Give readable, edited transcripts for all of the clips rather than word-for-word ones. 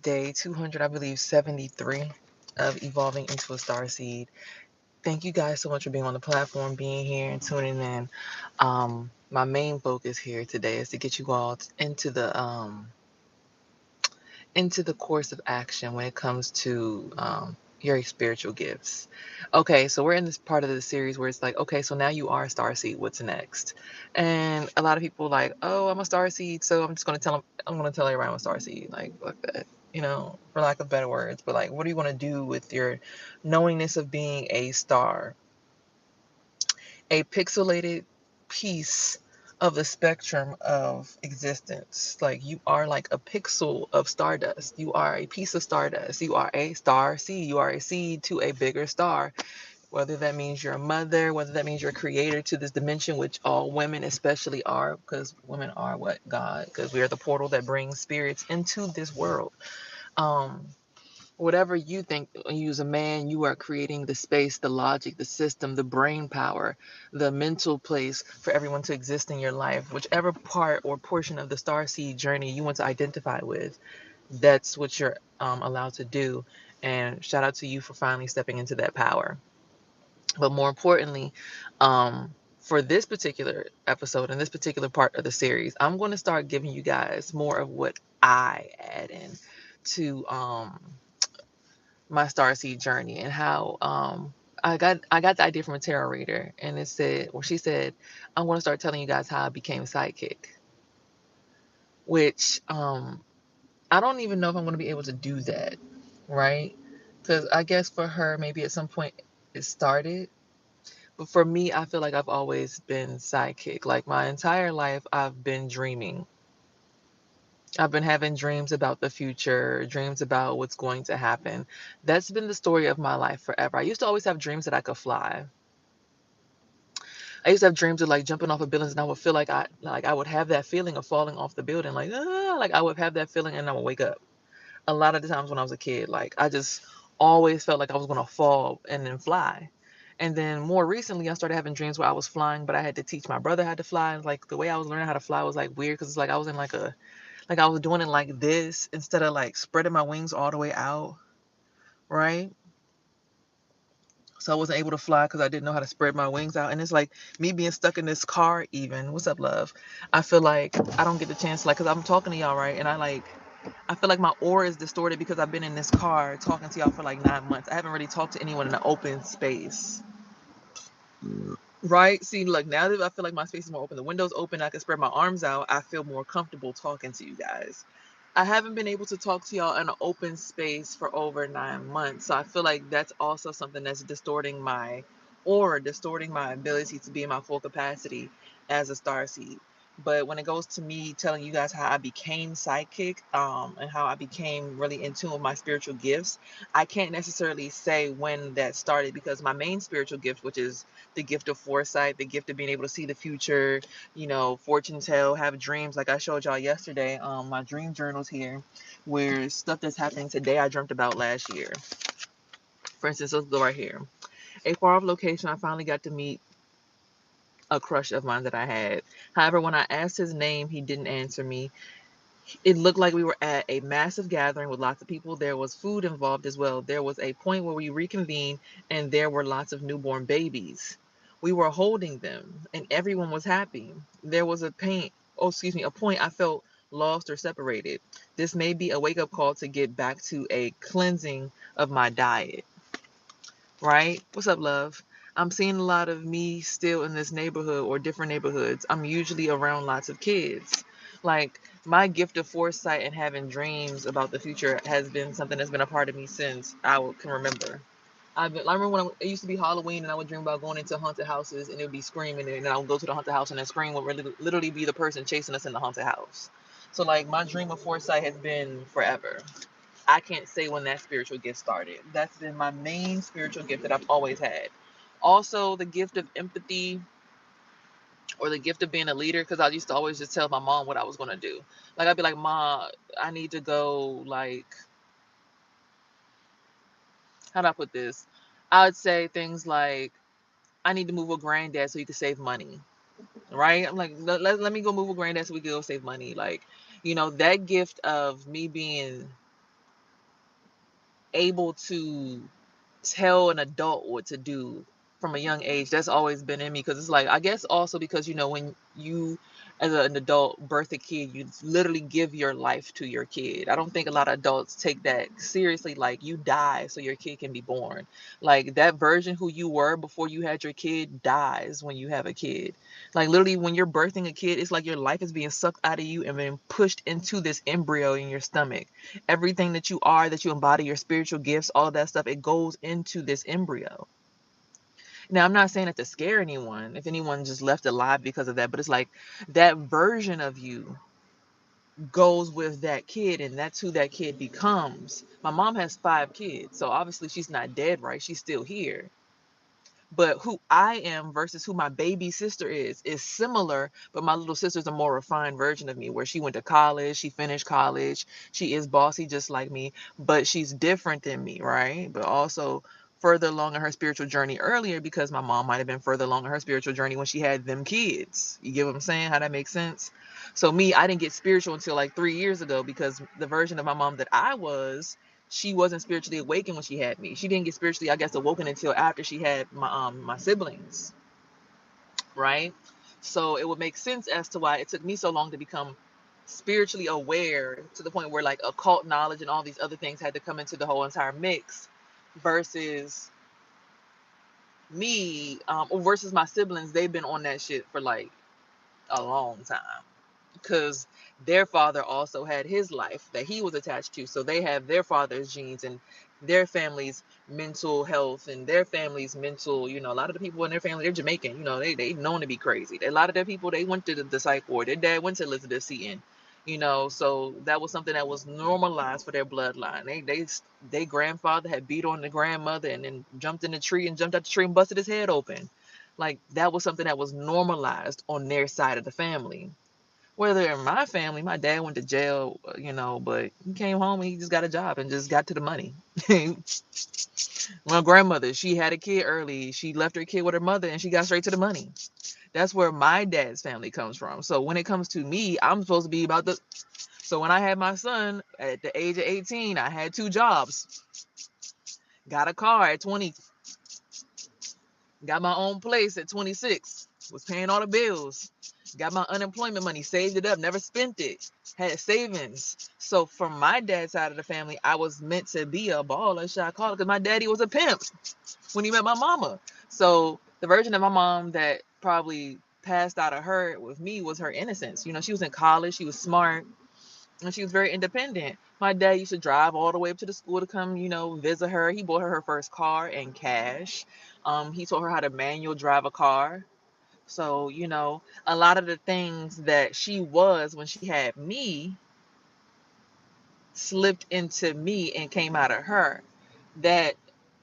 day 200, I believe, 73 of evolving into a starseed. Thank you guys so much for being on the platform, being here and tuning in. My main focus here today is to get you all into the course of action when it comes to your spiritual gifts. Okay, so we're in this part of the series where it's like, okay, so now you are a starseed. What's next? And a lot of people like, oh, I'm a starseed, so I'm just gonna tell them. I'm gonna tell everyone I'm a starseed, like that, for lack of better words. But like, what are you gonna do with your knowingness of being a star, a pixelated piece of the spectrum of existence? Like, you are like a pixel of stardust. You are a piece of stardust. You are a star seed. You are a seed to a bigger star. Whether that means you're a mother, whether that means you're a creator to this dimension, which all women especially are, because women are what? God, because we are the portal that brings spirits into this world. Um, Whatever you think, when you use a man, you are creating the space, the logic, the system, the brain power, the mental place for everyone to exist in your life. Whichever part or portion of the starseed journey you want to identify with, that's what you're allowed to do. And shout out to you for finally stepping into that power. But more importantly, for this particular episode and this particular part of the series, I'm going to start giving you guys more of what I add in to my starseed journey, and how I got the idea from a tarot reader, and it said, well, she said, I'm going to start telling you guys how I became psychic, which I don't even know if I'm going to be able to do that, right? Because I guess for her, maybe at some point it started. But for me, I feel like I've always been psychic. Like, my entire life, I've been dreaming. I've been having dreams about the future, dreams about what's going to happen. That's been the story of my life forever. I used to always have dreams that I could fly. I used to have dreams of like jumping off of buildings, and I would feel like I would have that feeling of falling off the building, like I would have that feeling, and I would wake up. A lot of the times when I was a kid, like, I just always felt like I was gonna fall and then fly. And then more recently, I started having dreams where I was flying, but I had to teach my brother how to fly. And like, the way I was learning how to fly was like weird, because it's like I was in like I was doing it like this instead of like spreading my wings all the way out, right? So I wasn't able to fly because I didn't know how to spread my wings out. And it's like me being stuck in this car, even. What's up, love? I feel like I don't get the chance, like, because I'm talking to y'all, right? And I feel like my aura is distorted because I've been in this car talking to y'all for like 9 months. I haven't really talked to anyone in an open space. Right? See, look, now that I feel like my space is more open, the window's open, I can spread my arms out, I feel more comfortable talking to you guys. I haven't been able to talk to y'all in an open space for over 9 months. So I feel like that's also something that's distorting my aura, distorting my ability to be in my full capacity as a star seed. But when it goes to me telling you guys how I became psychic, and how I became really in tune with my spiritual gifts, I can't necessarily say when that started, because my main spiritual gift, which is the gift of foresight, the gift of being able to see the future, fortune tell, have dreams. Like I showed y'all yesterday, my dream journals here, where stuff that's happening today I dreamt about last year. For instance, let's go right here. A far off location, I finally got to meet a crush of mine that I had. However, when I asked his name, he didn't answer me. It looked like we were at a massive gathering with lots of people. There was food involved as well. There was a point where we reconvened, and there were lots of newborn babies. We were holding them, and everyone was happy. There was a point I felt lost or separated. This may be a wake-up call to get back to a cleansing of my diet. Right? What's up, love? I'm seeing a lot of me still in this neighborhood or different neighborhoods. I'm usually around lots of kids. Like, my gift of foresight and having dreams about the future has been something that's been a part of me since can remember. I remember when it used to be Halloween, and I would dream about going into haunted houses, and it would be screaming, and then I would go to the haunted house, and then scream would really, literally be the person chasing us in the haunted house. So like, my dream of foresight has been forever. I can't say when that spiritual gift started. That's been my main spiritual gift that I've always had. Also, the gift of empathy, or the gift of being a leader, because I used to always just tell my mom what I was going to do. Like, I'd be like, Ma, I need to go, like, how do I put this? I would say things like, I need to move with granddad so you can save money. Right? I'm like, let me go move with granddad so we can go save money. Like, that gift of me being able to tell an adult what to do from a young age. That's always been in me, because it's like, I guess also because, when you as an adult birth a kid, you literally give your life to your kid. I don't think a lot of adults take that seriously. Like, you die so your kid can be born. Like, that version who you were before you had your kid dies when you have a kid. Like, literally, when you're birthing a kid, it's like your life is being sucked out of you and being pushed into this embryo in your stomach. Everything that you are, that you embody, your spiritual gifts, all that stuff, it goes into this embryo. Now, I'm not saying it to scare anyone, if anyone just left alive because of that, but it's like that version of you goes with that kid, and that's who that kid becomes. My mom has 5 kids, so obviously she's not dead, right? She's still here. But who I am versus who my baby sister is similar, but my little sister's a more refined version of me, where she went to college, she finished college, she is bossy just like me, but she's different than me, right? But also further along in her spiritual journey earlier, because my mom might have been further along in her spiritual journey when she had them kids. You get what I'm saying? How that makes sense? So me, I didn't get spiritual until like 3 years ago, because the version of my mom that I was, she wasn't spiritually awakened when she had me. She didn't get spiritually, I guess, awoken until after she had my siblings, right? So it would make sense as to why it took me so long to become spiritually aware, to the point where like occult knowledge and all these other things had to come into the whole entire mix, versus me, versus my siblings. They've been on that shit for like a long time, because their father also had his life that he was attached to. So they have their father's genes and their family's mental health and their family's mental, a lot of the people in their family, they're Jamaican, they known to be crazy. A lot of their people, they went to the psych ward. Their dad went to Elizabeth Seton, so that was something that was normalized for their bloodline. They grandfather had beat on the grandmother and then jumped in the tree and jumped out the tree and busted his head open. Like, that was something that was normalized on their side of the family. Whether in my family, my dad went to jail, but he came home and he just got a job and just got to the money. My grandmother, she had a kid early. She left her kid with her mother and she got straight to the money. That's where my dad's family comes from. So when it comes to me, I'm supposed to be about the. So when I had my son at the age of 18, I had 2 jobs. Got a car at 20. Got my own place at 26. Was paying all the bills. Got my unemployment money, saved it up, never spent it. Had savings. So from my dad's side of the family, I was meant to be a baller, shot caller, because my daddy was a pimp when he met my mama. So the version of my mom that probably passed out of her with me was her innocence. She was in college, she was smart, and she was very independent. My dad used to drive all the way up to the school to come, visit her. He bought her first car in cash. He taught her how to manual drive a car. So, a lot of the things that she was when she had me slipped into me and came out of her. That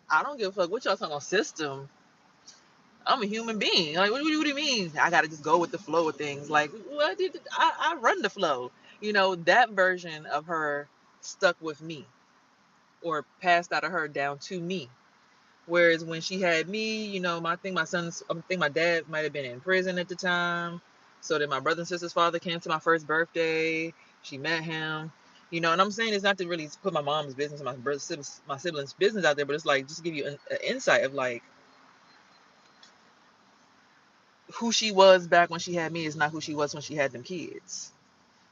I don't give a fuck what y'all talking about system. I'm a human being. Like, what do you mean? I gotta just go with the flow of things. Like, what did I run the flow? That version of her stuck with me, or passed out of her down to me. Whereas when she had me, I think my dad might have been in prison at the time. So then my brother and sister's father came to my first birthday. She met him. And I'm saying it's not to really put my mom's business and my siblings' business out there, but it's like just to give you an insight of like who she was back when she had me is not who she was when she had them kids.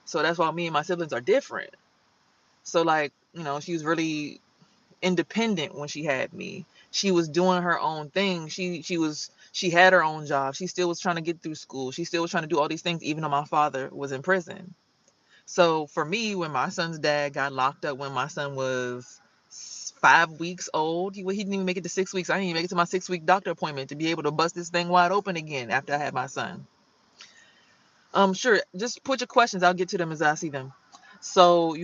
So that's why me and my siblings are different. So like, she was really independent when she had me. She was doing her own thing. She had her own job. She still was trying to get through school. She still was trying to do all these things even though my father was in prison. So for me, when my son's dad got locked up when my son was 5 weeks old, he didn't even make it to 6 weeks. I didn't even make it to my 6-week doctor appointment to be able to bust this thing wide open again after I had my son. Sure. Just put your questions. I'll get to them as I see them. So,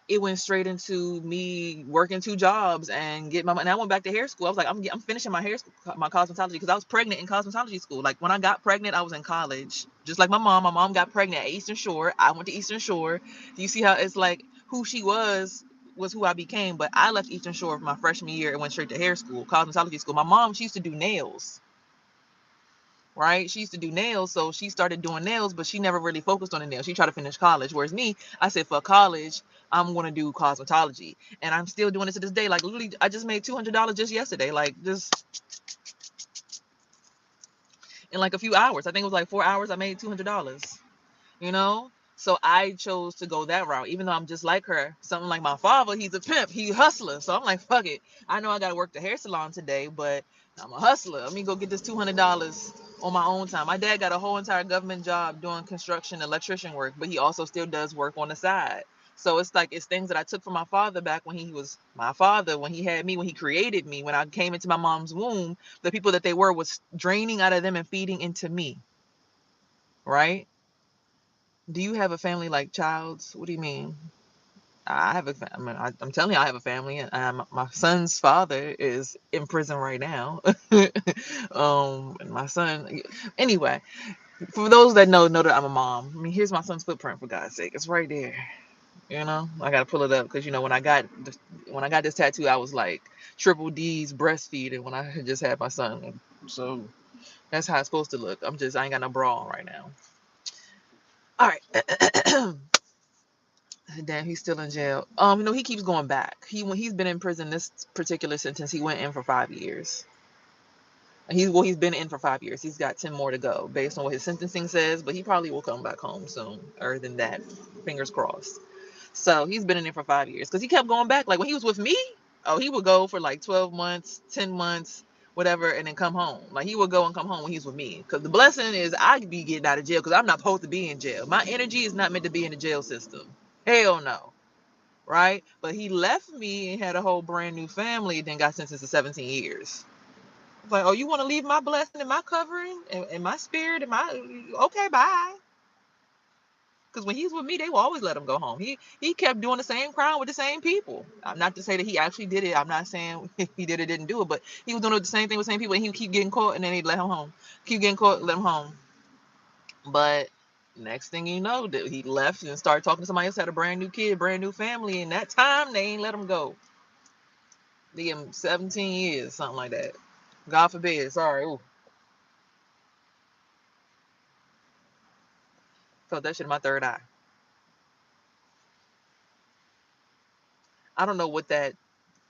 it went straight into me working 2 jobs and getting my money. And I went back to hair school. I was like, I'm finishing my hair school, my cosmetology, because I was pregnant in cosmetology school. Like, when I got pregnant, I was in college. Just like my mom. My mom got pregnant at Eastern Shore. I went to Eastern Shore. Do you see how it's like who she was who I became? But I left Eastern Shore for my freshman year and went straight to hair school, cosmetology school. My mom, she used to do nails. right? She used to do nails, so she started doing nails, but she never really focused on the nails. She tried to finish college. Whereas me, I said, for college, I'm going to do cosmetology. And I'm still doing it to this day. Like, literally, I just made $200 just yesterday. Like, just in like a few hours. I think it was like 4 hours. I made $200. You know? So I chose to go that route, even though I'm just like her. Something like my father, he's a pimp, he a hustler. So I'm like, fuck it. I know I gotta work the hair salon today, but I'm a hustler. Let me go get this $200 on my own time. My dad got a whole entire government job doing construction, electrician work, but he also still does work on the side. So it's like, it's things that I took from my father back when he was my father, when he had me, when he created me, when I came into my mom's womb. The people that they were was draining out of them and feeding into me, right? Do you have a family like Child's? What do you mean? I have a family. I'm telling you, I have a family. And my son's father is in prison right now. And my son. Anyway, for those that know that I'm a mom. I mean, here's my son's footprint, for God's sake. It's right there. You know, I gotta pull it up because when I got this tattoo, I was like triple D's breastfeeding when I had just had my son. So that's how it's supposed to look. I ain't got no bra on right now. All right. Damn, he's still in jail. He keeps going back. He's been in prison this particular sentence. He went in for 5 years. He's been in for 5 years. He's got 10 more to go, based on what his sentencing says. But he probably will come back home soon, or than that. Fingers crossed. So he's been in there for 5 years because he kept going back. Like when he was with me, oh, he would go for like 12 months, 10 months, whatever, and then come home. Like he would go and come home when he was with me. Because the blessing is I be getting out of jail because I'm not supposed to be in jail. My energy is not meant to be in the jail system. Hell no. Right? But he left me and had a whole brand new family, then got sentenced to 17 years. It's like, oh, you want to leave my blessing and my covering and my spirit and my okay, bye. Because when he's with me, they will always let him go home. He kept doing the same crime with the same people. I'm not to say that he actually did it. I'm not saying he did or didn't do it, but he was doing the same thing with the same people, and he would keep getting caught, and then he'd let him home. Keep getting caught, let him home. But next thing you know, that he left and started talking to somebody else, had a brand new kid, brand new family, and that time they ain't let him go. They give him 17 years, something like that. God forbid. Sorry. Ooh, felt that shit in my third eye. I don't know what that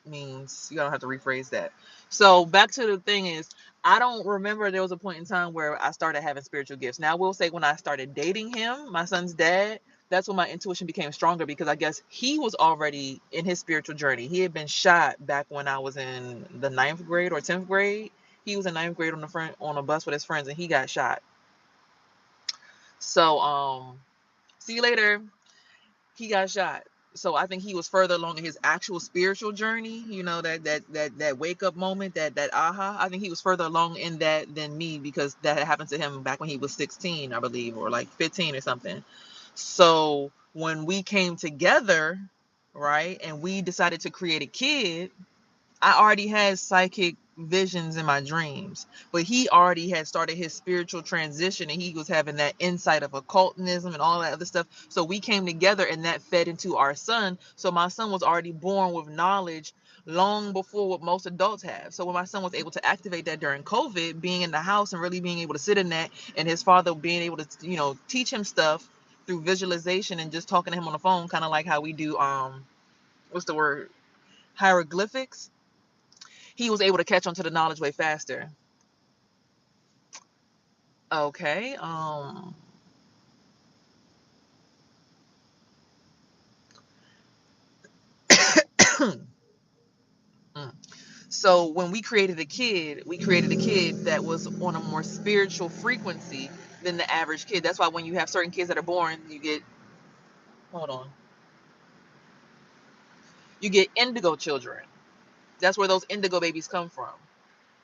means. You don't have to rephrase that. So back to the thing is, I don't remember there was a point in time where I started having spiritual gifts. Now I will say when I started dating him, my son's dad, that's when my intuition became stronger because I guess he was already in his spiritual journey. He had been shot back when I was in the 9th grade or 10th grade. He was in 9th grade on a bus with his friends and he got shot. So see you later. He got shot. So I think he was further along in his actual spiritual journey, that wake up moment, that aha. I think he was further along in that than me because that had happened to him back when he was 16, I believe, or like 15 or something. So when we came together, right, and we decided to create a kid, I already had psychic visions in my dreams, but he already had started his spiritual transition and he was having that insight of occultism and all that other stuff. So we came together and that fed into our son. So my son was already born with knowledge long before what most adults have. So when my son was able to activate that during COVID, being in the house and really being able to sit in that, and his father being able to, teach him stuff through visualization and just talking to him on the phone, kind of like how we do, what's the word? Hieroglyphics. He was able to catch on to the knowledge way faster. Okay. So when we created a kid that was on a more spiritual frequency than the average kid. That's why when you have certain kids that are born, hold on, you get indigo children. That's where those indigo babies come from.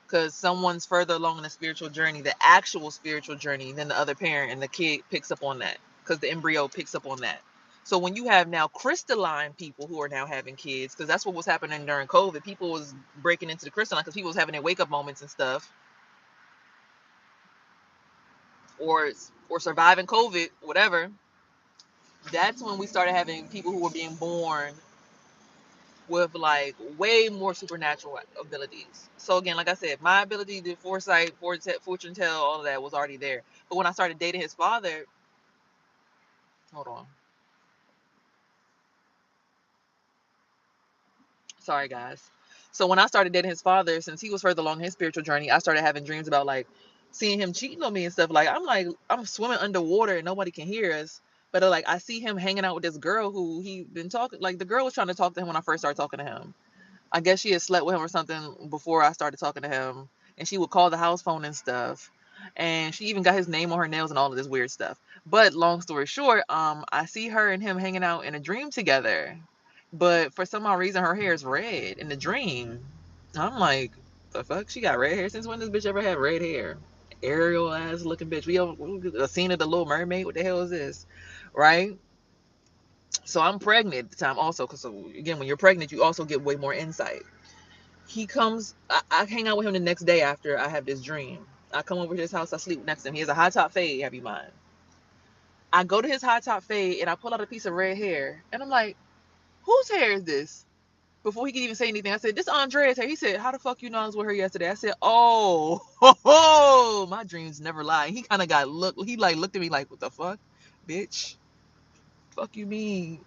Because someone's further along in the spiritual journey, the actual spiritual journey, than the other parent, and the kid picks up on that because the embryo picks up on that. So when you have now crystalline people who are now having kids, because that's what was happening during COVID, people was breaking into the crystalline because people was having their wake up moments and stuff, or surviving COVID, whatever. That's when we started having people who were being born with like way more supernatural abilities. So again, like I said, my ability to foresight, fortune tell, all of that was already there. But when I started dating his father, hold on, sorry guys. So when I started dating his father, since he was further along his spiritual journey, I started having dreams about like seeing him cheating on me and stuff. Like I'm swimming underwater and nobody can hear us. But like I see him hanging out with this girl who he been talking. Like the girl was trying to talk to him when I first started talking to him. I guess she had slept with him or something before I started talking to him, and she would call the house phone and stuff. And she even got his name on her nails and all of this weird stuff. But long story short, I see her and him hanging out in a dream together. But for some odd reason, her hair is red in the dream. I'm like, the fuck? She got red hair? Since when does bitch ever have red hair? Ariel ass looking bitch. We a scene of the Little Mermaid. What the hell is this? Right? So I'm pregnant at the time also. Because so, again, when you're pregnant, you also get way more insight. He comes, I hang out with him the next day after I have this dream. I come over to his house, I sleep next to him. He has a high top fade, have you mind. I go to his high top fade and I pull out a piece of red hair. And I'm like, whose hair is this? Before he could even say anything, I said, this Andrea's hair. He said, how the fuck you know I was with her yesterday? I said, oh, my dreams never lie. He kind of he like looked at me like, what the fuck, bitch? Fuck you mean?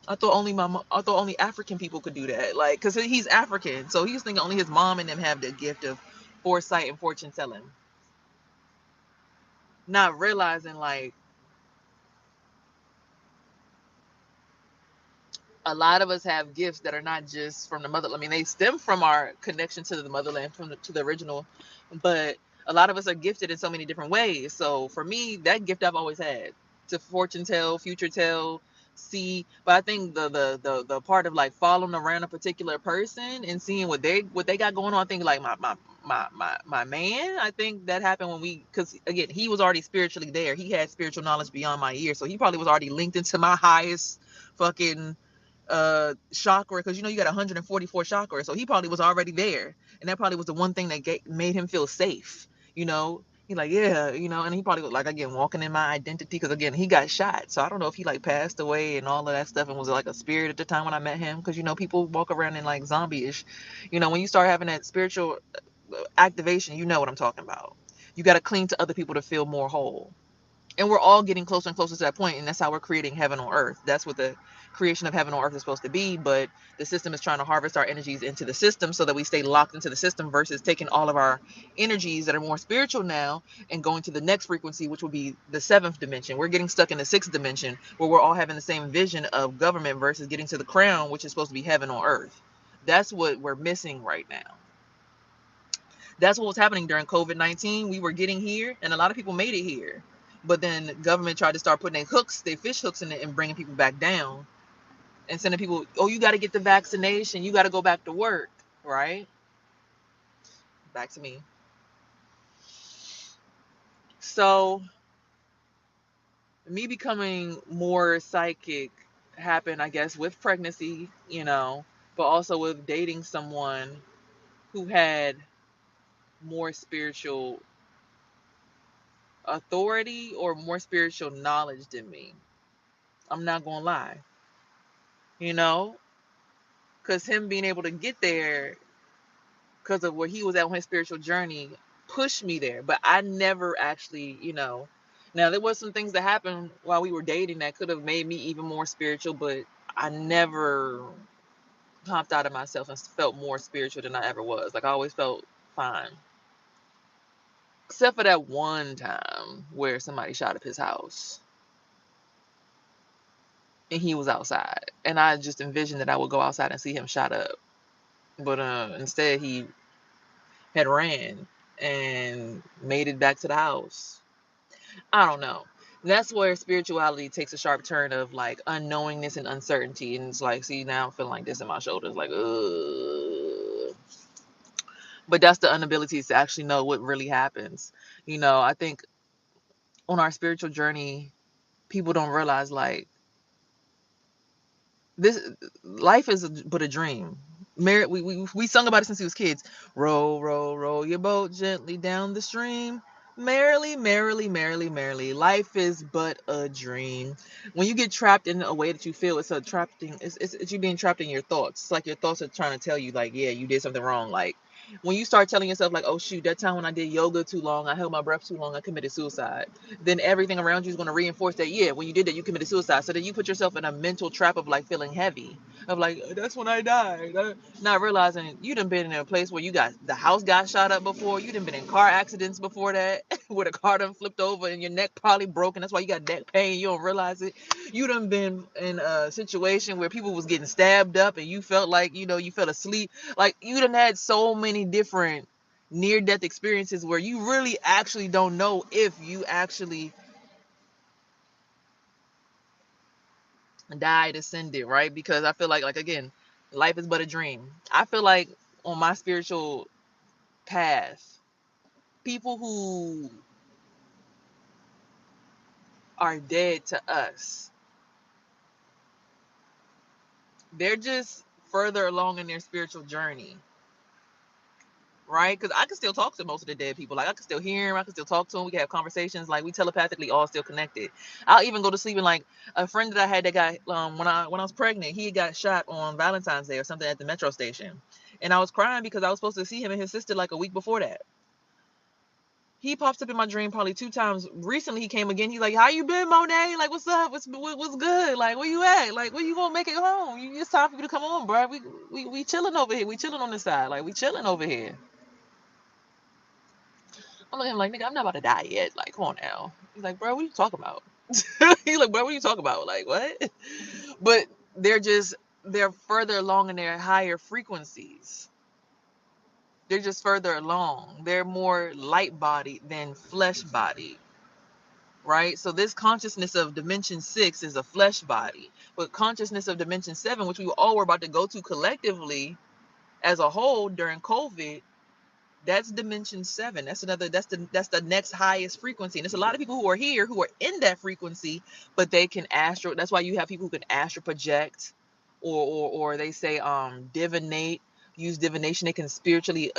I thought only African people could do that. Like, cause he's African, so he's thinking only his mom and them have the gift of foresight and fortune telling, not realizing like a lot of us have gifts that are not just from the motherland. I mean, they stem from our connection to the motherland, to the original, but a lot of us are gifted in so many different ways. So for me, that gift I've always had to fortune tell, future tell, see. But I think the part of like following around a particular person and seeing what they got going on. I think like my man. I think that happened when because again, he was already spiritually there. He had spiritual knowledge beyond my ears, so he probably was already linked into my highest fucking chakra, because you know you got 144 chakras, so he probably was already there, and that probably was the one thing that made him feel safe. You know, he like, yeah, you know, and he probably was like, again, walking in my identity, because again, he got shot, so I don't know if he like passed away and all of that stuff and was like a spirit at the time when I met him, because you know people walk around in like zombie-ish. You know, when you start having that spiritual activation, you know what I'm talking about. You got to cling to other people to feel more whole, and we're all getting closer and closer to that point, and that's how we're creating heaven on earth. That's what the creation of heaven on earth is supposed to be, but the system is trying to harvest our energies into the system so that we stay locked into the system, versus taking all of our energies that are more spiritual now and going to the next frequency, which will be the seventh dimension. We're getting stuck in the sixth dimension where we're all having the same vision of government versus getting to the crown, which is supposed to be heaven on earth. That's what we're missing right now. That's what was happening during COVID-19. We were getting here, and a lot of people made it here. But then the government tried to start putting their fish hooks in it and bringing people back down and sending people, oh, you got to get the vaccination. You got to go back to work, right? Back to me. So me becoming more psychic happened, I guess, with pregnancy, you know, but also with dating someone who had more spiritual authority or more spiritual knowledge than me. I'm not going to lie, you know, because him being able to get there because of where he was at on his spiritual journey pushed me there. But I never actually, you know, now there was some things that happened while we were dating that could have made me even more spiritual, but I never popped out of myself and felt more spiritual than I ever was. Like I always felt fine. Except for that one time where somebody shot up his house and he was outside. And I just envisioned that I would go outside and see him shot up. But instead he had ran and made it back to the house. I don't know. That's where spirituality takes a sharp turn of like unknowingness and uncertainty. And it's like, see, now I'm feeling like this in my shoulders, like, ugh. But that's the inability to actually know what really happens. You know, I think on our spiritual journey, people don't realize like this life is but a dream. We sung about it since we was kids. Roll, roll, roll your boat gently down the stream. Merrily, merrily, merrily, merrily. Life is but a dream. When you get trapped in a way that you feel, it's a trapped thing. It's you being trapped in your thoughts. It's like your thoughts are trying to tell you, like, yeah, you did something wrong. Like when you start telling yourself, like, oh shoot, that time when I did yoga too long, I held my breath too long, I committed suicide. Then everything around you is going to reinforce that, yeah, when you did that, you committed suicide. So then you put yourself in a mental trap of like feeling heavy, of like, that's when I died. Not realizing you done been in a place where you got the house got shot up before. You done been in car accidents before that, where the car done flipped over and your neck probably broken. That's why you got neck pain. You don't realize it. You done been in a situation where people was getting stabbed up and you felt like, you fell asleep. Like you done had so many different near-death experiences where you really actually don't know if you actually died, ascended, right? Because I feel like again, life is but a dream. I feel like on my spiritual path, people who are dead to us, they're just further along in their spiritual journey, right? Because I can still talk to most of the dead people. Like I can still hear them, I can still talk to them. We can have conversations. Like we telepathically all still connected. I'll even go to sleep and like a friend that I had that got when I was pregnant, he got shot on Valentine's Day or something at the metro station, and I was crying because I was supposed to see him and his sister like a week before that. He pops up in my dream probably 2 times. Recently, he came again. He's like, "How you been, Monet? Like, what's up? What's good? Like, where you at? Like, when you gonna make it home? It's time for you to come on, bro. We chilling over here. We chilling on this side. Like, we chilling over here." I'm looking at him like, "Nigga, I'm not about to die yet. Like, come on now." He's like, "Bro, what are you talking about?" He's like, "Bro, what are you talking about? Like, what?" But they're further along in their higher frequencies. They're just further along. They're more light bodied than flesh bodied. Right? So this consciousness of dimension 6 is a flesh body, but consciousness of dimension 7, which we all were about to go to collectively as a whole during COVID, that's dimension 7. That's the next highest frequency. And there's a lot of people who are here who are in that frequency, but they can astral. That's why you have people who can astral project, or they say divinate, use divination. They can spiritually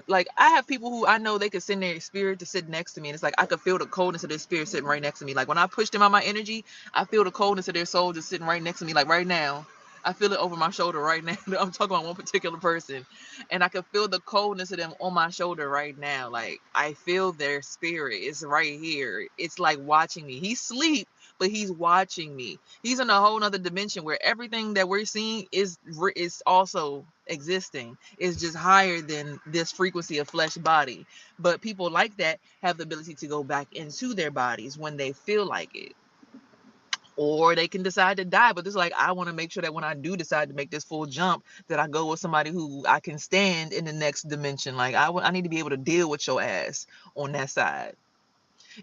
like I have people who I know they could send their spirit to sit next to me, and it's like I could feel the coldness of their spirit sitting right next to me. Like when I push them out my energy, I feel the coldness of their soul just sitting right next to me. Like right now, I feel it over my shoulder right now. I'm talking about one particular person, and I can feel the coldness of them on my shoulder right now. Like I feel their spirit. It's right here. It's like watching me. He's asleep, but he's watching me. He's in a whole nother dimension where everything that we're seeing is also existing. It's just higher than this frequency of flesh body. But people like that have the ability to go back into their bodies when they feel like it, or they can decide to die. But it's like I want to make sure that when I do decide to make this full jump, that I go with somebody who I can stand in the next dimension. Like I need to be able to deal with your ass on that side.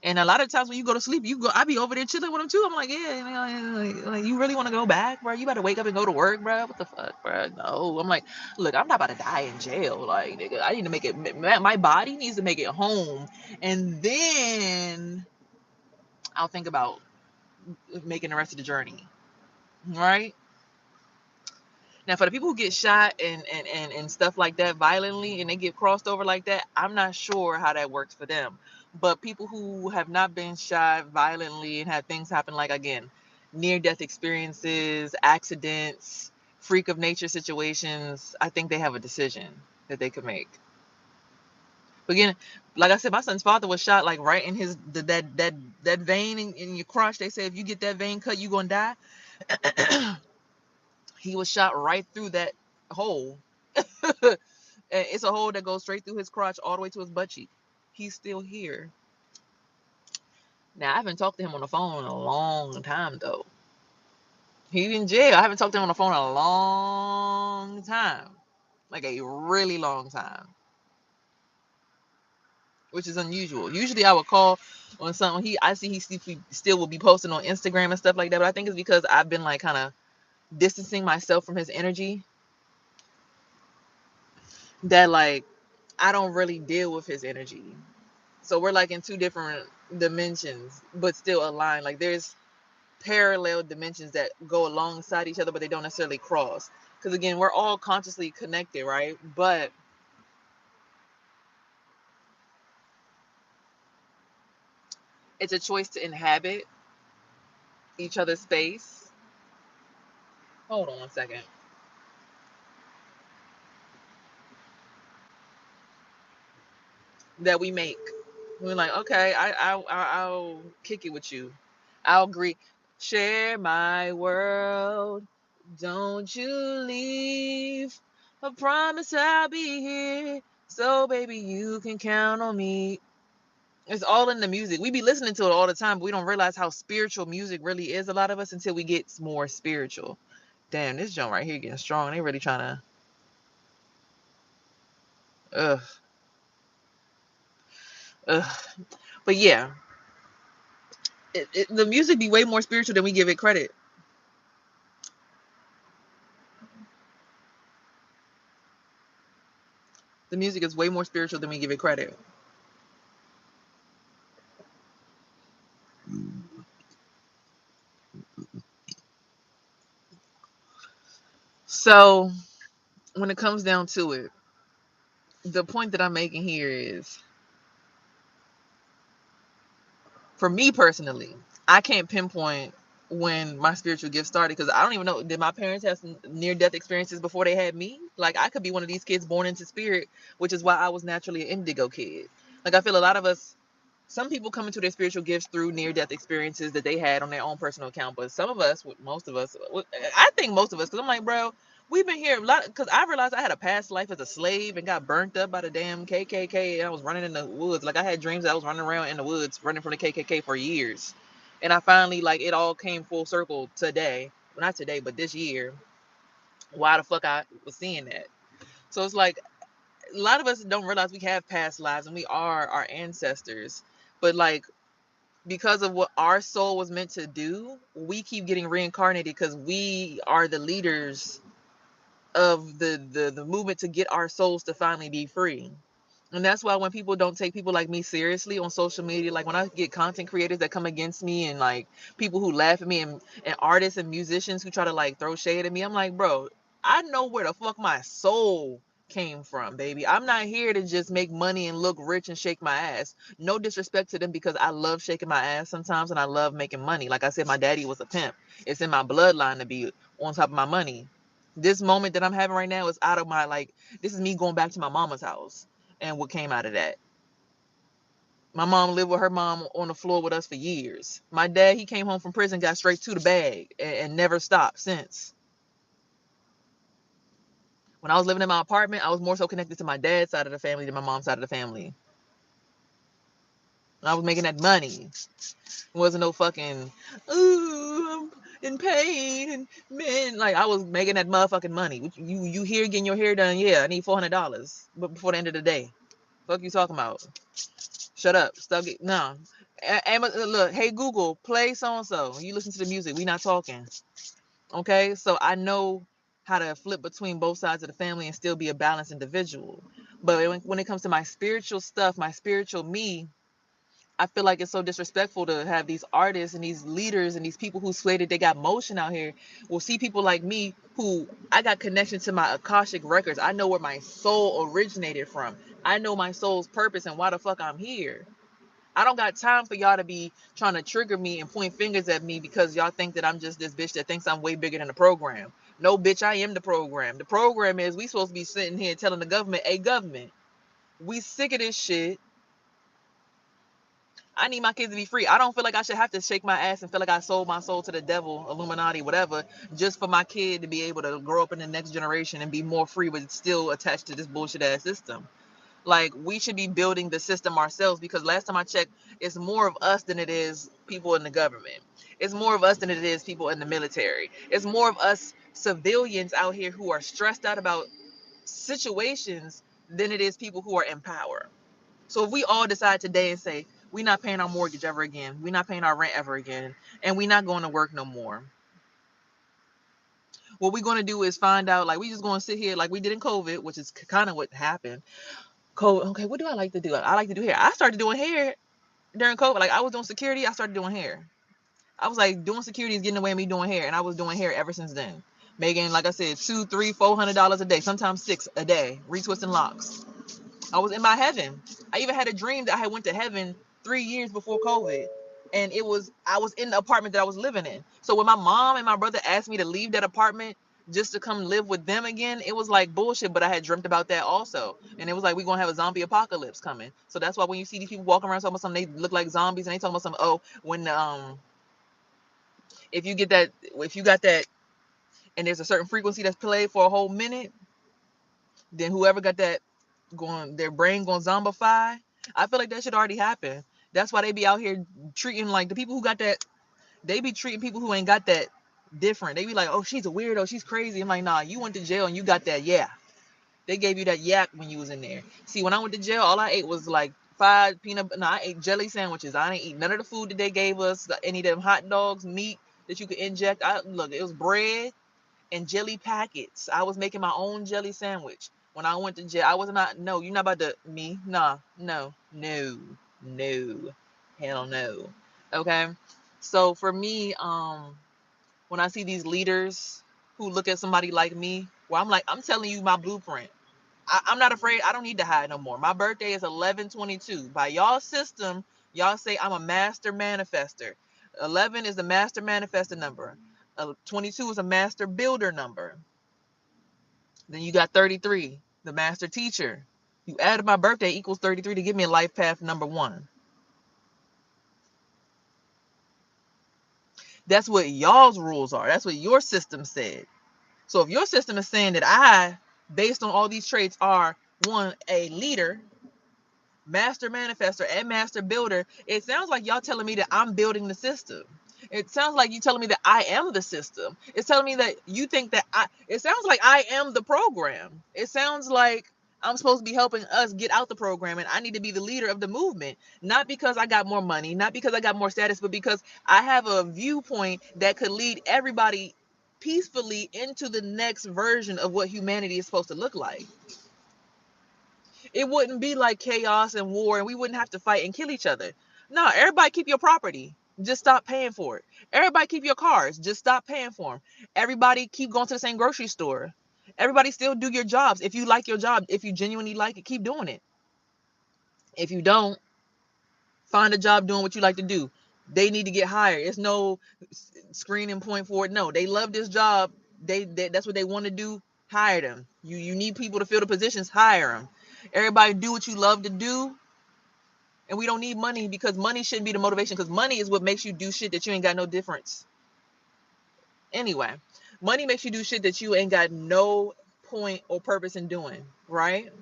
And a lot of times when you go to sleep, I be over there chilling with them too. I'm like, yeah, like you really want to go back, bro? You better wake up and go to work, bro. What the fuck, bro? No, I'm like, look, I'm not about to die in jail. Like, nigga, I need to make it. My body needs to make it home, and then I'll think about making the rest of the journey, right? Now, for the people who get shot and stuff like that violently and they get crossed over like that, I'm not sure how that works for them. But people who have not been shot violently and had things happen, like again, near death experiences, accidents, freak of nature situations, I think they have a decision that they could make. But again, like I said, my son's father was shot like right in that vein in your crotch. They say if you get that vein cut, you gonna die. He was shot right through that hole. It's a hole that goes straight through his crotch all the way to his butt cheek. He's still here. Now, I haven't talked to him on the phone in a long time, though. He's in jail. I haven't talked to him on the phone in a long time. Like a really long time. Which is unusual. Usually I would call on something. I see he still will be posting on Instagram and stuff like that. But I think it's because I've been like kind of distancing myself from his energy. That like I don't really deal with his energy. So we're like in two different dimensions, but still aligned. Like there's parallel dimensions that go alongside each other, but they don't necessarily cross. Because again, we're all consciously connected, right? But It's a choice to inhabit each other's space. Hold on 1 second. That we make. We're like, okay, I'll kick it with you. I'll agree. Share my world. Don't you leave. I promise I'll be here. So baby, you can count on me. It's all in the music. We be listening to it all the time, but we don't realize how spiritual music really is, a lot of us, until we get more spiritual. Damn, this joint right here getting strong. They really trying to ugh. Ugh. But yeah, the music be way more spiritual than we give it credit. The music is way more spiritual than we give it credit. So when it comes down to it, the point that I'm making here is, for me personally, I can't pinpoint when my spiritual gift started, because I don't even know, did my parents have some near death experiences before they had me? Like, I could be one of these kids born into spirit, which is why I was naturally an indigo kid. Like, I feel a lot of us, some people come into their spiritual gifts through near death experiences that they had on their own personal account, but some of us, most of us, I think most of us, because I'm like, bro, we've been here a lot, because I realized I had a past life as a slave and got burnt up by the damn KKK, and I was running in the woods. Like, I had dreams that I was running around in the woods running from the KKK for years, and I finally, like, it all came full circle today. Well, not today, but this year. Why the fuck I was seeing that? So it's like, a lot of us don't realize we have past lives and we are our ancestors, but like, because of what our soul was meant to do, we keep getting reincarnated because we are the leaders of the movement to get our souls to finally be free. And that's why when people don't take people like me seriously on social media, like when I get content creators that come against me, and like people who laugh at me, and artists and musicians who try to like throw shade at me, I'm like, bro, I know where the fuck my soul came from, baby. I'm not here to just make money and look rich and shake my ass. No disrespect to them, because I love shaking my ass sometimes and I love making money. Like I said, my daddy was a pimp. It's in my bloodline to be on top of my money. This moment that I'm having right now is out of my, like, this is me going back to my mama's house and what came out of that. My mom lived with her mom on the floor with us for years. My dad, he came home from prison, got straight to the bag, and never stopped since. When I was living in my apartment, I was more so connected to my dad's side of the family than my mom's side of the family. I was making that money. It wasn't no fucking, ooh, I'm in pain, and man, like, I was making that motherfucking money. You here getting your hair done? Yeah, I need $400, but before the end of the day. Fuck you talking about? Shut up. Stop. No. Look, hey Google, play so and so. You listen to the music. We not talking. Okay. So I know how to flip between both sides of the family and still be a balanced individual. But when it comes to my spiritual stuff, my spiritual me, I feel like it's so disrespectful to have these artists and these leaders and these people who say that they got motion out here will see people like me who, I got connection to my Akashic records. I know where my soul originated from. I know my soul's purpose and why the fuck I'm here. I don't got time for y'all to be trying to trigger me and point fingers at me because y'all think that I'm just this bitch that thinks I'm way bigger than the program. No, bitch, I am the program. The program is, we supposed to be sitting here telling the government, hey, government, we sick of this shit. I need my kids to be free. I don't feel like I should have to shake my ass and feel like I sold my soul to the devil, Illuminati, whatever, just for my kid to be able to grow up in the next generation and be more free, but still attached to this bullshit ass system. Like, we should be building the system ourselves, because last time I checked, it's more of us than it is people in the government. It's more of us than it is people in the military. It's more of us civilians out here who are stressed out about situations than it is people who are in power. So if we all decide today and say, we're not paying our mortgage ever again, we're not paying our rent ever again, and we're not going to work no more, what we're going to do is find out, like, we just going to sit here like we did in COVID, which is kind of what happened. COVID, okay, what do I like to do? I like to do hair. I started doing hair during COVID. Like, I was doing security, I started doing hair. I was like, doing security is getting away with me doing hair, and I was doing hair ever since then. Making, like I said, $200, $300, $400 a day, sometimes $600 a day, retwisting locks. I was in my heaven. I even had a dream that I had went to heaven 3 years before COVID. And I was in the apartment that I was living in. So when my mom and my brother asked me to leave that apartment just to come live with them again, it was like bullshit. But I had dreamt about that also, and it was like we're gonna have a zombie apocalypse coming. So that's why when you see these people walking around talking about something, they look like zombies, and they talking about something. Oh, when if you get that, if you got that, and there's a certain frequency that's played for a whole minute, then whoever got that going, their brain going zombify. I feel like that should already happen. That's why they be out here treating like the people who got that. They be treating people who ain't got that different. They be like, oh, she's a weirdo, she's crazy. I'm like, nah, you went to jail and you got that. Yeah, they gave you that yak when you was in there. See, when I went to jail, all I ate was like 5 peanut. No, I ate jelly sandwiches. I didn't eat none of the food that they gave us. Any of them hot dogs, meat that you could inject. Look, it was bread and jelly packets. I was making my own jelly sandwich when I went to jail. I was not. No, you're not about to me. Nah, no, no, no, hell no. Okay, so for me, when I see these leaders who look at somebody like me, well, I'm like, I'm telling you my blueprint. I'm not afraid. I don't need to hide no more. My birthday is 11/22. By y'all system, y'all say I'm a master manifester. 11 is the master manifester number. 22 is a master builder number. Then you got 33, the master teacher. You added my birthday equals 33 to give me a life path number 1. That's what y'all's rules are. That's what your system said. So if your system is saying that I, based on all these traits, are one, a leader, master manifester, and master builder, it sounds like y'all telling me that I'm building the system. It sounds like you telling me that I am the system. It's telling me that you think that it sounds like I am the program. It sounds like I'm supposed to be helping us get out the program, and I need to be the leader of the movement. Not because I got more money, not because I got more status, but because I have a viewpoint that could lead everybody peacefully into the next version of what humanity is supposed to look like. It wouldn't be like chaos and war, and we wouldn't have to fight and kill each other. No, everybody keep your property. Just stop paying for it. Everybody keep your cars. Just stop paying for them. Everybody keep going to the same grocery store. Everybody still do your jobs. If you like your job, if you genuinely like it, keep doing it. If you don't, find a job doing what you like to do. They need to get hired. It's no screening point for it. No, they love this job. That's what they want to do. Hire them. You need people to fill the positions. Hire them. Everybody do what you love to do, and we don't need money, because money shouldn't be the motivation, because money is what makes you do shit that you ain't got no difference. Anyway, money makes you do shit that you ain't got no point or purpose in doing, right?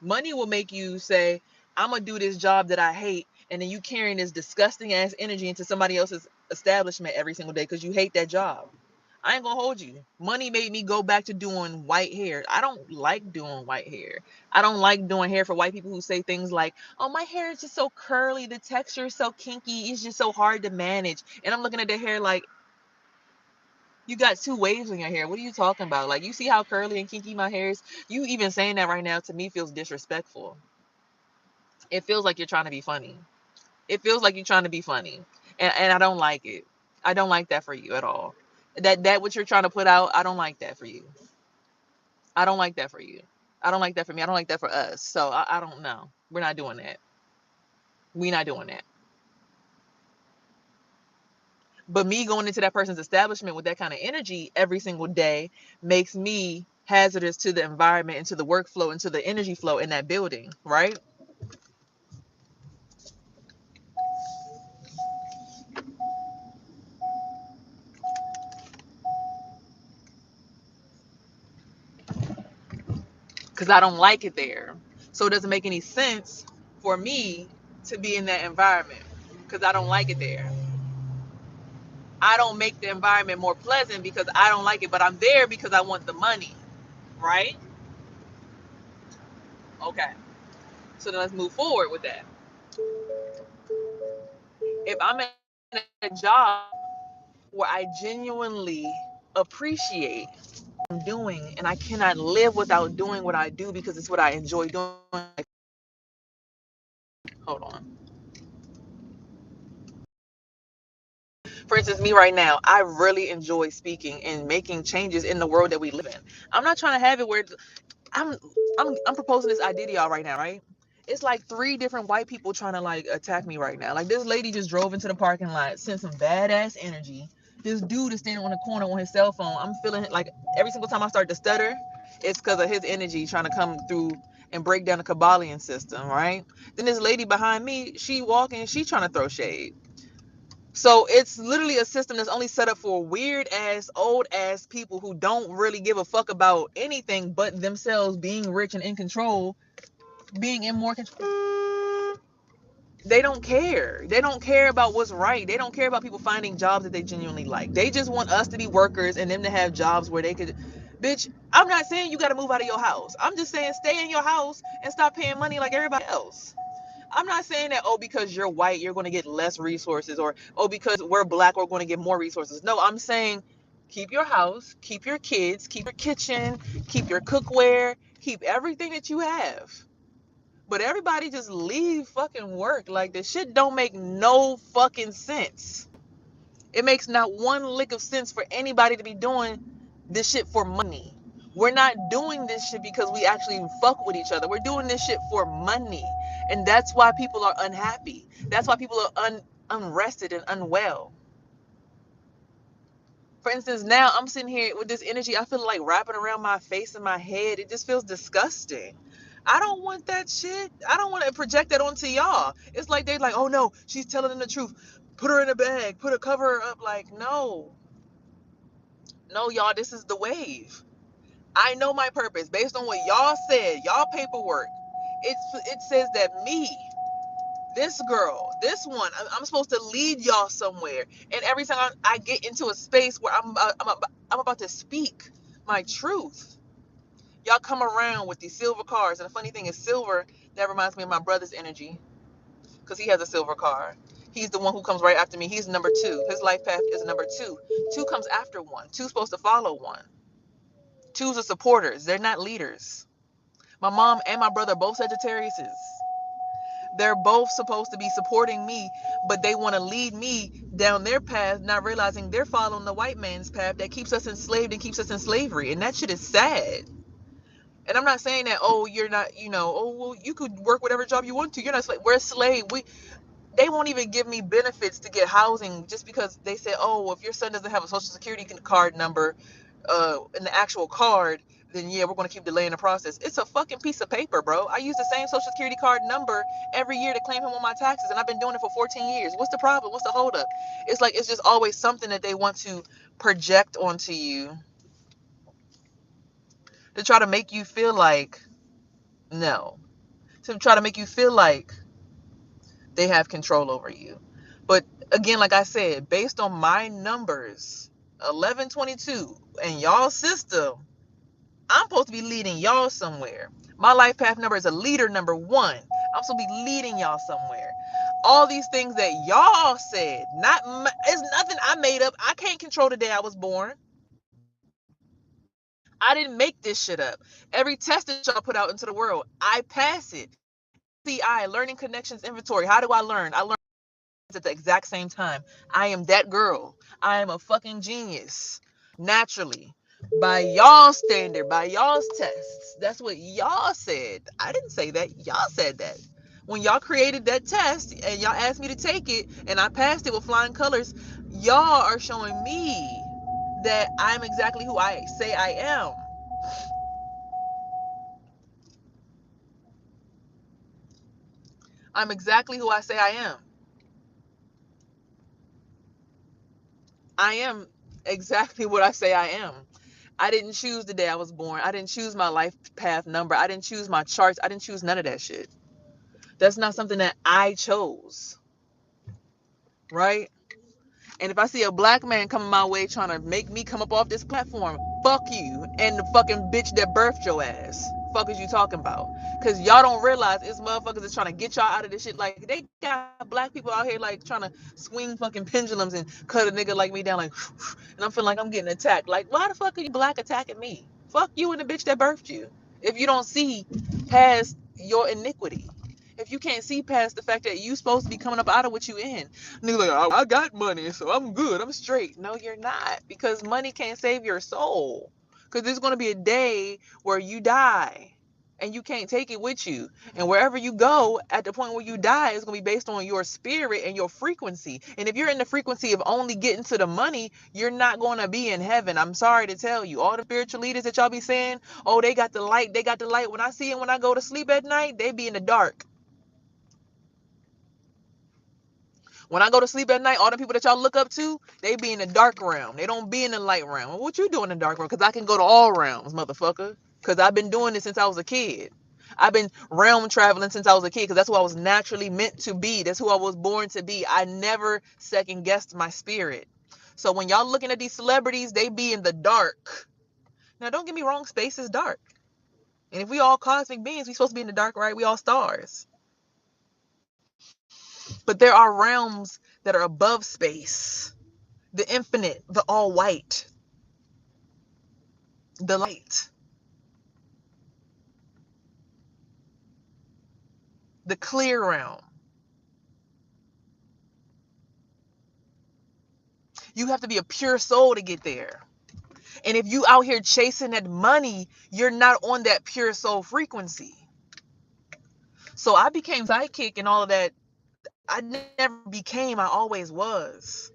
Money will make you say, I'm gonna do this job that I hate, and then you carrying this disgusting ass energy into somebody else's establishment every single day because you hate that job. I ain't gonna hold you. Money made me go back to doing white hair. I don't like doing white hair. I don't like doing hair for white people who say things like, oh, my hair is just so curly, the texture is so kinky, it's just so hard to manage. And I'm looking at their hair like, you got 2 waves in your hair. What are you talking about? Like, you see how curly and kinky my hair is? You even saying that right now to me feels disrespectful. It feels like you're trying to be funny. It feels like you're trying to be funny. And I don't like it. I don't like that for you at all. That what you're trying to put out, I don't like that for you. I don't like that for you. I don't like that for me. I don't like that for us. So I don't know. We're not doing that. We're not doing that. But me going into that person's establishment with that kind of energy every single day makes me hazardous to the environment and to the workflow and to the energy flow in that building, right? Because I don't like it there. So it doesn't make any sense for me to be in that environment because I don't like it there. I don't make the environment more pleasant because I don't like it, but I'm there because I want the money, right? Okay. So then let's move forward with that. If I'm in a job where I genuinely appreciate what I'm doing and I cannot live without doing what I do because it's what I enjoy doing. Hold on. For instance, me right now, I really enjoy speaking and making changes in the world that we live in. I'm not trying to have it where I'm proposing this idea to y'all right now, right? It's like 3 different white people trying to like attack me right now. Like this lady just drove into the parking lot, sent some badass energy. This dude is standing on the corner on his cell phone. I'm feeling like every single time I start to stutter, it's because of his energy trying to come through and break down the Kabbalion system, right? Then this lady behind me, she walking, she trying to throw shade. So it's literally a system that's only set up for weird ass, old ass people who don't really give a fuck about anything but themselves being rich and in control, being in more control. They don't care. They don't care about what's right. They don't care about people finding jobs that they genuinely like. They just want us to be workers and them to have jobs where they could. Bitch, I'm not saying you got to move out of your house. I'm just saying stay in your house and stop paying money like everybody else. I'm not saying that, oh, because you're white, you're going to get less resources, or, oh, because we're black, we're going to get more resources. No, I'm saying keep your house, keep your kids, keep your kitchen, keep your cookware, keep everything that you have. But everybody just leave fucking work. Like, this shit don't make no fucking sense. It makes not one lick of sense for anybody to be doing this shit for money. We're not doing this shit because we actually fuck with each other. We're doing this shit for money. And that's why people are unhappy. That's why people are unrested and unwell. For instance, now I'm sitting here with this energy. I feel like wrapping around my face and my head. It just feels disgusting. I don't want that shit. I don't want to project that onto y'all. It's like they're like, oh no, she's telling them the truth. Put her in a bag. Cover her up. Like, no. No, y'all, this is the wave. I know my purpose based on what y'all said, y'all paperwork. It says that me, this girl, this one, I'm supposed to lead y'all somewhere. And every time I get into a space where I'm about to speak my truth, y'all come around with these silver cars. And the funny thing is, silver, that reminds me of my brother's energy, because he has a silver car. He's the one who comes right after me. He's number 2. His life path is number 2. 2 comes after 1. 2's supposed to follow 1. 2's are supporters. They're not leaders. My mom and my brother are both Sagittariuses. They're both supposed to be supporting me, but they want to lead me down their path, not realizing they're following the white man's path that keeps us enslaved and keeps us in slavery. And that shit is sad. And I'm not saying that, oh, you're not, oh, well, you could work whatever job you want to. You're not slave. We're a slave. They won't even give me benefits to get housing just because they say, oh, well, if your son doesn't have a social security card number in the actual card, then yeah, we're going to keep delaying the process. It's a fucking piece of paper, bro. I use the same social security card number every year to claim him on my taxes, and I've been doing it for 14 years. What's the problem? What's the holdup? It's like, it's just always something that they want to project onto you to try to make you feel like, no, to try to make you feel like they have control over you. But again, like I said, based on my numbers, 1122, and y'all system, I'm supposed to be leading y'all somewhere. My life path number is a leader number 1. I'm supposed to be leading y'all somewhere. All these things that y'all said, it's nothing I made up. I can't control the day I was born. I didn't make this shit up. Every test that y'all put out into the world, I pass it. CI, learning connections inventory. How do I learn? I learn at the exact same time. I am that girl. I am a fucking genius. Naturally. By y'all standard, by y'all's tests. That's what y'all said. I didn't say that. Y'all said that. When y'all created that test and y'all asked me to take it and I passed it with flying colors, y'all are showing me that I'm exactly who I say I am. I'm exactly who I say I am. I am exactly what I say I am. I didn't choose the day I was born. I didn't choose my life path number. I didn't choose my charts. I didn't choose none of that shit. That's not something that I chose. Right? And if I see a black man coming my way trying to make me come up off this platform, fuck you and the fucking bitch that birthed your ass. Fuck is you talking about? Because y'all don't realize it's motherfuckers that's trying to get y'all out of this shit. Like, they got black people out here, like, trying to swing fucking pendulums and cut a nigga like me down, like, and I'm feeling like I'm getting attacked. Like, why the fuck are you black attacking me? Fuck you and the bitch that birthed you. If you don't see past your iniquity. If you can't see past the fact that you supposed to be coming up out of what you in. Nigga like, I got money, so I'm good. I'm straight. No, you're not. Because money can't save your soul. Because there's going to be a day where you die. and you can't take it with you. And wherever you go, at the point where you die, it's going to be based on your spirit and your frequency. And if you're in the frequency of only getting to the money, you're not going to be in heaven. I'm sorry to tell you. All the spiritual leaders that y'all be saying, oh, they got the light, they got the light. When I see them when I go to sleep at night, they be in the dark. When I go to sleep at night, all the people that y'all look up to, they be in the dark realm. They don't be in the light realm. Well, what you doing in the dark realm? Because I can go to all realms, motherfucker. Because I've been doing this since I was a kid. I've been realm traveling since I was a kid because that's who I was naturally meant to be. That's who I was born to be. I never second guessed my spirit. So when y'all looking at these celebrities, they be in the dark. Now, don't get me wrong, space is dark. And if we all cosmic beings, we supposed to be in the dark, right? We all stars. But there are realms that are above space. The infinite, the all white, the light, the clear realm. You have to be a pure soul to get there. And if you out here chasing that money, you're not on that pure soul frequency. So I became psychic and all of that. I never became, I always was.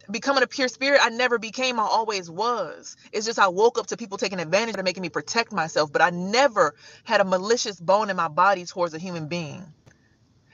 Becoming a pure spirit, I never became, I always was. It's just I woke up to people taking advantage of making me protect myself, but I never had a malicious bone in my body towards a human being.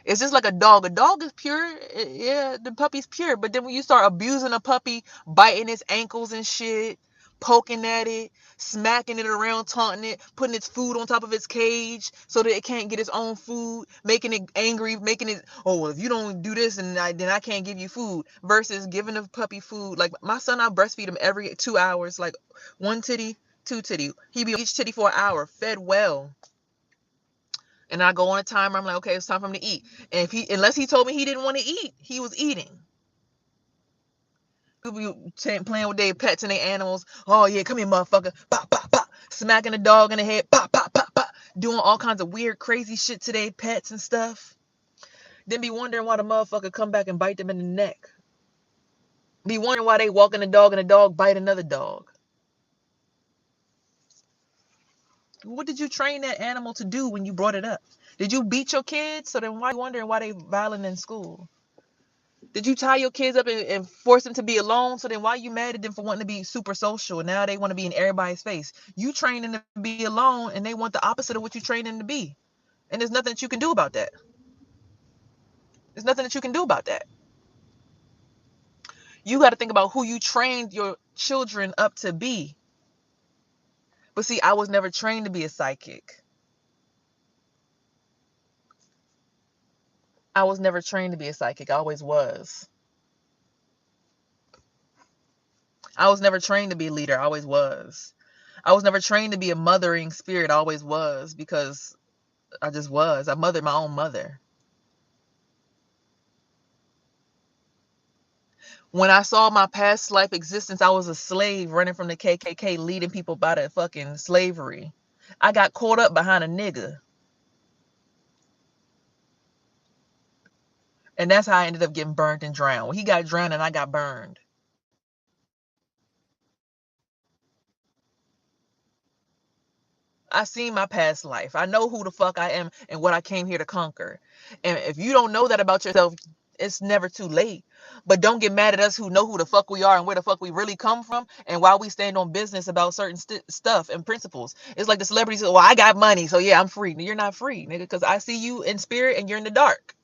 It's just like a dog. A dog is pure. Yeah, the puppy's pure. But then when you start abusing a puppy, biting its ankles and shit, poking at it, smacking it around, taunting it, putting its food on top of its cage so that it can't get its own food, making it angry, making it, oh, well, if you don't do this, then I can't give you food. Versus giving a puppy food. Like my son, I breastfeed him every 2 hours, like one titty, two titty. He be on each titty for an hour, fed well. And I go on a timer. I'm like, okay, it's time for him to eat. And unless he told me he didn't want to eat, he was eating. People be playing with their pets and their animals. Oh yeah, come here, motherfucker. Pop, pop, pop. Smacking the dog in the head. Pop, pop, pop, pop. Doing all kinds of weird, crazy shit to their pets and stuff. Then be wondering why the motherfucker come back and bite them in the neck. Be wondering why they walking the dog and the dog bite another dog. What did you train that animal to do when you brought it up? Did you beat your kids? So then why are you wondering why they violent in school? Did you tie your kids up and force them to be alone? So then why are you mad at them for wanting to be super social? And now they want to be in everybody's face. You train them to be alone and they want the opposite of what you train them to be. And there's nothing that you can do about that. There's nothing that you can do about that. You got to think about who you trained your children up to be. But see, I was never trained to be a psychic. I was never trained to be a psychic. I always was. I was never trained to be a leader. I always was. I was never trained to be a mothering spirit. I always was because I just was. I mothered my own mother. When I saw my past life existence, I was a slave running from the KKK, leading people by the fucking slavery. I got caught up behind a nigga. And that's how I ended up getting burned and drowned. Well, he got drowned and I got burned. I seen my past life. I know who the fuck I am and what I came here to conquer. And if you don't know that about yourself, it's never too late. But don't get mad at us who know who the fuck we are and where the fuck we really come from and why we stand on business about certain stuff and principles. It's like the celebrities, well, I got money, so yeah, I'm free. No, you're not free, nigga, because I see you in spirit and you're in the dark.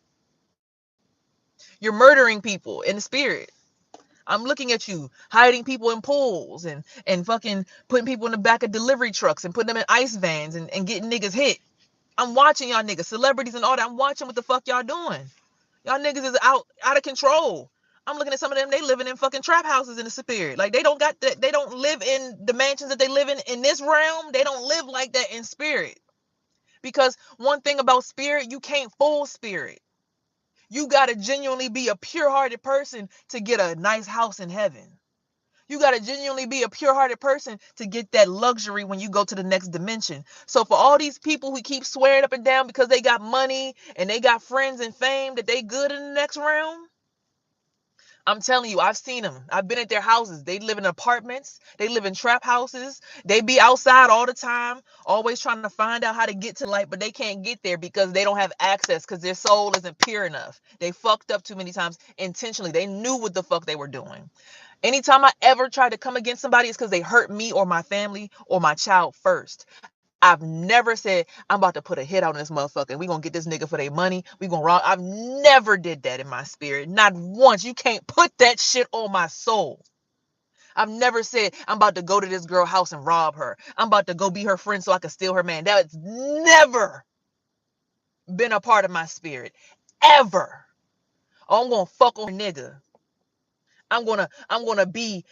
You're murdering people in the spirit. I'm looking at you hiding people in pools and fucking putting people in the back of delivery trucks and putting them in ice vans and getting niggas hit. I'm watching y'all niggas, celebrities and all that. I'm watching what the fuck y'all doing. Y'all niggas is out of control. I'm looking at some of them, they living in fucking trap houses in the spirit. Like they don't got that, they don't live in the mansions that they live in this realm. They don't live like that in spirit. Because one thing about spirit, you can't fool spirit. You gotta genuinely be a pure-hearted person to get a nice house in heaven. You got to genuinely be a pure-hearted person to get that luxury when you go to the next dimension. So for all these people who keep swearing up and down because they got money and they got friends and fame that they good in the next realm, I'm telling you, I've seen them. I've been at their houses. They live in apartments. They live in trap houses. They be outside all the time, always trying to find out how to get to light, but they can't get there because they don't have access because their soul isn't pure enough. They fucked up too many times intentionally. They knew what the fuck they were doing. Anytime I ever tried to come against somebody, it's because they hurt me or my family or my child first. I've never said, I'm about to put a hit on this motherfucker and we gonna get this nigga for their money. We gonna rob. I've never did that in my spirit. Not once. You can't put that shit on my soul. I've never said, I'm about to go to this girl house and rob her. I'm about to go be her friend so I can steal her man. That's never been a part of my spirit. Ever. Oh, I'm gonna fuck on a nigga. I'm gonna be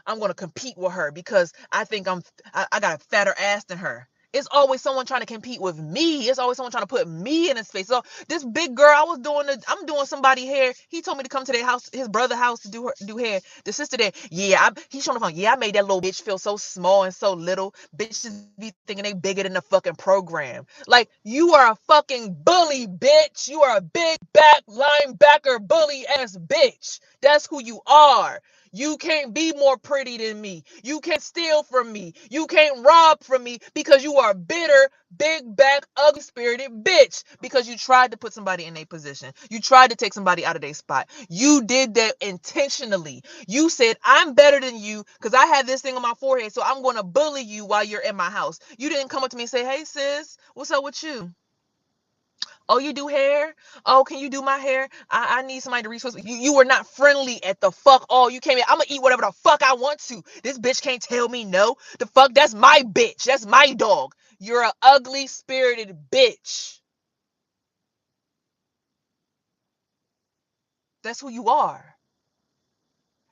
I'm gonna compete with her because I think I got a fatter ass than her. It's always someone trying to compete with me. It's always someone trying to put me in his face. So this big girl, I'm doing somebody hair. He told me to come to their house, his brother house to do hair. The sister there, he's showing the phone. Yeah, I made that little bitch feel so small and so little. Bitches be thinking they bigger than the fucking program. Like, you are a fucking bully, bitch. You are a big back linebacker bully ass bitch. That's who you are. You can't be more pretty than me. You can't steal from me. You can't rob from me because you are a bitter, big back, ugly spirited bitch. Because you tried to put somebody in a position. You tried to take somebody out of their spot. You did that intentionally. You said, I'm better than you because I have this thing on my forehead, so I'm going to bully you while you're in my house. You didn't come up to me and say, hey, sis, what's up with you? Oh, you do hair? Oh, can you do my hair? I need somebody to resource. You were not friendly at the fuck all. You came in. I'm gonna eat whatever the fuck I want to. This bitch can't tell me no. The fuck? That's my bitch. That's my dog. You're an ugly spirited bitch. That's who you are.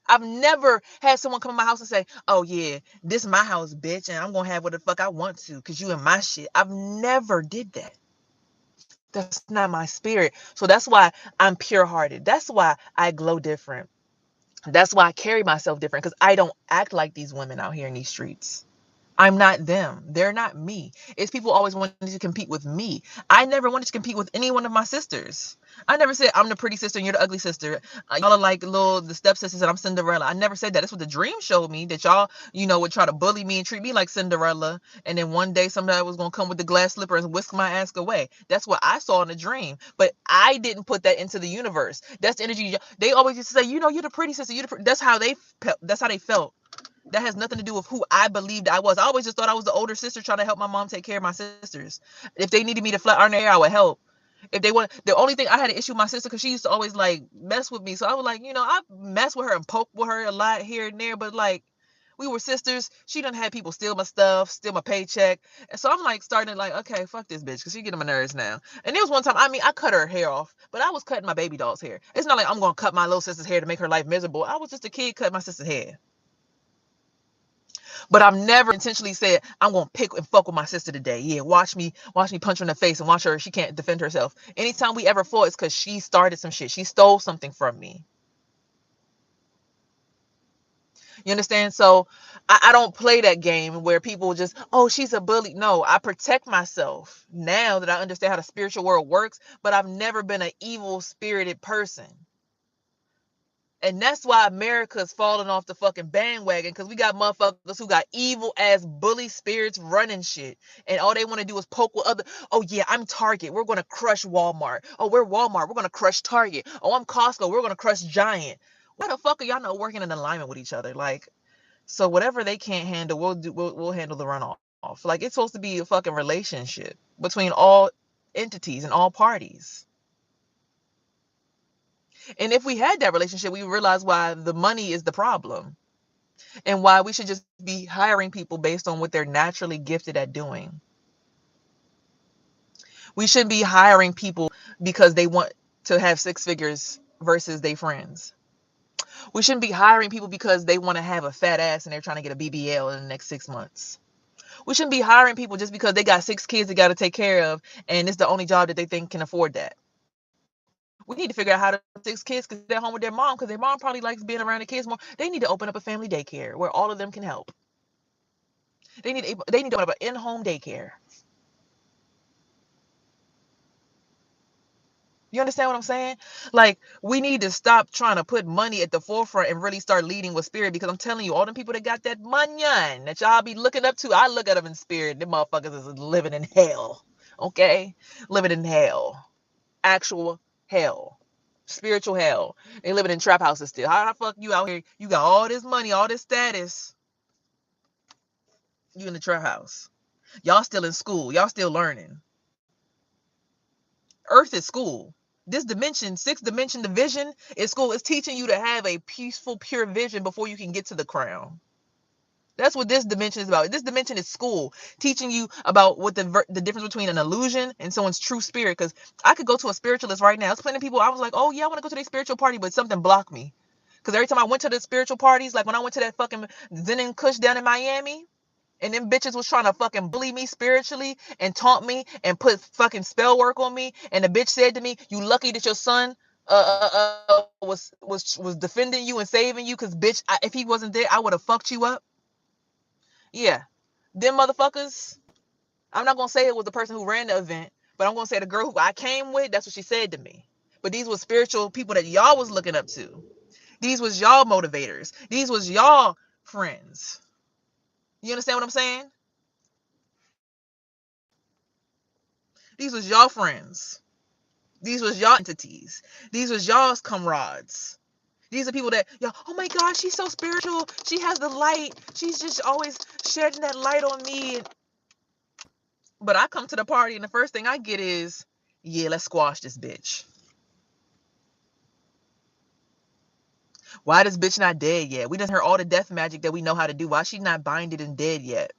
I've never had someone come in my house and say, oh yeah, this is my house, bitch, and I'm gonna have what the fuck I want to because you in my shit. I've never did that. That's not my spirit. So that's why I'm pure hearted. That's why I glow different. That's why I carry myself different because I don't act like these women out here in these streets. I'm not them. They're not me. It's people always wanting to compete with me. I never wanted to compete with any one of my sisters. I never said I'm the pretty sister and you're the ugly sister. Y'all are like the stepsisters and I'm Cinderella. I never said that. That's what the dream showed me, that y'all, would try to bully me and treat me like Cinderella. And then one day somebody was going to come with the glass slipper and whisk my ass away. That's what I saw in the dream. But I didn't put that into the universe. That's the energy. They always used to say, you're the pretty sister. That's how they felt. That has nothing to do with who I believed I was. I always just thought I was the older sister trying to help my mom take care of my sisters. If they needed me to flat iron their hair, I would help. If they want, the only thing I had an issue with my sister because she used to always like mess with me. So I was like, I mess with her and poke with her a lot here and there, but like we were sisters. She done had people steal my stuff, steal my paycheck. And so I'm like starting to like, okay, fuck this bitch because she getting on my nerves now. And there was one time, I cut her hair off, but I was cutting my baby doll's hair. It's not like I'm going to cut my little sister's hair to make her life miserable. I was just a kid cutting my sister's hair. But I've never intentionally said, I'm going to pick and fuck with my sister today. Yeah, watch me punch her in the face and watch her. She can't defend herself. Anytime we ever fought, it's because she started some shit. She stole something from me. You understand? So I don't play that game where people just, oh, she's a bully. No, I protect myself now that I understand how the spiritual world works. But I've never been an evil spirited person. And that's why America's falling off the fucking bandwagon, because we got motherfuckers who got evil ass bully spirits running shit. And all they want to do is poke with other. Oh, yeah, I'm Target. We're going to crush Walmart. Oh, we're Walmart. We're going to crush Target. Oh, I'm Costco. We're going to crush Giant. Why the fuck are y'all not working in alignment with each other? Like, so whatever they can't handle, we'll handle the runoff. Like, it's supposed to be a fucking relationship between all entities and all parties. And if we had that relationship, we would realize why the money is the problem and why we should just be hiring people based on what they're naturally gifted at doing. We shouldn't be hiring people because they want to have six figures versus their friends. We shouldn't be hiring people because they want to have a fat ass and they're trying to get a BBL in the next 6 months. We shouldn't be hiring people just because they got 6 kids they got to take care of and it's the only job that they think can afford that. We need to figure out how to 6 kids because they're home with their mom because their mom probably likes being around the kids more. They need to open up a family daycare where all of them can help. They need to open up an in-home daycare. You understand what I'm saying? Like, we need to stop trying to put money at the forefront and really start leading with spirit, because I'm telling you, all them people that got that money that y'all be looking up to, I look at them in spirit. Them motherfuckers is living in hell. Okay? Living in hell. Actual hell. Spiritual hell. They living in trap houses still. How the fuck you out here? You got all this money, all this status. You in the trap house. Y'all still in school. Y'all still learning. Earth is school. This dimension, sixth dimension, the vision is school. It's teaching you to have a peaceful, pure vision before you can get to the crown. That's what this dimension is about. This dimension is school, teaching you about what the difference between an illusion and someone's true spirit. Because I could go to a spiritualist right now. There's plenty of people. I was like, oh yeah, I want to go to their spiritual party, but something blocked me. Because every time I went to the spiritual parties, like when I went to that fucking Zen and Kush down in Miami, and them bitches was trying to fucking bully me spiritually and taunt me and put fucking spell work on me. And the bitch said to me, "You lucky that your son was defending you and saving you, because bitch, if he wasn't there, I would have fucked you up." Yeah, them motherfuckers. I'm not gonna say it was the person who ran the event, but I'm gonna say the girl who I came with. That's what she said to me. But these were spiritual people that y'all was looking up to. These was y'all motivators. These was y'all friends. You understand what I'm saying? These was y'all friends. These was y'all entities. These was y'all's comrades. These are people that, yo, oh my God, she's so spiritual. She has the light. She's just always shedding that light on me. But I come to the party and the first thing I get is, yeah, let's squash this bitch. Why this bitch not dead yet? We done heard all the death magic that we know how to do. Why she not binded and dead yet?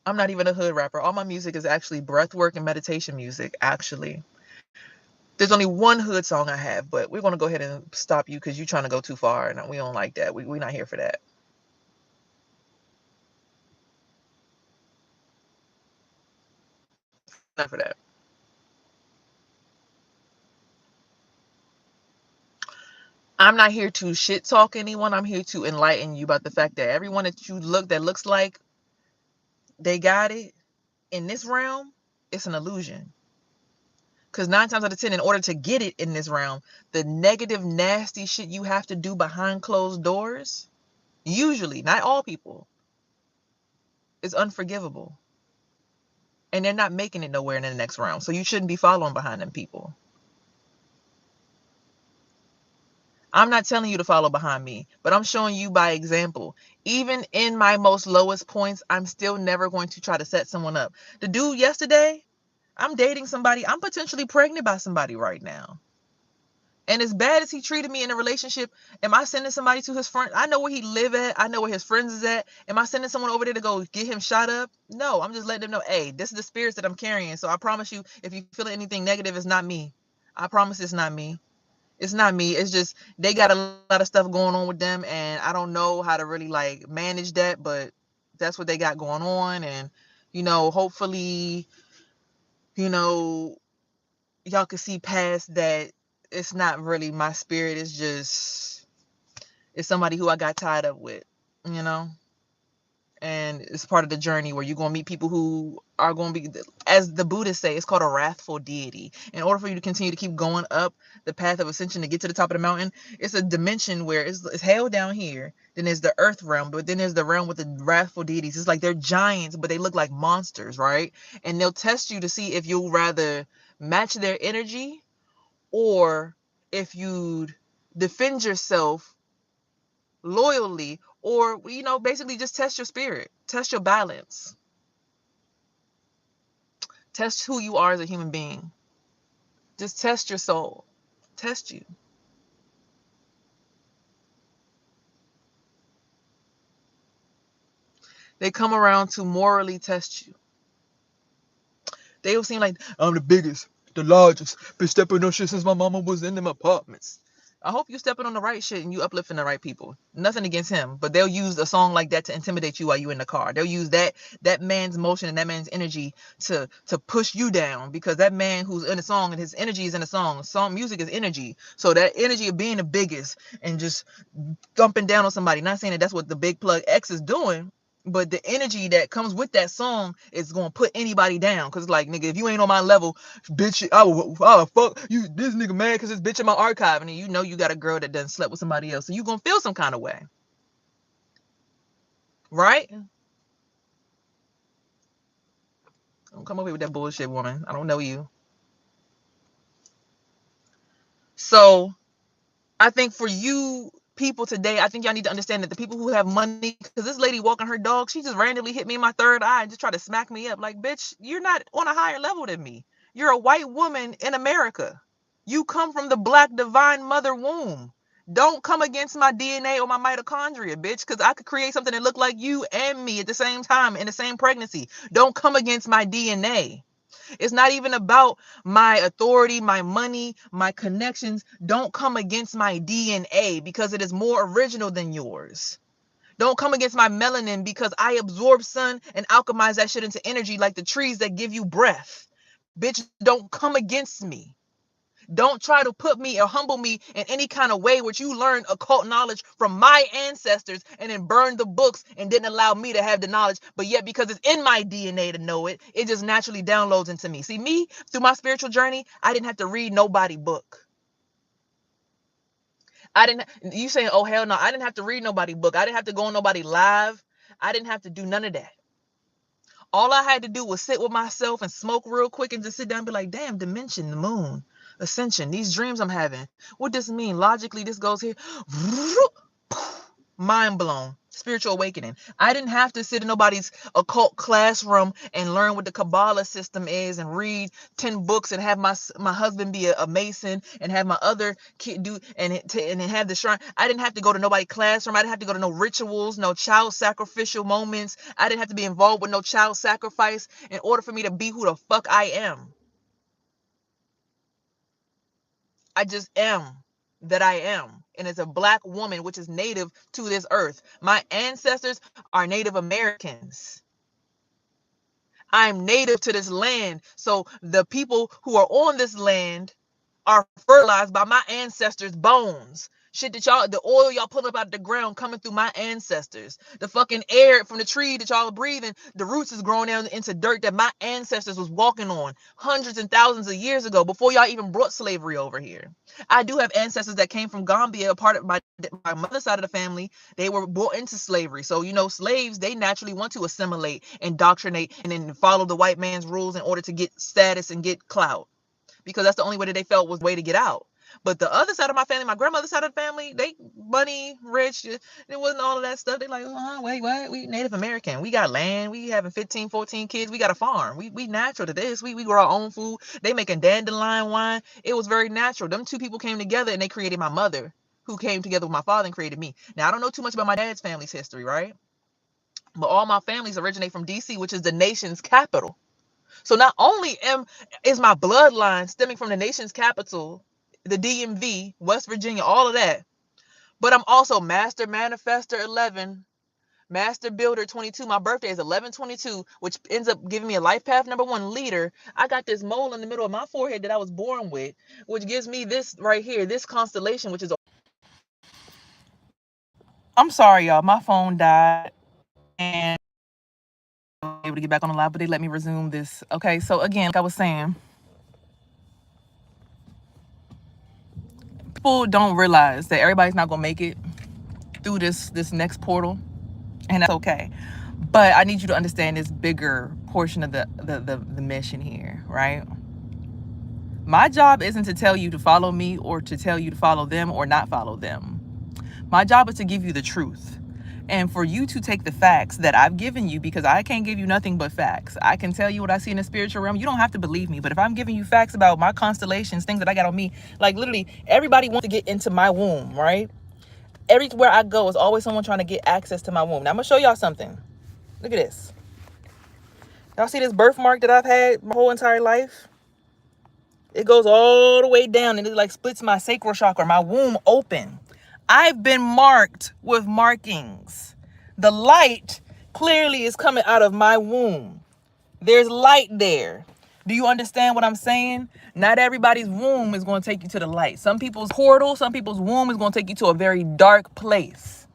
I'm not even a hood rapper. All my music is actually breath work and meditation music, actually. There's only one hood song I have, but we're going to go ahead and stop you because you're trying to go too far, and we don't like that. We're not here for that. Not for that. I'm not here to shit talk anyone. I'm here to enlighten you about the fact that everyone that looks like they got it in this realm, it's an illusion. Because 9 times out of 10, in order to get it in this realm, the negative, nasty shit you have to do behind closed doors, usually, not all people, is unforgivable. And they're not making it nowhere in the next realm. So you shouldn't be following behind them people. I'm not telling you to follow behind me, but I'm showing you by example. Even in my most lowest points, I'm still never going to try to set someone up. The dude yesterday, I'm dating somebody. I'm potentially pregnant by somebody right now. And as bad as he treated me in a relationship, am I sending somebody to his friend? I know where he live at. I know where his friends is at. Am I sending someone over there to go get him shot up? No, I'm just letting them know, hey, this is the spirits that I'm carrying. So I promise you, if you feel anything negative, it's not me. I promise it's not me. It's not me. It's just they got a lot of stuff going on with them, and I don't know how to really like manage that, but that's what they got going on. And hopefully, y'all can see past that. It's not really my spirit. It's somebody who I got tied up with, you know. And it's part of the journey where you're going to meet people who are going to be, as the Buddhists say, it's called a wrathful deity. In order for you to continue to keep going up the path of ascension to get to the top of the mountain, it's a dimension where it's hell down here. Then there's the earth realm, but then there's the realm with the wrathful deities. It's like they're giants, but they look like monsters, right? And they'll test you to see if you'll rather match their energy, or if you'd defend yourself loyally, or basically just test your spirit, test your balance, test who you are as a human being, just test your soul, test you. They come around to morally test you. They will seem like, I'm the biggest, the largest, been stepping on shit since my mama was in them apartments. I hope you stepping on the right shit and you uplifting the right people. Nothing against him, but they'll use a song like that to intimidate you while you in the car. They'll use that man's motion and that man's energy to push you down, because that man who's in the song and his energy is in the song. Song music is energy. So that energy of being the biggest and just thumping down on somebody. Not saying that that's what the big plug X is doing, But the energy that comes with that song is gonna put anybody down. Cause like, nigga, if you ain't on my level, bitch, I fuck you. This nigga mad cause this bitch in my archive, and you know you got a girl that done slept with somebody else, so you gonna feel some kind of way, right? Don't come over here with that bullshit, woman. I don't know you. So I think for you people today, I think y'all need to understand that the people who have money, because this lady walking her dog, she just randomly hit me in my third eye and just tried to smack me up. Like, bitch, you're not on a higher level than me. You're a white woman in America. You come from the black divine mother womb. Don't come against my DNA or my mitochondria, bitch, because I could create something that look like you and me at the same time in the same pregnancy. Don't come against my DNA. It's not even about my authority, my money, my connections. Don't come against my DNA because it is more original than yours. Don't come against my melanin because I absorb sun and alchemize that shit into energy like the trees that give you breath. Bitch, don't come against me. Don't try to put me or humble me in any kind of way which you learned occult knowledge from my ancestors and then burned the books and didn't allow me to have the knowledge. But yet, because it's in my DNA to know it, it just naturally downloads into me. See, me, through my spiritual journey, I didn't have to read nobody book. You saying, oh, hell no, I didn't have to read nobody book. I didn't have to go on nobody live. I didn't have to do none of that. All I had to do was sit with myself and smoke real quick and just sit down and be like, damn, dimension, the moon, ascension, these dreams I'm having. What does this mean? Logically, this goes here. Mind blown. Spiritual awakening. I didn't have to sit in nobody's occult classroom and learn what the Kabbalah system is and read 10 books and have my husband be a Mason and have my other kid do and have the shrine. I didn't have to go to nobody's classroom. I didn't have to go to no rituals, no child sacrificial moments. I didn't have to be involved with no child sacrifice in order for me to be who the fuck I am. I just am that I am. And as a black woman, which is native to this earth, my ancestors are Native Americans. I'm native to this land. So the people who are on this land are fertilized by my ancestors' bones. Shit that y'all, the oil y'all put up out of the ground coming through my ancestors. The fucking air from the tree that y'all are breathing, the roots is growing down into dirt that my ancestors was walking on hundreds and thousands of years ago before y'all even brought slavery over here. I do have ancestors that came from Gambia, a part of my mother's side of the family. They were brought into slavery. So, you know, slaves, they naturally want to assimilate, indoctrinate, and then follow the white man's rules in order to get status and get clout, because that's the only way that they felt was way to get out. But the other side of my family, my grandmother's side of the family, they money, rich. It wasn't all of that stuff. They like, wait, what? We Native American. We got land. We having 15, 14 kids. We got a farm. We natural to this. We grow our own food. They making dandelion wine. It was very natural. Them two people came together and they created my mother, who came together with my father and created me. Now, I don't know too much about my dad's family's history, right? But all my families originate from DC, which is the nation's capital. So not only is my bloodline stemming from the nation's capital, the DMV, West Virginia, all of that, but I'm also Master Manifester 11, Master Builder 22. My birthday is 11/22, which ends up giving me a life path number 1 leader. I got this mole in the middle of my forehead that I was born with, which gives me this right here, this constellation, which is. I'm sorry, y'all. My phone died and I was able to get back on the live, but they let me resume this. Okay, so again, like I was saying, people don't realize that everybody's not gonna make it through this next portal, and that's okay. But I need you to understand this bigger portion of the mission here, right? My job isn't to tell you to follow me or to tell you to follow them or not follow them. My job is to give you the truth, and for you to take the facts that I've given you, because I can't give you nothing but facts. I can tell you what I see in the spiritual realm. You don't have to believe me, but if I'm giving you facts about my constellations, things that I got on me, like literally everybody wants to get into my womb, right? Everywhere I go is always someone trying to get access to my womb. Now I'm gonna show y'all something. Look at this. Y'all see this birthmark that I've had my whole entire life? It goes all the way down and it like splits my sacral chakra, my womb open. I've been marked with markings. The light clearly is coming out of my womb. There's light there. Do you understand what I'm saying? Not everybody's womb is going to take you to the light. Some people's portal, some people's womb is going to take you to a very dark place.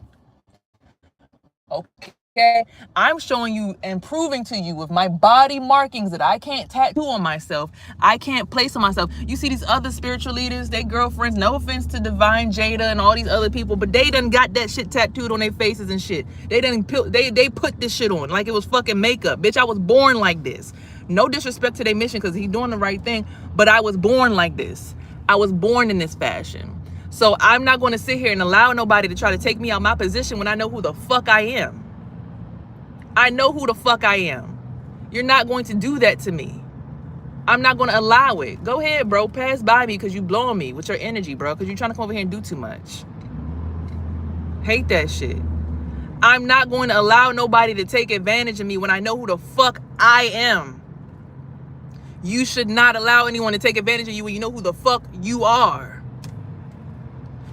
Okay. Okay, I'm showing you and proving to you with my body markings that I can't tattoo on myself, I can't place on myself. You see these other spiritual leaders, they girlfriends, no offense to Divine Jada and all these other people, but they done got that shit tattooed on their faces and shit. They put this shit on like it was fucking makeup. Bitch, I was born like this. No disrespect to their mission, because he's doing the right thing, but I was born like this. I was born in this fashion. So I'm not going to sit here and allow nobody to try to take me out my position when I know who the fuck I am. I know who the fuck I am. You're not going to do that to me. I'm not going to allow it. Go ahead, bro. Pass by me because you blowing me with your energy, bro. Because you're trying to come over here and do too much. Hate that shit. I'm not going to allow nobody to take advantage of me when I know who the fuck I am. You should not allow anyone to take advantage of you when you know who the fuck you are.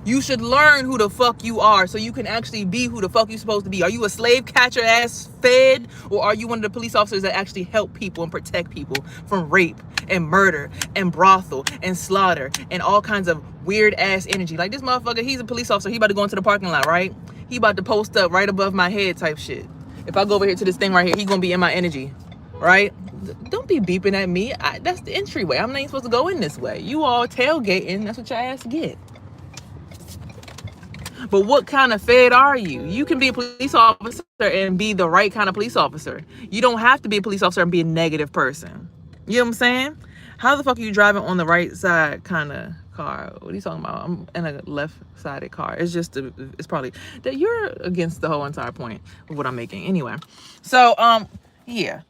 You should learn who the fuck you are so you can actually be who the fuck you're supposed to be. Are you a slave catcher ass fed, or are you one of the police officers that actually help people and protect people from rape and murder and brothel and slaughter and all kinds of weird ass energy? Like this motherfucker, he's a police officer. He about to go into the parking lot, right? He about to post up right above my head type shit. If I go over here to this thing right here, he gonna be in my energy, right? Don't be beeping at me. That's the entryway. I'm not even supposed to go in this way. You all tailgating. That's what your ass get. But what kind of fed are you? You can be a police officer and be the right kind of police officer. You don't have to be a police officer and be a negative person. You know what I'm saying? How the fuck are you driving on the right side kind of car? What are you talking about? I'm in a left-sided car. It's just, it's probably that you're against the whole entire point of what I'm making. Anyway, so, yeah.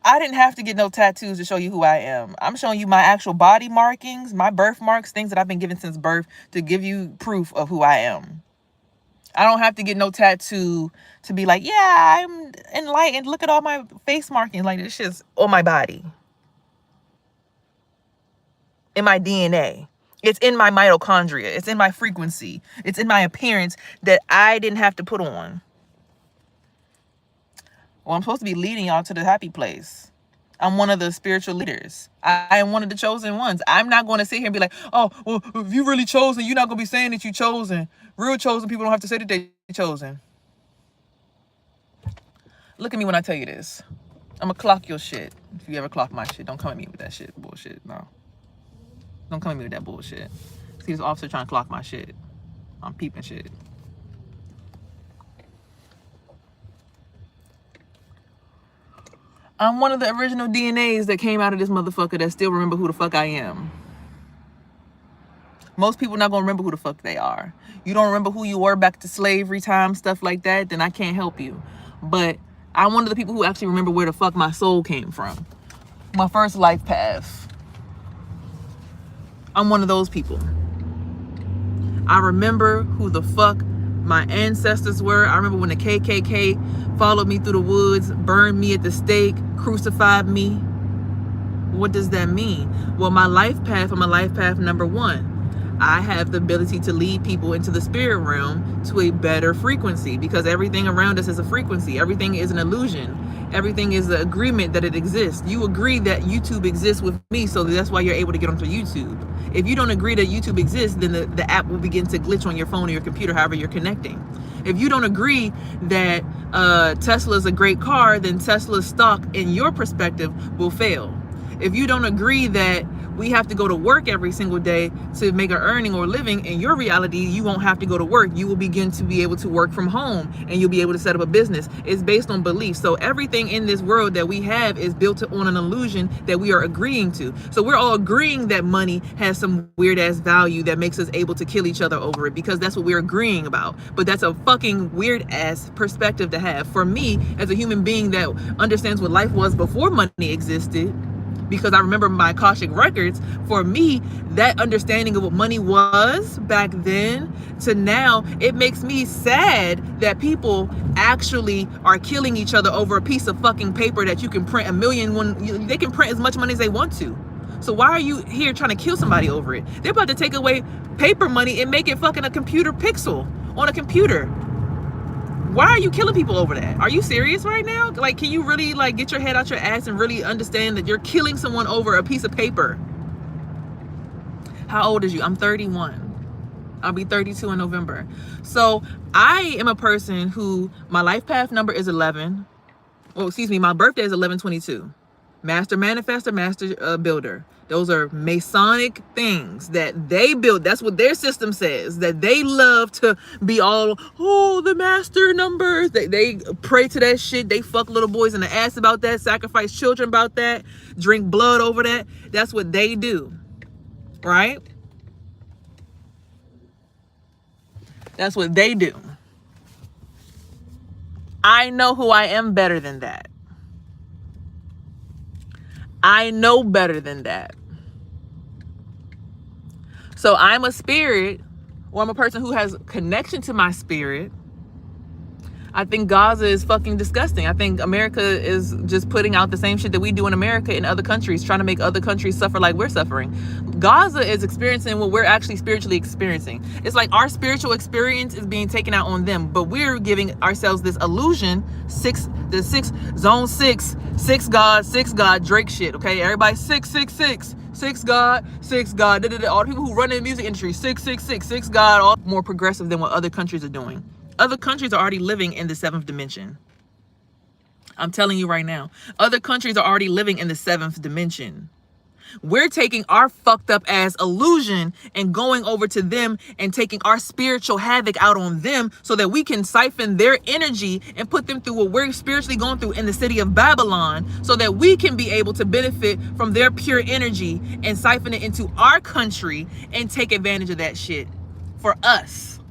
I didn't have to get no tattoos to show you who I am. I'm showing you my actual body markings, my birthmarks, things that I've been given since birth to give you proof of who I am. I don't have to get no tattoo to be like, yeah, I'm enlightened. Look at all my face markings. Like, this shit's on my body. In my DNA. It's in my mitochondria. It's in my frequency. It's in my appearance that I didn't have to put on. Well, I'm supposed to be leading y'all to the happy place. I'm one of the spiritual leaders. I am one of the chosen ones. I'm not going to sit here and be like, oh, well, if you really chosen, you're not going to be saying that you chosen. Real chosen people don't have to say that they chosen. Look at me when I tell you this. I'm going to clock your shit. If you ever clock my shit, don't come at me with that shit bullshit. No. Don't come at me with that bullshit. See this officer trying to clock my shit. I'm peeping shit. I'm one of the original DNAs that came out of this motherfucker that still remember who the fuck I am. Most people not gonna remember who the fuck they are. You don't remember who you were back to slavery time, stuff like that, then I can't help you. But I'm one of the people who actually remember where the fuck my soul came from. My first life path. I'm one of those people. I remember who the fuck my ancestors were. I remember when the KKK followed me through the woods, burned me at the stake, crucified me. What does that mean? Well, my life path, I'm a life path number 1. I have the ability to lead people into the spirit realm to a better frequency, because everything around us is a frequency. Everything is an illusion. Everything is an agreement that it exists. You agree that YouTube exists with me, so that's why you're able to get onto YouTube. If you don't agree that YouTube exists, then the app will begin to glitch on your phone or your computer, however you're connecting. If you don't agree that Tesla is a great car, then Tesla's stock in your perspective will fail. If you don't agree that we have to go to work every single day to make an earning or living, in your reality, you won't have to go to work. You will begin to be able to work from home, and you'll be able to set up a business. It's based on beliefs. So everything in this world that we have is built on an illusion that we are agreeing to. So we're all agreeing that money has some weird ass value that makes us able to kill each other over it, because that's what we're agreeing about. But that's a fucking weird ass perspective to have. For me, as a human being that understands what life was before money existed, because I remember my Akashic records, for me, that understanding of what money was back then to now, it makes me sad that people actually are killing each other over a piece of fucking paper that you can print a million when they can print as much money as they want to. So why are you here trying to kill somebody over it? They're about to take away paper money and make it fucking a computer pixel on a computer. Why are you killing people over that? Are you serious right now? Like, can you really like get your head out your ass and really understand that you're killing someone over a piece of paper? How old is you? I'm 31. I'll be 32 in November. So I am a person who, my life path number is 11. Well, excuse me, my birthday is 11/22. Master manifester, master builder. Those are Masonic things that they build. That's what their system says. That they love to be all, oh, the master numbers. They pray to that shit. They fuck little boys in the ass about that. Sacrifice children about that. Drink blood over that. That's what they do. Right? That's what they do. I know who I am better than that. I know better than that. So I'm a spirit, or I'm a person who has connection to my spirit. I think Gaza is fucking disgusting. I think America is just putting out the same shit that we do in America in other countries, trying to make other countries suffer like we're suffering. Gaza is experiencing what we're actually spiritually experiencing. It's like our spiritual experience is being taken out on them, but we're giving ourselves this illusion, zone 6 God, Drake shit, okay? Everybody 666. Six God. All the people who run in the music industry, 666, God, all more progressive than what other countries are doing. Other countries are already living in the 7th dimension. I'm telling you right now. Other countries are already living in the 7th dimension. We're taking our fucked up ass illusion and going over to them and taking our spiritual havoc out on them so that we can siphon their energy and put them through what we're spiritually going through in the city of Babylon so that we can be able to benefit from their pure energy and siphon it into our country and take advantage of that shit for us.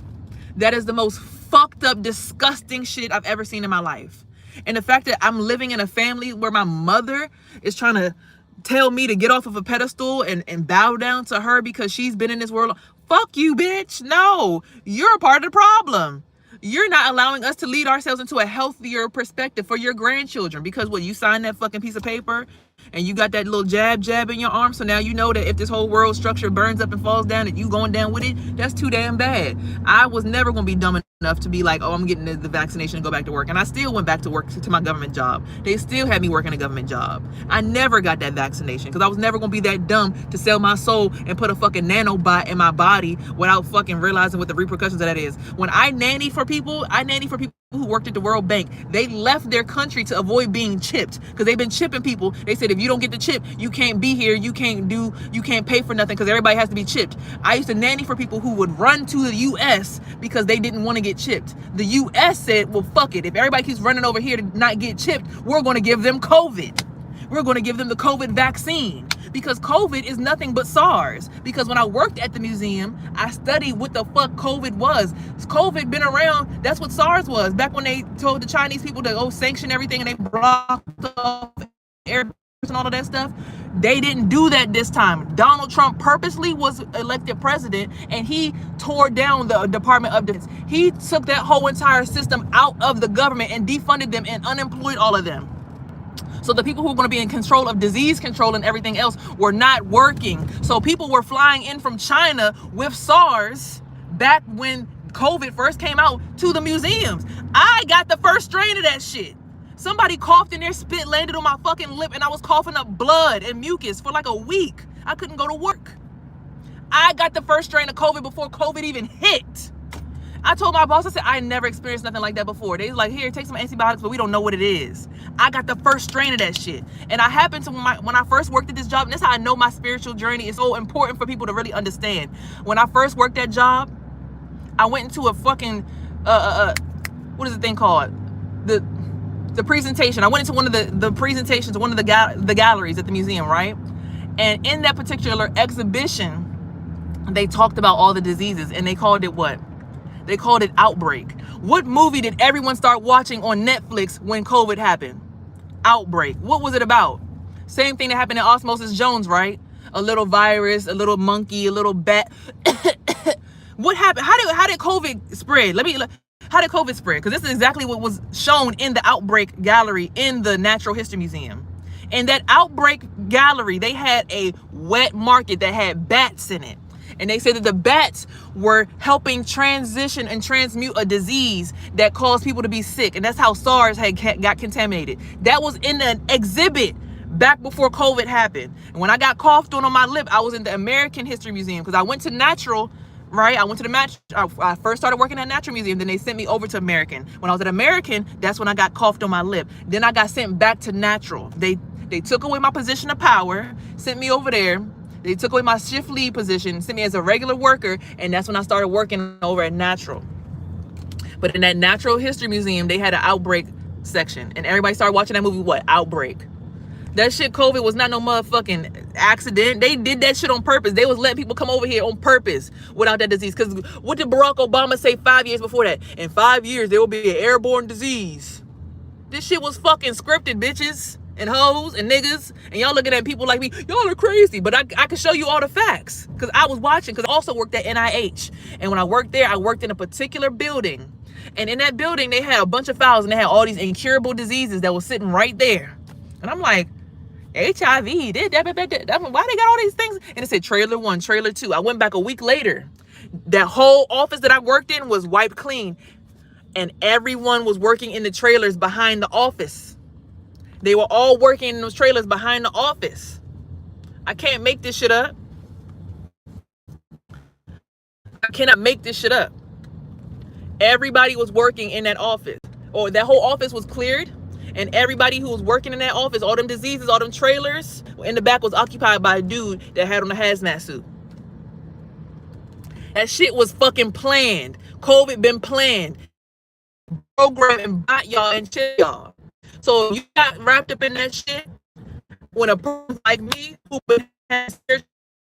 That is the most fucked up, disgusting shit I've ever seen in my life. And the fact that I'm living in a family where my mother is trying to tell me to get off of a pedestal and bow down to her because she's been in this world. Fuck you, bitch. No, you're a part of the problem. You're not allowing us to lead ourselves into a healthier perspective for your grandchildren because what, you signed that fucking piece of paper and you got that little jab in your arm, so now you know that if this whole world structure burns up and falls down and you going down with it, that's too damn bad. I was never going to be dumb enough to be like, oh, I'm getting the vaccination and go back to work. And I still went back to work to my government job. They still had me working a government job. I never got that vaccination because I was never going to be that dumb to sell my soul and put a fucking nanobot in my body without fucking realizing what the repercussions of that is. When I nanny for people who worked at the World Bank. They left their country to avoid being chipped because they've been chipping people. They said, if you don't get the chip, you can't be here. You can't pay for nothing because everybody has to be chipped. I used to nanny for people who would run to the U.S. because they didn't want to get chipped. The U.S. said, well, fuck it. If everybody keeps running over here to not get chipped, we're going to give them COVID. We're going to give them the COVID vaccine because COVID is nothing but SARS. Because when I worked at the museum, I studied what the fuck COVID was. COVID been around. That's what SARS was. Back when they told the Chinese people to go sanction everything and they blocked off air and all of that stuff. They didn't do that this time. Donald Trump purposely was elected president and he tore down the Department of Defense. He took that whole entire system out of the government and defunded them and unemployed all of them. So the people who were going to be in control of disease control and everything else were not working. So people were flying in from China with SARS back when COVID first came out to the museums. I got the first strain of that shit. Somebody coughed and their spit landed on my fucking lip and I was coughing up blood and mucus for like a week. I couldn't go to work. I got the first strain of COVID before COVID even hit. I told my boss, I said, I never experienced nothing like that before. They was like, here, take some antibiotics, but we don't know what it is. I got the first strain of that shit. And I happened to, when I first worked at this job, and that's how I know my spiritual journey is so important for people to really understand. When I first worked that job, I went into a fucking, what is the thing called? The presentation. I went into one of the presentations, one of the galleries at the museum, right? And in that particular exhibition, they talked about all the diseases, and they called it what? They called it Outbreak. What movie did everyone start watching on Netflix when COVID happened? Outbreak. What was it about? Same thing that happened in Osmosis Jones, right? A little virus, a little monkey, a little bat. What happened? How did COVID spread? How did COVID spread? Because this is exactly what was shown in the Outbreak Gallery in the Natural History Museum. In that Outbreak Gallery, they had a wet market that had bats in it. And they said that the bats were helping transition and transmute a disease that caused people to be sick. And that's how SARS got contaminated. That was in an exhibit back before COVID happened. And when I got coughed on my lip, I was in the American History Museum because I went to Natural right? I went to the I first started working at Natural Museum. Then they sent me over to American. When I was at American, that's when I got coughed on my lip. Then I got sent back to Natural. They took away my position of power, sent me over there. They took away my shift lead position, sent me as a regular worker, and that's when I started working over at Natural. But in that Natural History Museum, they had an outbreak section, and everybody started watching that movie. What? Outbreak. That shit, COVID, was not no motherfucking accident. They did that shit on purpose. They was letting people come over here on purpose without that disease. Because what did Barack Obama say 5 years before that? In 5 years, there will be an airborne disease. This shit was fucking scripted, bitches and hoes and niggas. And y'all looking at people like me, y'all are crazy. But I can show you all the facts. Because I was watching, because I also worked at NIH. And when I worked there, I worked in a particular building. And in that building, they had a bunch of files, and they had all these incurable diseases that was sitting right there. And I'm like, HIV, why they got all these things? And it said trailer 1, trailer 2. I went back a week later. That whole office that I worked in was wiped clean. And everyone was working in the trailers behind the office. They were all working in those trailers behind the office. I can't make this shit up. I cannot make this shit up. Everybody was working in that office. Or that whole office was cleared. And everybody who was working in that office, all them diseases, all them trailers, in the back was occupied by a dude that had on a hazmat suit. That shit was fucking planned. COVID been planned. Programming bot y'all and shit y'all. So you got wrapped up in that shit when a person like me who has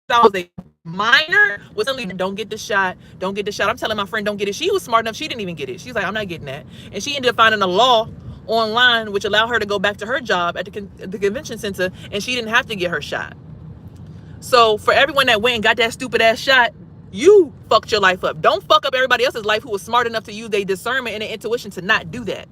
I was a minor was telling me, don't get the shot. I'm telling my friend, don't get it. She was smart enough, she didn't even get it. She's like, I'm not getting that. And she ended up finding a law online which allowed her to go back to her job at the convention center, and she didn't have to get her shot. So for everyone that went and got that stupid ass shot, you fucked your life up. Don't fuck up everybody else's life who was smart enough to use their discernment and their intuition to not do that.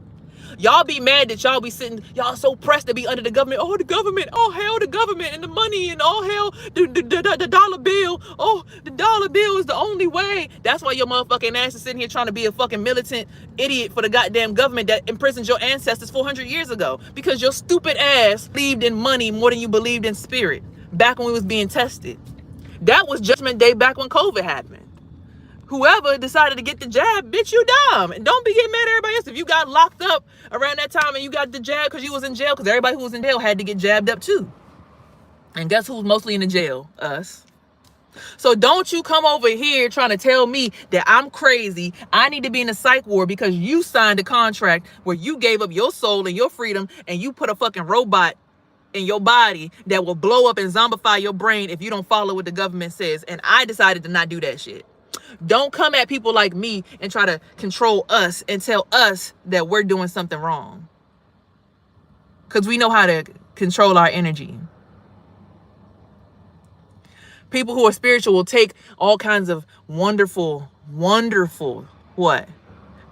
Y'all be mad that y'all be sitting, y'all so pressed to be under the government. Oh, the government. Oh, hell, the government and the money, and oh, hell, the dollar bill. Oh, the dollar bill is the only way. That's why your motherfucking ass is sitting here trying to be a fucking militant idiot for the goddamn government that imprisoned your ancestors 400 years ago. Because your stupid ass believed in money more than you believed in spirit back when we was being tested. That was Judgment Day back when COVID happened. Whoever decided to get the jab, bitch, you dumb. And don't be getting mad at everybody else. If you got locked up around that time and you got the jab because you was in jail, because everybody who was in jail had to get jabbed up too. And guess who's mostly in the jail? Us. So don't you come over here trying to tell me that I'm crazy. I need to be in a psych ward because you signed a contract where you gave up your soul and your freedom, and you put a fucking robot in your body that will blow up and zombify your brain if you don't follow what the government says. And I decided to not do that shit. Don't come at people like me and try to control us and tell us that we're doing something wrong. Because we know how to control our energy. People who are spiritual will take all kinds of wonderful what?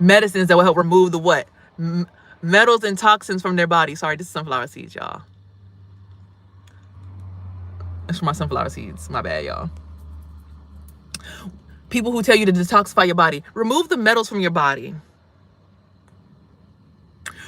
Medicines that will help remove the what? Metals and toxins from their body. Sorry, this is sunflower seeds, y'all. That's for my sunflower seeds. My bad, y'all. People who tell you to detoxify your body. Remove the metals from your body.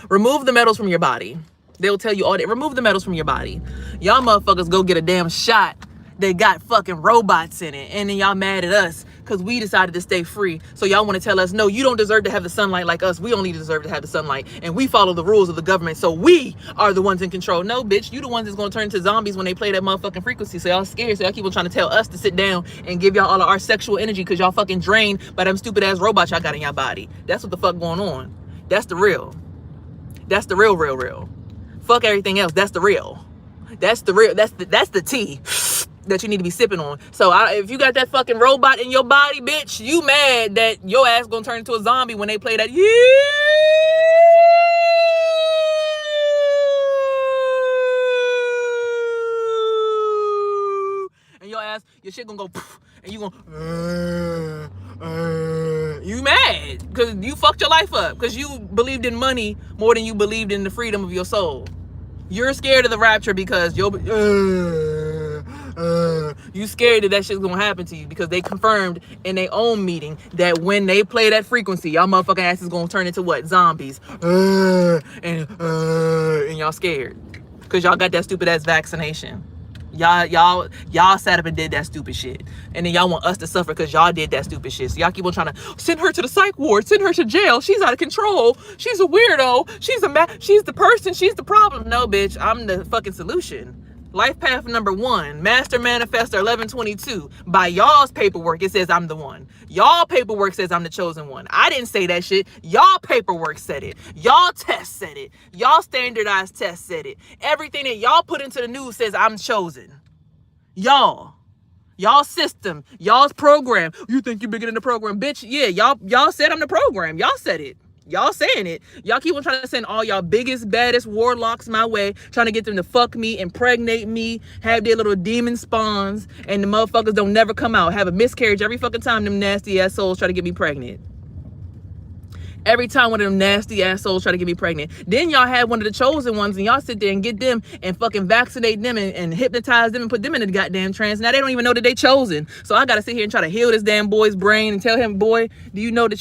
Remove the metals from your body. They'll tell you all that. Remove the metals from your body. Y'all motherfuckers go get a damn shot that got fucking robots in it. And then y'all mad at us because we decided to stay free. So y'all want to tell us, no, you don't deserve to have the sunlight like us. We only deserve to have the sunlight. And we follow the rules of the government. So we are the ones in control. No, bitch, you the ones that's going to turn into zombies when they play that motherfucking frequency. So y'all scared. So y'all keep on trying to tell us to sit down and give y'all all of our sexual energy because y'all fucking drained by them stupid ass robots y'all got in y'all body. That's what the fuck going on. That's the real. That's the real. Fuck everything else. That's the real. That's the real. That's the tea that you need to be sipping on. So if you got that fucking robot in your body, bitch, you mad that your ass gonna turn into a zombie when they play that. Yeah. And your shit gonna go poof, and you gonna you mad because you fucked your life up because you believed in money more than you believed in the freedom of your soul. You're scared of the rapture because you scared that shit's gonna happen to you because they confirmed in their own meeting that when they play that frequency, y'all motherfucking ass is gonna turn into what? Zombies. And y'all scared because y'all got that stupid ass vaccination. Y'all sat up and did that stupid shit. And then y'all want us to suffer because y'all did that stupid shit. So y'all keep on trying to send her to the psych ward, send her to jail. She's out of control. She's a weirdo. She's the person. She's the problem. No, bitch. I'm the fucking solution. Life path number 1, Master Manifestor 1122. By y'all's paperwork, it says I'm the one. Y'all paperwork says I'm the chosen one. I didn't say that shit. Y'all paperwork said it. Y'all test said it. Y'all standardized test said it. Everything that y'all put into the news says I'm chosen. Y'all system, y'all's program. You think you're bigger than the program, bitch? Yeah, y'all said I'm the program. Y'all said it. Y'all saying it. Y'all keep on trying to send all y'all biggest, baddest warlocks my way, trying to get them to fuck me, impregnate me, have their little demon spawns, and the motherfuckers don't never come out. Have a miscarriage every fucking time them nasty ass souls try to get me pregnant. Every time one of them nasty assholes try to get me pregnant. Then y'all had one of the chosen ones and y'all sit there and get them and fucking vaccinate them and hypnotize them and put them in the goddamn trance. Now they don't even know that they chosen. So I gotta sit here and try to heal this damn boy's brain and tell him, boy, do you know that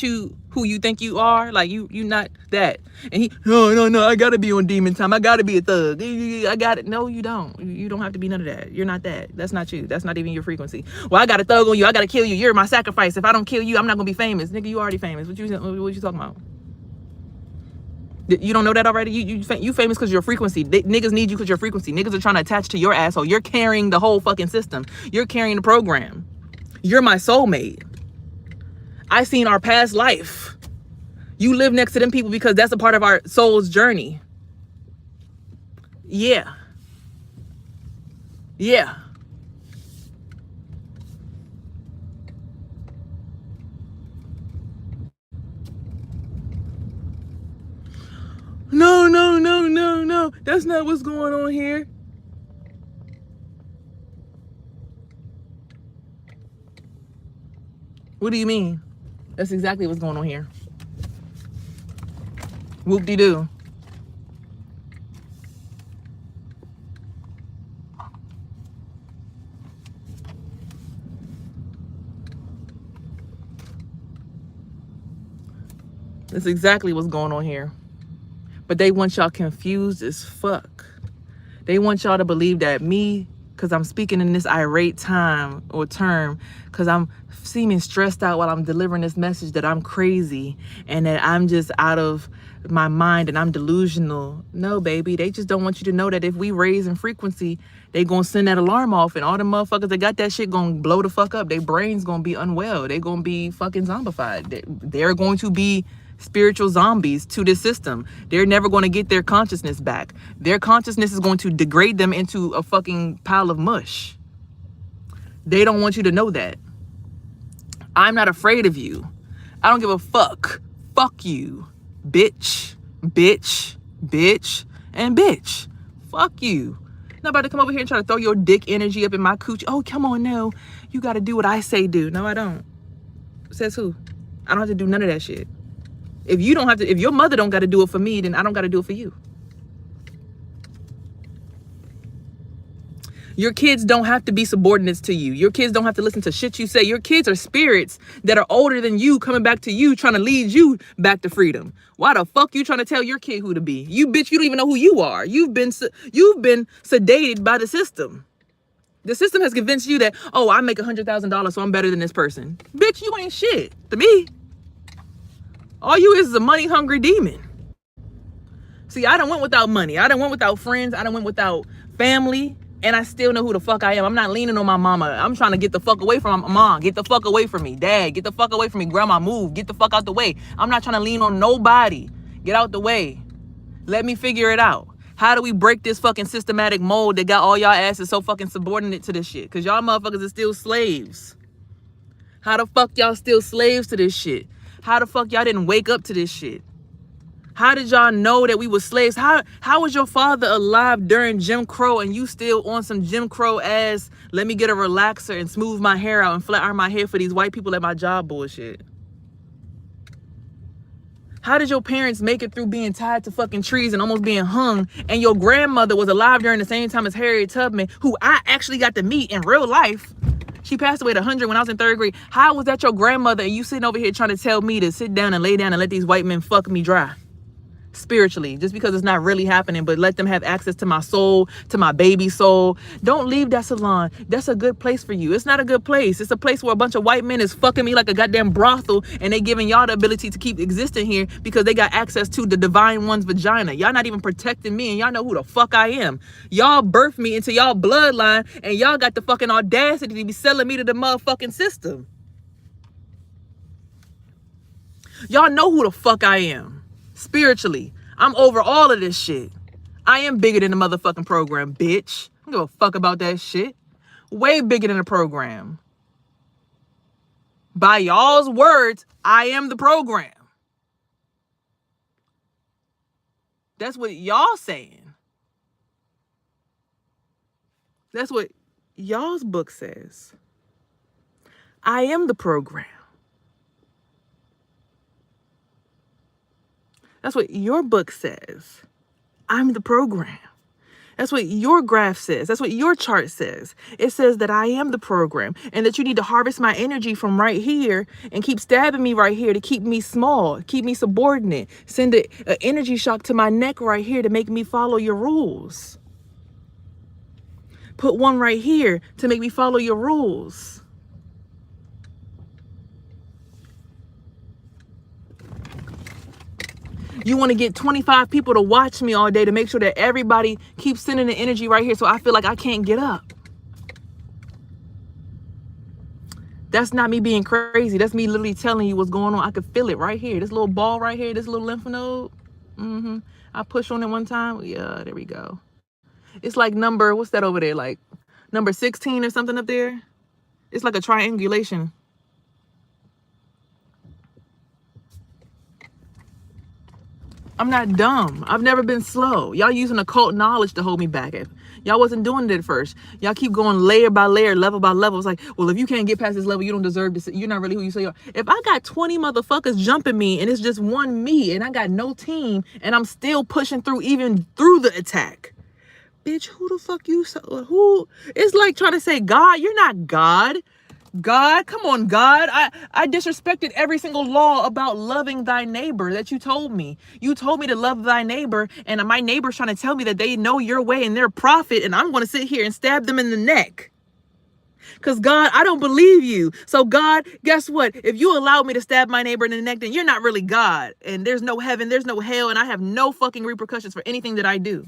who you think you are? Like you not that. And he, no, I gotta be on demon time. I gotta be a thug. I got it. No, you don't. You don't have to be none of that. You're not that. That's not you. That's not even your frequency. Well, I got a thug on you. I gotta kill you. You're my sacrifice. If I don't kill you, I'm not gonna be famous. Nigga, you already famous. What you talking about? You don't know that already? You famous because your frequency. Niggas need you because your frequency. Niggas are trying to attach to your asshole. You're carrying the whole fucking system. You're carrying the program. You're my soulmate. I seen our past life. You live next to them people because that's a part of our soul's journey. Yeah. Yeah. No. That's not what's going on here. What do you mean? That's exactly what's going on here. Whoop-de-doo. That's exactly what's going on here. But they want y'all confused as fuck. They want y'all to believe that me, because I'm speaking in this irate time or term, because I'm seeming stressed out while I'm delivering this message, that I'm crazy and that I'm just out of my mind and I'm delusional. No, baby. They just don't want you to know that if we raise in frequency, they gonna send that alarm off and all the motherfuckers that got that shit gonna blow the fuck up. Their brains gonna be unwell. They gonna be fucking zombified. They're going to be spiritual zombies to this system. They're never going to get their consciousness back. Their consciousness is going to degrade them into a fucking pile of mush. They don't want you to know that. I'm not afraid of you. I don't give a fuck. Fuck you. Bitch, bitch, bitch, and bitch. Fuck you. Not about to come over here and try to throw your dick energy up in my coochie. Oh, come on now. You got to do what I say do. No, I don't. Says who? I don't have to do none of that shit. If you don't have to, if your mother don't got to do it for me, then I don't got to do it for you. Your kids don't have to be subordinates to you. Your kids don't have to listen to shit you say. Your kids are spirits that are older than you coming back to you, trying to lead you back to freedom. Why the fuck you trying to tell your kid who to be? You bitch, you don't even know who you are. You've been sedated by the system. The system has convinced you that, oh, I make $100,000, so I'm better than this person. Bitch, you ain't shit to me. All you is a money hungry demon. See, I done went without money. I done went without friends. I done went without family. And I still know who the fuck I am. I'm not leaning on my mama. I'm trying to get the fuck away from my mom. Get the fuck away from me. Dad, get the fuck away from me. Grandma, move. Get the fuck out the way. I'm not trying to lean on nobody. Get out the way. Let me figure it out. How do we break this fucking systematic mold that got all y'all asses so fucking subordinate to this shit? Because y'all motherfuckers are still slaves. How the fuck y'all still slaves to this shit? How the fuck y'all didn't wake up to this shit? How did y'all know that we were slaves? How was your father alive during Jim Crow and you still on some Jim Crow ass, let me get a relaxer and smooth my hair out and flat iron my hair for these white people at my job bullshit? How did your parents make it through being tied to fucking trees and almost being hung, and your grandmother was alive during the same time as Harriet Tubman, who I actually got to meet in real life? She passed away at 100 when I was in 3rd grade. How was that your grandmother and you sitting over here trying to tell me to sit down and lay down and let these white men fuck me dry? spiritually, just because it's not really happening, but let them have access to my soul, to my baby soul. Don't leave that salon. That's a good place for you. It's not a good place. It's a place where a bunch of white men is fucking me like a goddamn brothel, and they giving y'all the ability to keep existing here because they got access to the divine one's vagina. Y'all not even protecting me, and y'all know who the fuck I am. Y'all birthed me into y'all bloodline, and y'all got the fucking audacity to be selling me to the motherfucking system. Y'all know who the fuck I am. Spiritually, I'm over all of this shit. I am bigger than the motherfucking program, bitch. I don't give a fuck about that shit. Way bigger than the program. By y'all's words, I am the program. That's what y'all saying. That's what y'all's book says. I am the program. That's what your book says. I'm the program. That's what your graph says. That's what your chart says. It says that I am the program and that you need to harvest my energy from right here and keep stabbing me right here to keep me small, keep me subordinate. Send an energy shock to my neck right here to make me follow your rules. Put one right here to make me follow your rules. You want to get 25 people to watch me all day to make sure that everybody keeps sending the energy right here so I feel like I can't get up. That's not me being crazy. That's me literally telling you what's going on. I could feel it right here. This little ball right here, this little lymph node. I pushed on it one time. Yeah, there we go. It's like number, what's that over there? Like number 16 or something up there. It's like a triangulation. I'm not dumb. I've never been slow. Y'all using occult knowledge to hold me back. Y'all wasn't doing it at first. Y'all keep going layer by layer, level by level. It's like, well, if you can't get past this level, you don't deserve this. You're not really who you say you are. If I got 20 motherfuckers jumping me and it's just one me and I got no team and I'm still pushing through even through the attack, bitch, who the fuck you? Who? It's like trying to say, God, you're not God. God, come on, God. I disrespected every single law about loving thy neighbor that you told me. You told me to love thy neighbor, and my neighbor's trying to tell me that they know your way and they're a prophet, and I'm going to sit here and stab them in the neck. Because, God, I don't believe you. So, God, guess what? If you allow me to stab my neighbor in the neck, then you're not really God. And there's no heaven, there's no hell, and I have no fucking repercussions for anything that I do.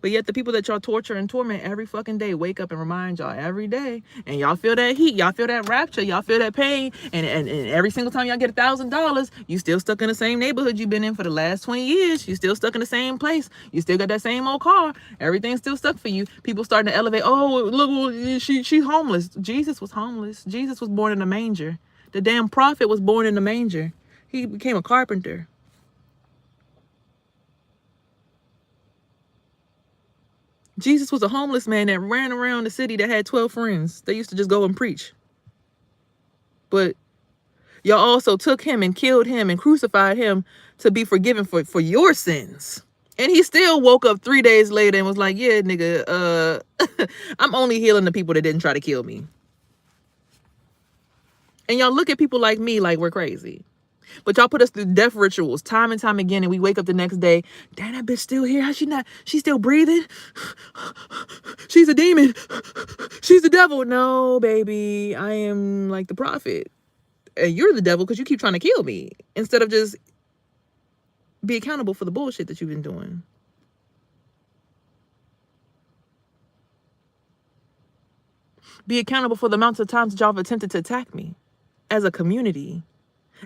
But yet the people that y'all torture and torment every fucking day wake up and remind y'all every day. And y'all feel that heat. Y'all feel that rapture. Y'all feel that pain. And every single time y'all get $1,000, you still stuck in the same neighborhood you've been in for the last 20 years. You still stuck in the same place. You still got that same old car. Everything's still stuck for you. People starting to elevate. Oh, look, she's homeless. Jesus was homeless. Jesus was born in a manger. The damn prophet was born in a manger. He became a carpenter. Jesus was a homeless man that ran around the city that had 12 friends. They used to just go and preach. But y'all also took him and killed him and crucified him to be forgiven for your sins. And he still woke up 3 days later and was like, yeah, nigga, I'm only healing the people that didn't try to kill me. And y'all look at people like me like we're crazy. But y'all put us through death rituals time and time again, and we wake up the next day. Damn, that bitch still here. How's she not? She's still breathing. She's a demon. She's the devil. No, baby, I am like the prophet. And you're the devil because you keep trying to kill me instead of just be accountable for the bullshit that you've been doing. Be accountable for the amounts of times that y'all have attempted to attack me as a community,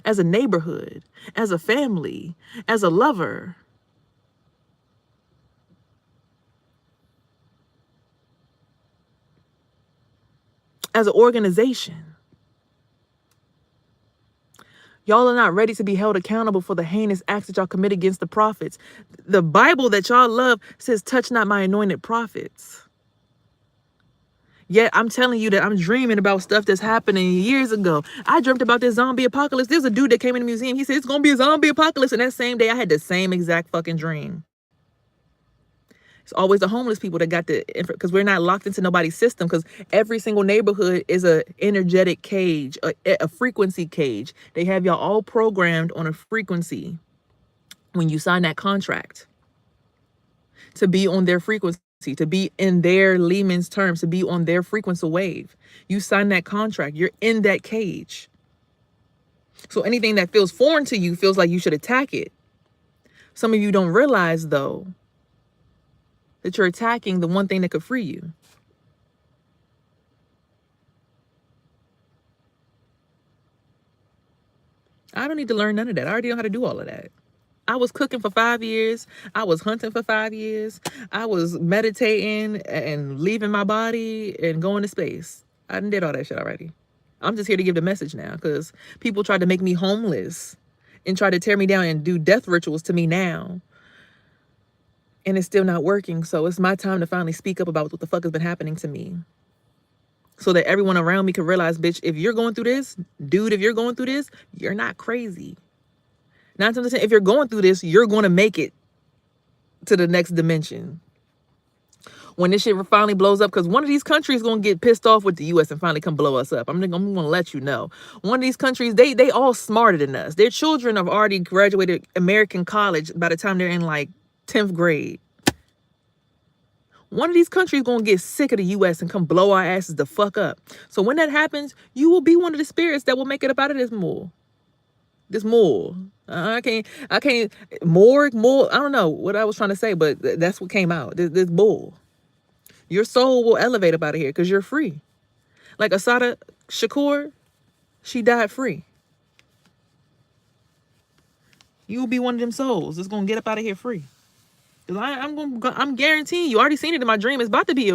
as a neighborhood, as a family, as a lover. As an organization. Y'all are not ready to be held accountable for the heinous acts that y'all commit against the prophets. The Bible that y'all love says, touch not my anointed prophets. Yet I'm telling you that I'm dreaming about stuff that's happening years ago. I dreamt about this zombie apocalypse. There's a dude that came in the museum. He said, it's going to be a zombie apocalypse. And that same day, I had the same exact fucking dream. It's always the homeless people that got the, because we're not locked into nobody's system, because every single neighborhood is a energetic cage, a frequency cage. They have y'all all programmed on a frequency. when you sign that contract to be on their frequency, to be in their Lehman's terms, to be on their frequency wave. You sign that contract. You're in that cage. So anything that feels foreign to you feels like you should attack it. Some of you don't realize, though, that you're attacking the one thing that could free you. I don't need to learn none of that. I already know how to do all of that. I was cooking for 5 years. I was hunting for 5 years. I was meditating and leaving my body and going to space. I done did all that shit already. I'm just here to give the message now because people tried to make me homeless and try to tear me down and do death rituals to me now. And it's still not working. So it's my time to finally speak up about what the fuck has been happening to me. So that everyone around me can realize, bitch, if you're going through this, dude, if you're going through this, you're not crazy. 9 times out of 10, if you're going through this, you're going to make it to the next dimension. When this shit finally blows up, because one of these countries is going to get pissed off with the U.S. and finally come blow us up. I'm going to let you know. One of these countries, they all smarter than us. Their children have already graduated American college by the time they're in like 10th grade. One of these countries going to get sick of the U.S. and come blow our asses the fuck up. So when that happens, you will be one of the spirits that will make it up out of this mole. This mole. I can't, more, I don't know what I was trying to say, but that's what came out. This bull. Your soul will elevate up out of here because you're free. Like Asada Shakur, she died free. You will be one of them souls that's going to get up out of here free. I'm guaranteeing you. I already seen it in my dream. It's about to be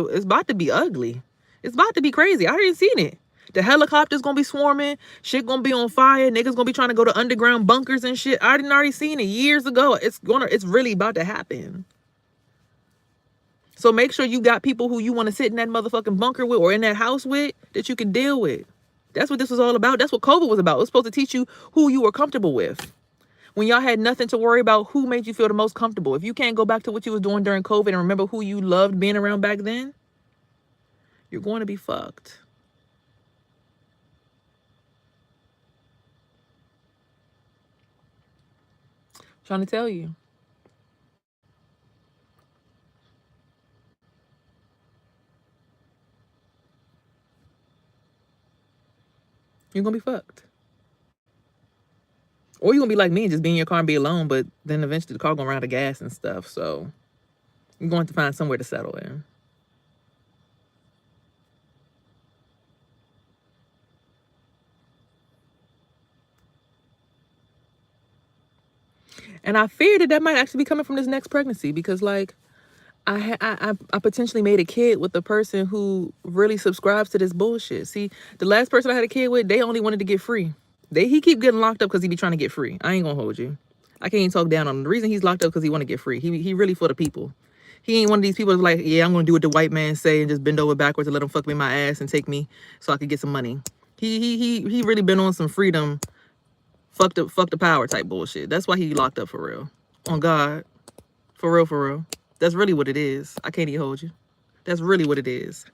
ugly. It's about to be crazy. I already seen it. The helicopter's gonna be swarming. Shit gonna be on fire. Niggas gonna be trying to go to underground bunkers and shit. I didn't already seen it years ago. It's really about to happen. So make sure you got people who you want to sit in that motherfucking bunker with or in that house with that you can deal with. That's what this was all about. That's what COVID was about. It was supposed to teach you who you were comfortable with. When y'all had nothing to worry about, who made you feel the most comfortable? If you can't go back to what you was doing during COVID and remember who you loved being around back then, you're going to be fucked. Trying to tell you. You're going to be fucked. Or you're going to be like me and just be in your car and be alone, but then eventually the car going to run out of gas and stuff. So you're going to find somewhere to settle in. And I fear that might actually be coming from this next pregnancy because, like, I potentially made a kid with a person who really subscribes to this bullshit. See, the last person I had a kid with, they only wanted to get free. He keep getting locked up because he be trying to get free. I ain't gonna hold you. I can't even talk down on him. The reason he's locked up because he want to get free. He really for the people. He ain't one of these people that's like, yeah, I'm gonna do what the white man say and just bend over backwards and let him fuck me in my ass and take me so I could get some money. He really been on some freedom, fuck the power type bullshit. That's why he locked up for real. On God, for real, for real. That's really what it is. I can't even hold you. That's really what it is.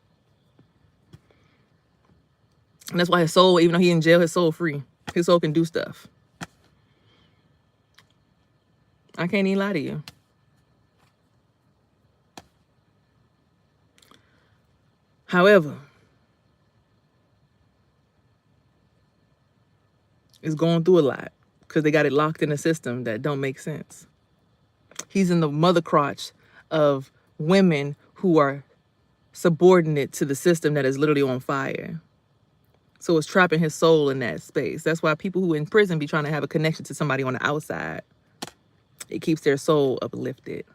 And that's why his soul, even though he in jail, his soul free. His soul can do stuff. I can't even lie to you. However, it's going through a lot because they got it locked in a system that don't make sense. He's in the mother crotch of women who are subordinate to the system that is literally on fire. So it's trapping his soul in that space. That's why people who in prison be trying to have a connection to somebody on the outside. It keeps their soul uplifted.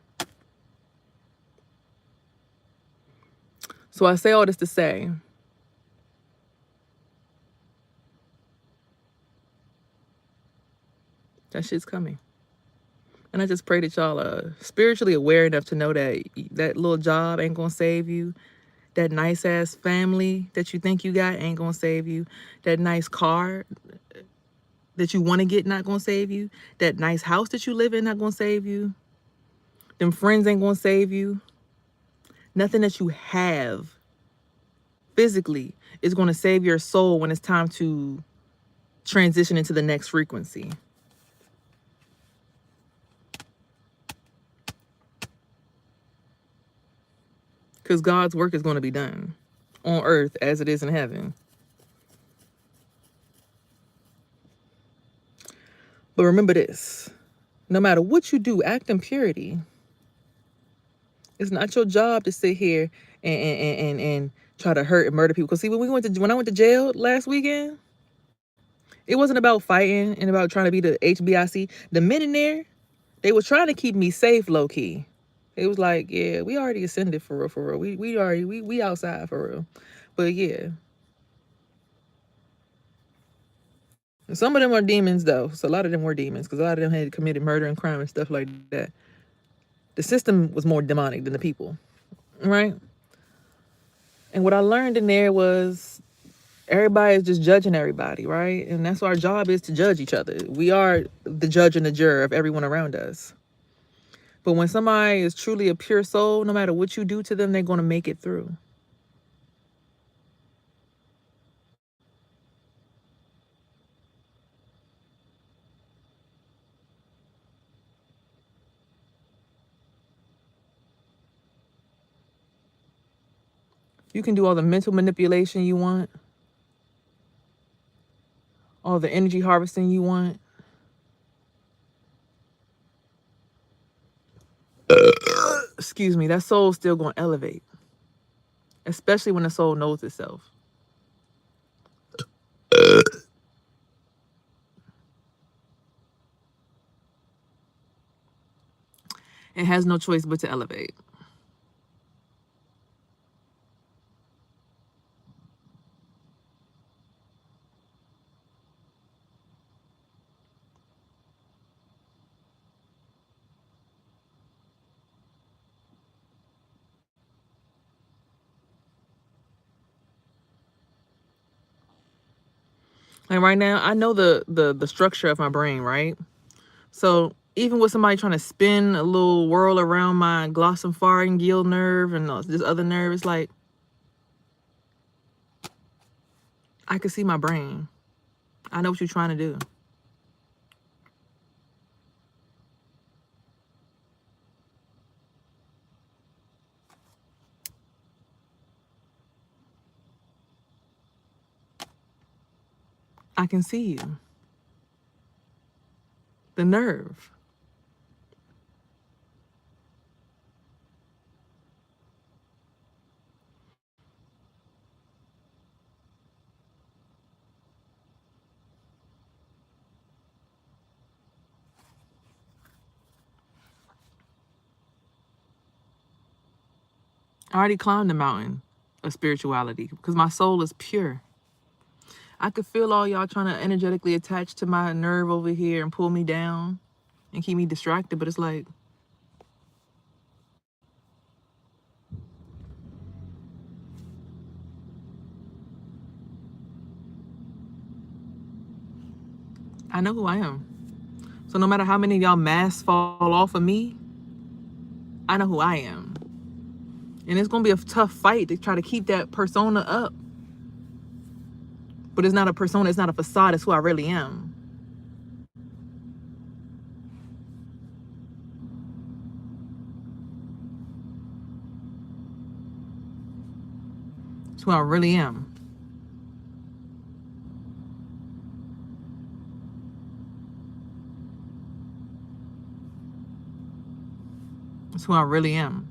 So I say all this to say, that shit's coming. And I just pray that y'all are spiritually aware enough to know that that little job ain't gonna save you. That nice ass family that you think you got ain't gonna save you. That nice car that you want to get not gonna save you. That nice house that you live in not gonna save you. Them friends ain't gonna save you. Nothing that you have physically is gonna save your soul when it's time to transition into the next frequency. because God's work is going to be done on earth as it is in heaven. But remember this, no matter what you do, act in purity. It's not your job to sit here and try to hurt and murder people. Because see, when I went to jail last weekend, it wasn't about fighting and about trying to be the HBIC. The men in there, they were trying to keep me safe, low key. It was like, yeah, we already ascended for real, for real. We outside for real. But yeah. And some of them are demons though. So a lot of them were demons because a lot of them had committed murder and crime and stuff like that. The system was more demonic than the people, right? And what I learned in there was everybody is just judging everybody, right? And that's our job, is to judge each other. We are the judge and the juror of everyone around us. But when somebody is truly a pure soul, no matter what you do to them, they're going to make it through. You can do all the mental manipulation you want, all the energy harvesting you want. Excuse me, that soul's still going to elevate, especially when the soul knows itself. It has no choice but to elevate. Like right now, I know the structure of my brain, right? So even with somebody trying to spin a little whirl around my glossopharyngeal nerve and this other nerve, it's like I can see my brain. I know what you're trying to do. I can see you. The nerve. I already climbed the mountain of spirituality because my soul is pure. I could feel all y'all trying to energetically attach to my nerve over here and pull me down and keep me distracted, but it's like, I know who I am. So no matter how many of y'all masks fall off of me, I know who I am. And it's going to be a tough fight to try to keep that persona up. But it's not a persona, it's not a facade, it's who I really am. It's who I really am. It's who I really am.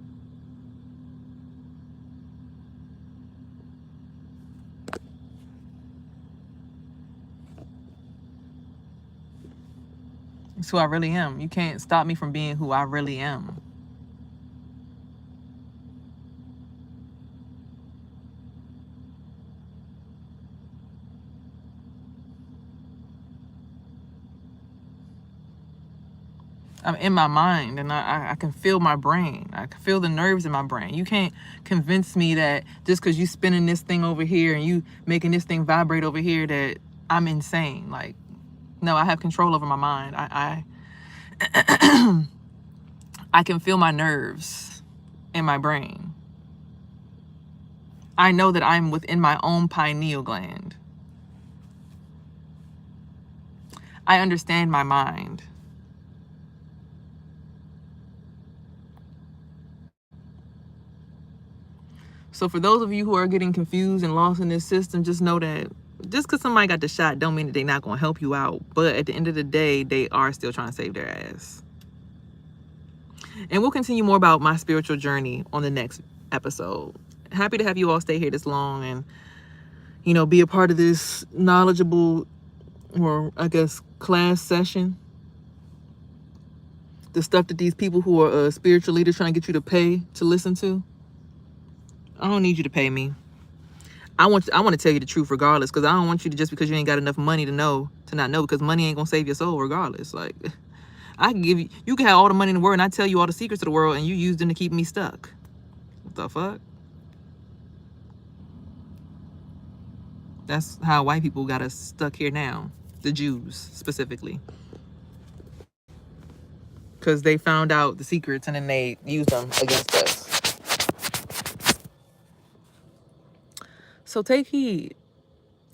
It's who I really am. You can't stop me from being who I really am. I'm in my mind and I can feel my brain. I can feel the nerves in my brain. You can't convince me that just because you spinning this thing over here and you making this thing vibrate over here that I'm insane. Like, no, I have control over my mind. I can feel my nerves in my brain. I know that I'm within my own pineal gland. I understand my mind. So for those of you who are getting confused and lost in this system, just know that just because somebody got the shot don't mean that they're not going to help you out. But at the end of the day, they are still trying to save their ass. And we'll continue more about my spiritual journey on the next episode. Happy to have you all stay here this long and, be a part of this knowledgeable, or I guess, class session. The stuff that these people who are spiritual leaders trying to get you to pay to listen to. I don't need you to pay me. I want to tell you the truth regardless, because I don't want you to, just because you ain't got enough money to not know, because money ain't gonna save your soul regardless. Like, I can give you can have all the money in the world and I tell you all the secrets of the world and you use them to keep me stuck. What the fuck? That's how white people got us stuck here now. The Jews specifically. Because they found out the secrets and then they used them against us. So take heed.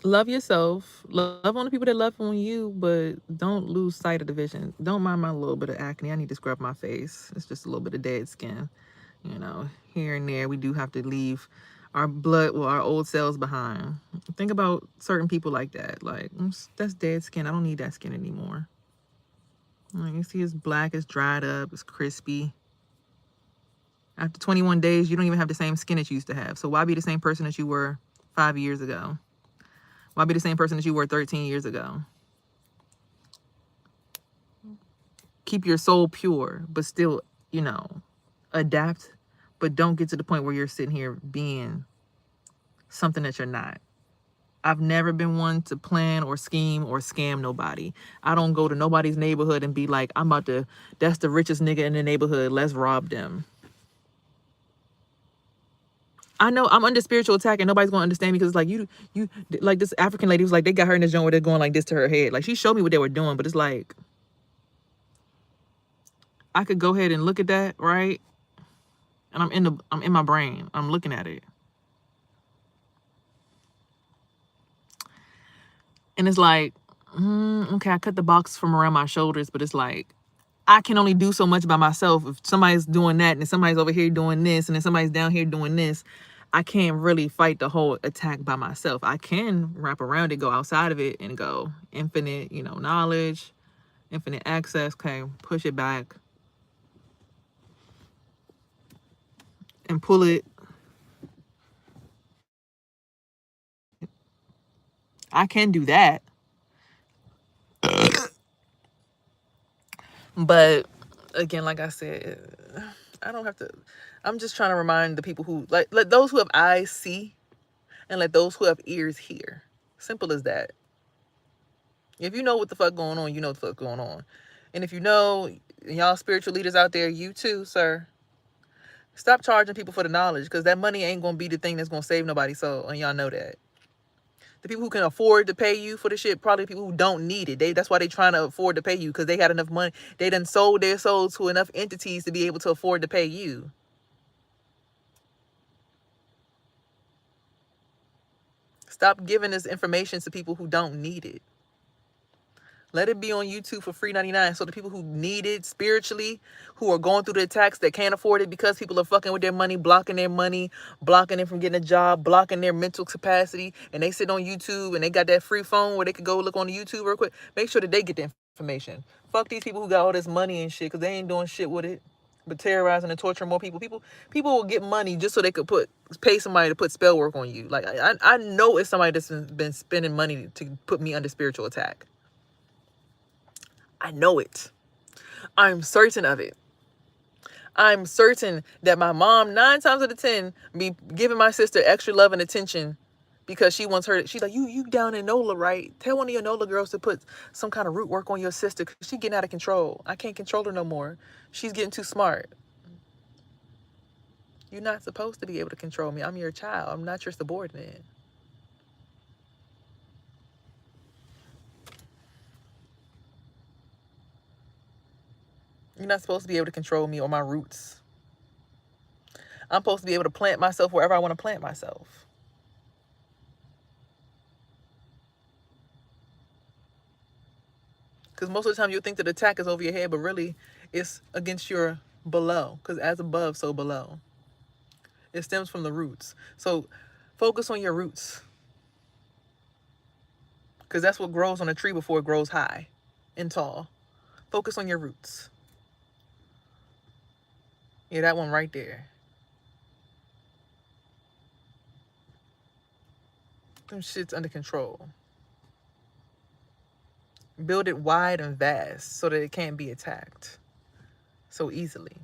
Love yourself. Love on the people that love on you, but don't lose sight of the vision. Don't mind my little bit of acne. I need to scrub my face. It's just a little bit of dead skin. Here and there, we do have to leave our our old cells behind. Think about certain people like that. Like, that's dead skin. I don't need that skin anymore. Like, you see, it's black, it's dried up, it's crispy. After 21 days, you don't even have the same skin that you used to have. So why be the same person that you were 5 years ago? Why be the same person that you were 13 years ago? Keep your soul pure, but still, adapt. But don't get to the point where you're sitting here being something that you're not. I've never been one to plan or scheme or scam nobody. I don't go to nobody's neighborhood and be like, that's the richest nigga in the neighborhood, let's rob them. I know I'm under spiritual attack and nobody's gonna understand me, because it's like you like this African lady was like, they got her in this joint where they're going like this to her head. Like, she showed me what they were doing, but it's like, I could go ahead and look at that, right? And I'm in my brain. I'm looking at it. And it's like, okay, I cut the box from around my shoulders, but it's like, I can only do so much by myself. If somebody's doing that and somebody's over here doing this and then somebody's down here doing this, I can't really fight the whole attack by myself. I can wrap around it, go outside of it and go infinite, knowledge, infinite access. Okay, push it back and pull it. I can do that. But again, like I said, I don't have to. I'm just trying to remind the people who, like, let those who have eyes see and let those who have ears hear. Simple as that. If you know what the fuck going on, you know what the fuck going on. And if you know, y'all spiritual leaders out there, you too, sir, stop charging people for the knowledge, because that money ain't going to be the thing that's going to save nobody. So, and y'all know that. The people who can afford to pay you for the shit, probably people who don't need it. That's why they trying to afford to pay you, because they got enough money. They done sold their souls to enough entities to be able to afford to pay you. Stop giving this information to people who don't need it. Let it be on YouTube for free 99. So the people who need it spiritually, who are going through the attacks that can't afford it because people are fucking with their money, blocking them from getting a job, blocking their mental capacity, and they sit on YouTube and they got that free phone where they could go look on the YouTube real quick. Make sure that they get the information. Fuck these people who got all this money and shit, because they ain't doing shit with it but terrorizing and torturing more people. People will get money just so they could pay somebody to put spell work on you. Like, I know it's somebody that's been spending money to put me under spiritual attack. I know it. I'm certain of it. I'm certain that my mom, 9 times out of 10, be giving my sister extra love and attention because she wants her. She's like, you down in NOLA, right? Tell one of your NOLA girls to put some kind of root work on your sister, because she's getting out of control. I can't control her no more. She's getting too smart. You're not supposed to be able to control me. I'm your child. I'm not your subordinate. You're not supposed to be able to control me or my roots. I'm supposed to be able to plant myself wherever I want to plant myself. Because most of the time you'll think that the attack is over your head, but really it's against your below. Because as above, so below. It stems from the roots. So focus on your roots, because that's what grows on a tree before it grows high and tall. Focus on your roots. Yeah, that one right there. Them shit's under control. Build it wide and vast so that it can't be attacked so easily.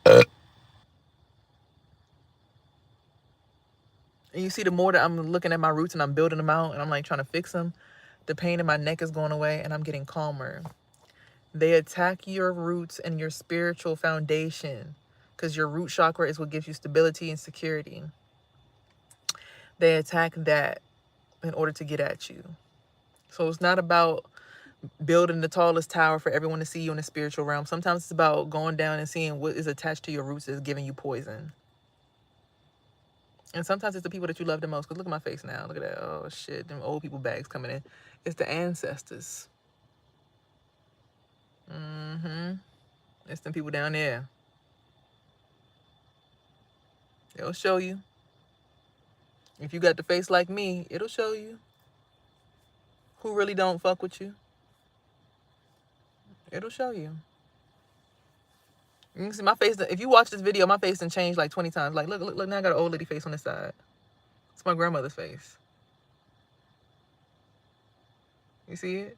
And you see, the more that I'm looking at my roots and I'm building them out and I'm like trying to fix them, the pain in my neck is going away and I'm getting calmer. They attack your roots and your spiritual foundation, because your root chakra is what gives you stability and security. They attack that in order to get at you. So it's not about building the tallest tower for everyone to see you in the spiritual realm. Sometimes it's about going down and seeing what is attached to your roots is giving you poison. And sometimes it's the people that you love the most. Because look at my face now. Look at that. Oh, shit. Them old people bags coming in. It's the ancestors. It's them people down there. They'll show you. If you got the face like me, it'll show you who really don't fuck with you. It'll show you. You can see my face. If you watch this video, my face done changed like 20 times. Like, look. Now I got an old lady face on this side. It's my grandmother's face. You see it?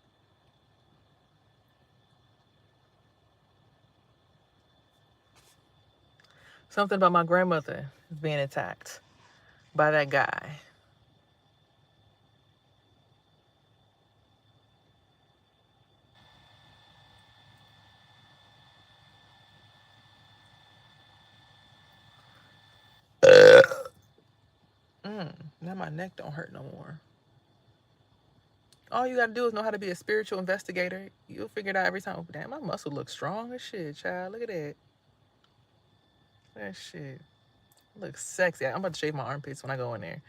Something about my grandmother being attacked by that guy. Now my neck don't hurt no more. All you gotta do is know how to be a spiritual investigator. You'll figure it out every time. Damn, my muscle looks strong as shit, child. Look at that. That shit looks sexy. I'm about to shave my armpits when I go in there.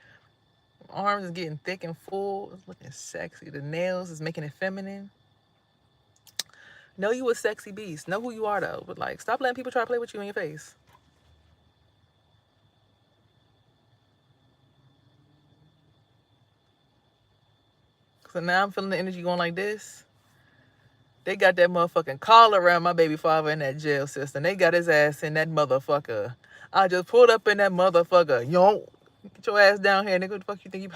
My arms is getting thick and full. It's looking sexy. The nails is making it feminine. Know you a sexy beast. Know who you are though. But like, stop letting people try to play with you in your face. So now I'm feeling the energy going like this. They got that motherfucking collar around my baby father in that jail system. They got his ass in that motherfucker. I just pulled up in that motherfucker. Yo, get your ass down here, nigga. What the fuck you think you...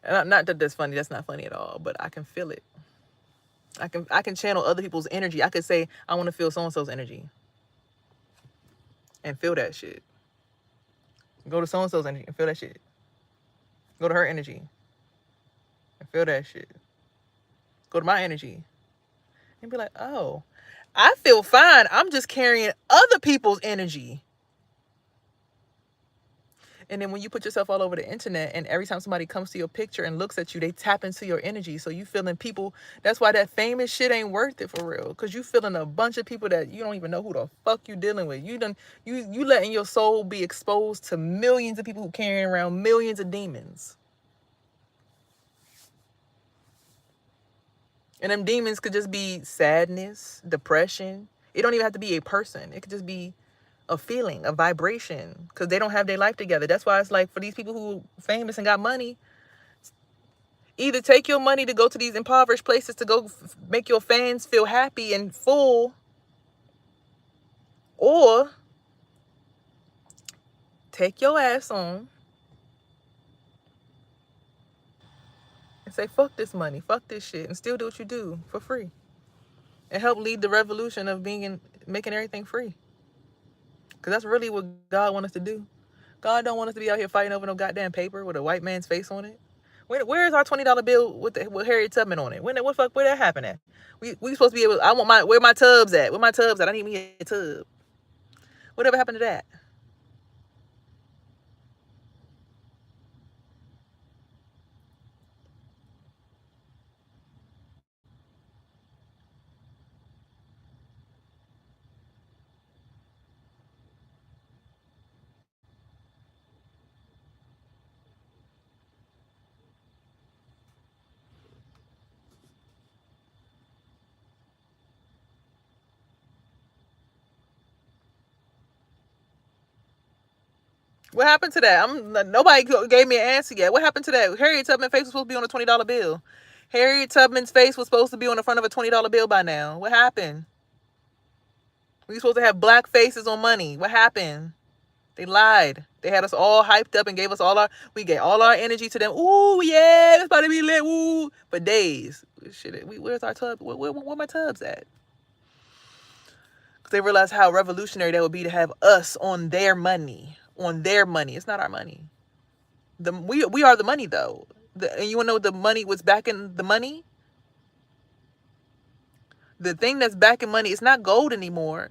And not that that's funny. That's not funny at all. But I can feel it. I can channel other people's energy. I could say, I want to feel so-and-so's energy. And feel that shit. Go to so-and-so's energy and feel that shit. Go to her energy and feel that shit. Go to my energy and be like, oh, I feel fine. I'm just carrying other people's energy. And then when you put yourself all over the internet and every time somebody comes to your picture and looks at you, they tap into your energy. So you feeling people. That's why that famous shit ain't worth it for real. Because you feeling a bunch of people that you don't even know who the fuck you dealing with. You letting your soul be exposed to millions of people who carrying around millions of demons. And them demons could just be sadness, depression. It don't even have to be a person. It could just be a feeling, a vibration, because they don't have their life together. That's why it's like, for these people who famous and got money, either take your money to go to these impoverished places to go make your fans feel happy and full, or take your ass on and say, fuck this money, fuck this shit, and still do what you do for free. And help lead the revolution of making everything free. Because that's really what God wants us to do. God don't want us to be out here fighting over no goddamn paper with a white man's face on it. Where's our $20 bill with Harriet Tubman on it? Where that happened at? We supposed to be able. I want where my tubs at? Where my tubs at? I need me a tub. Whatever happened to that? What happened to that? Nobody gave me an answer yet. What happened to that? Harriet Tubman's face was supposed to be on a $20 bill. Harriet Tubman's face was supposed to be on the front of a $20 bill by now. What happened? We were supposed to have black faces on money. What happened? They lied. They had us all hyped up and gave us we gave all our energy to them. Ooh, yeah, it's about to be lit. Ooh, for days. Shit, where's our tub? Where my tubs at? Because they realized how revolutionary that would be to have us on their money. On their money. It's not our money. We are the money, though. And you want to know what the money, what's backing the money? The thing that's backing money, it's not gold anymore.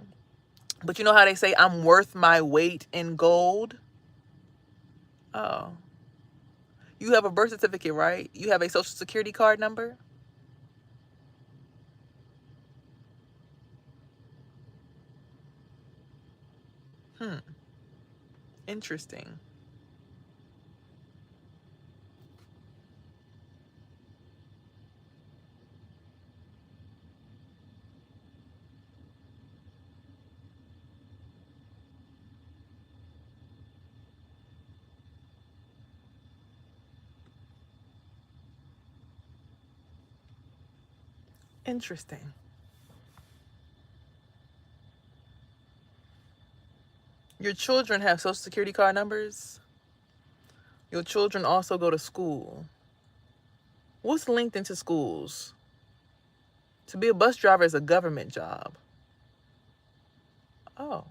But you know how they say, I'm worth my weight in gold? Oh. You have a birth certificate, right? You have a social security card number? Interesting. Interesting. Your children have social security card numbers. Your children also go to school. What's linked into schools? To be a bus driver is a government job. Oh,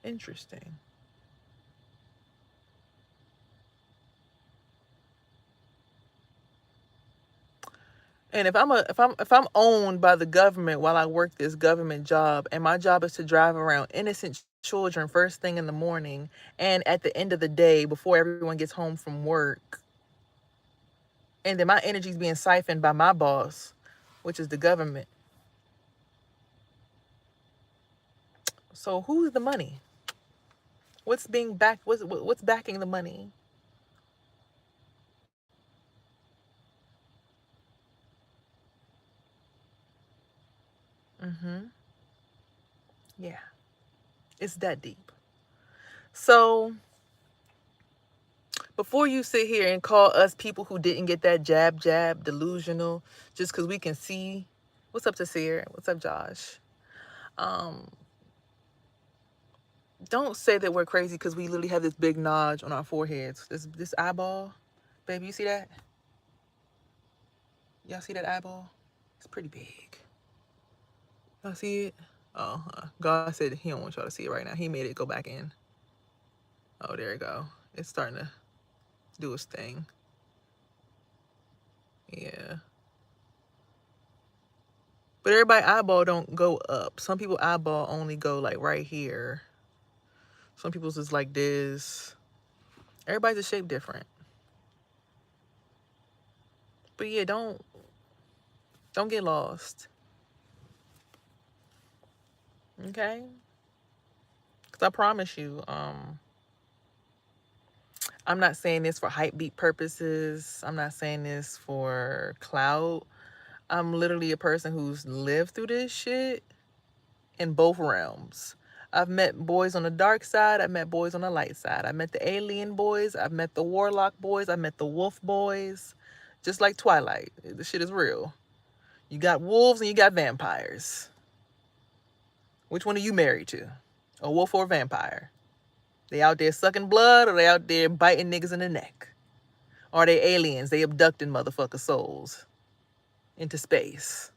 interesting. And if I'm owned by the government while I work this government job, and my job is to drive around innocent children first thing in the morning and at the end of the day before everyone gets home from work, and then my energy is being siphoned by my boss, which is the government. So who's the money? What's being backed? What's backing the money? Mm-hmm. Yeah, it's that deep. So before you sit here and call us people who didn't get that jab delusional, just because we can see, what's up, Tasir? What's up, Josh? Um, don't say that we're crazy because we literally have this big notch on our foreheads. This eyeball, baby, you see that? Y'all see that eyeball? It's pretty big. Y'all see it? Oh, God said he don't want y'all to see it right now. He made it go back in. Oh, there you go. It's starting to do its thing. Yeah. But everybody eyeball don't go up. Some people eyeball only go like right here. Some people's just like this. Everybody's a shape different. But yeah, don't get lost. Okay? Cause I promise you, I'm not saying this for hype beat purposes. I'm not saying this for clout. I'm literally a person who's lived through this shit in both realms. I've met boys on the dark side. I've met boys on the light side. I met the alien boys. I've met the warlock boys. I met the wolf boys. Just like Twilight. This shit is real. You got wolves and you got vampires. Which one are you married to? A wolf or a vampire? They out there sucking blood or they out there biting niggas in the neck? Or are they aliens? They abducting motherfucker souls into space.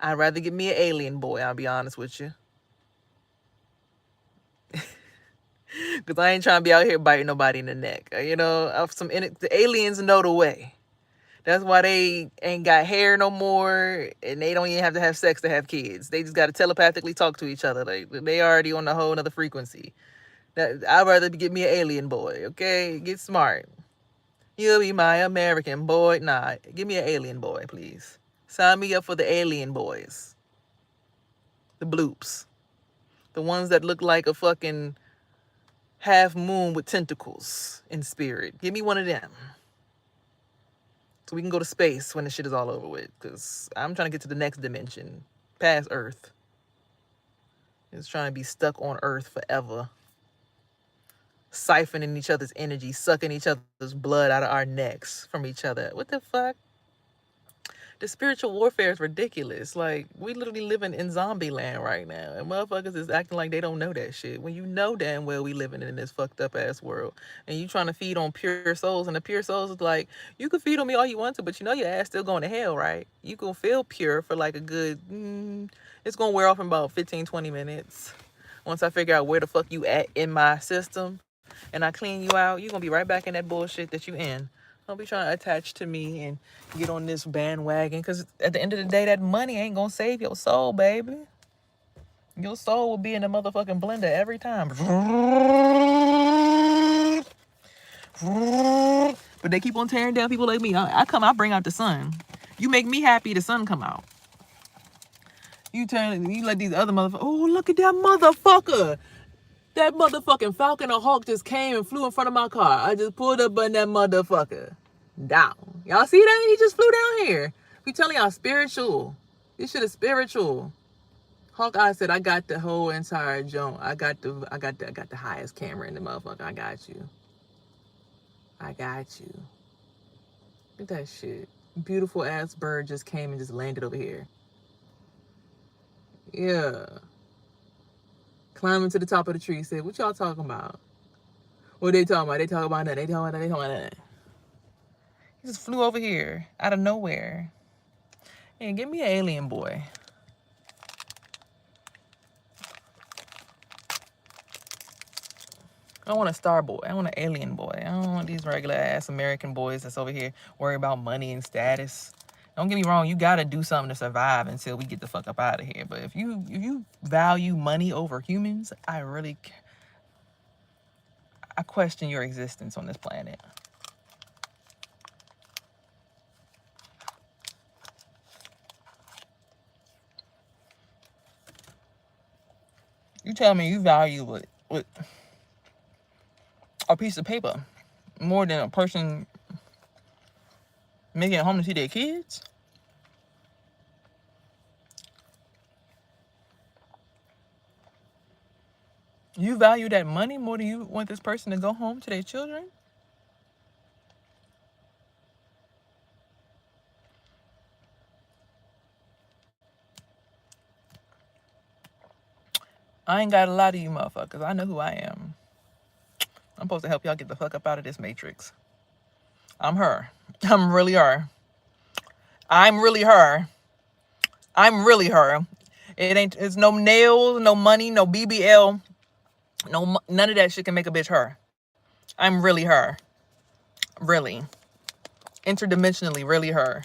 I'd rather get me an alien boy, I'll be honest with you. Because I ain't trying to be out here biting nobody in the neck. You know, the aliens know the way. That's why they ain't got hair no more, and they don't even have to have sex to have kids. They just got to telepathically talk to each other. They already on a whole nother frequency. I'd rather get me an alien boy, okay? Get smart. You'll be my American boy. Nah, give me an alien boy, please. Sign me up for the alien boys. The bloops. The ones that look like a fucking half moon with tentacles in spirit. Give me one of them. So we can go to space when the shit is all over with. Because I'm trying to get to the next dimension. Past Earth. It's trying to be stuck on Earth forever. Siphoning each other's energy, sucking each other's blood out of our necks from each other. What the fuck? The spiritual warfare is ridiculous. Like, we literally living in zombie land right now. And motherfuckers is acting like they don't know that shit. When you know damn well we living in this fucked up ass world. And you trying to feed on pure souls. And the pure souls is like, you can feed on me all you want to, but you know your ass still going to hell, right? You gonna feel pure for like a good, it's gonna wear off in about 15, 20 minutes. Once I figure out where the fuck you at in my system and I clean you out, you're gonna be right back in that bullshit that you in. Don't be trying to attach to me and get on this bandwagon, because at the end of the day, that money ain't gonna save your soul, baby. Your soul will be in the motherfucking blender every time. But they keep on tearing down people like me. I bring out the sun. You make me happy, the sun come out. You let these other motherfuckers, oh, look at that motherfucker. That motherfucking Falcon or Hawk just came and flew in front of my car. I just pulled up on that motherfucker. Down. Y'all see that? He just flew down here. We telling y'all spiritual. This shit is spiritual. Hawkeye said, I got the whole entire joint. I got the highest camera in the motherfucker. I got you. I got you. Look at that shit. Beautiful ass bird just came and just landed over here. Yeah. Climbing to the top of the tree. Said, what y'all talking about? What they talking about? They talking about that. They talking about that. They talking about that. He just flew over here out of nowhere. Hey, give me an alien boy. I want a star boy. I want an alien boy. I don't want these regular ass American boys that's over here worried about money and status. Don't get me wrong, you gotta do something to survive until we get the fuck up out of here. But if you value money over humans, I question your existence on this planet. You tell me you value what a piece of paper more than a person making it home to see their kids? You value that money more than you want this person to go home to their children? I ain't got a lot of you motherfuckers. I know who I am. I'm supposed to help y'all get the fuck up out of this matrix. I'm her. I'm really her. I'm really her. I'm really her. It's no nails, no money, no BBL. None of that shit can make a bitch her. I'm really her. Really. Interdimensionally, really her.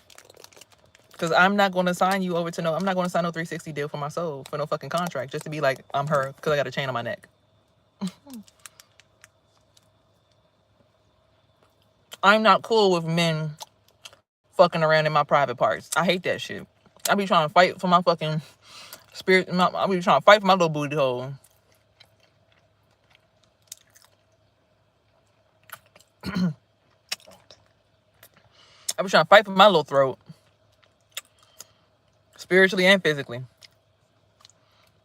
Because I'm not going to sign you over to I'm not going to sign no 360 deal for my soul, for no fucking contract, just to be like, I'm her, because I got a chain on my neck. I'm not cool with men fucking around in my private parts. I hate that shit. I be trying to fight for my fucking spirit. I be trying to fight for my little booty hole. I be trying to fight for my little throat. Spiritually and physically.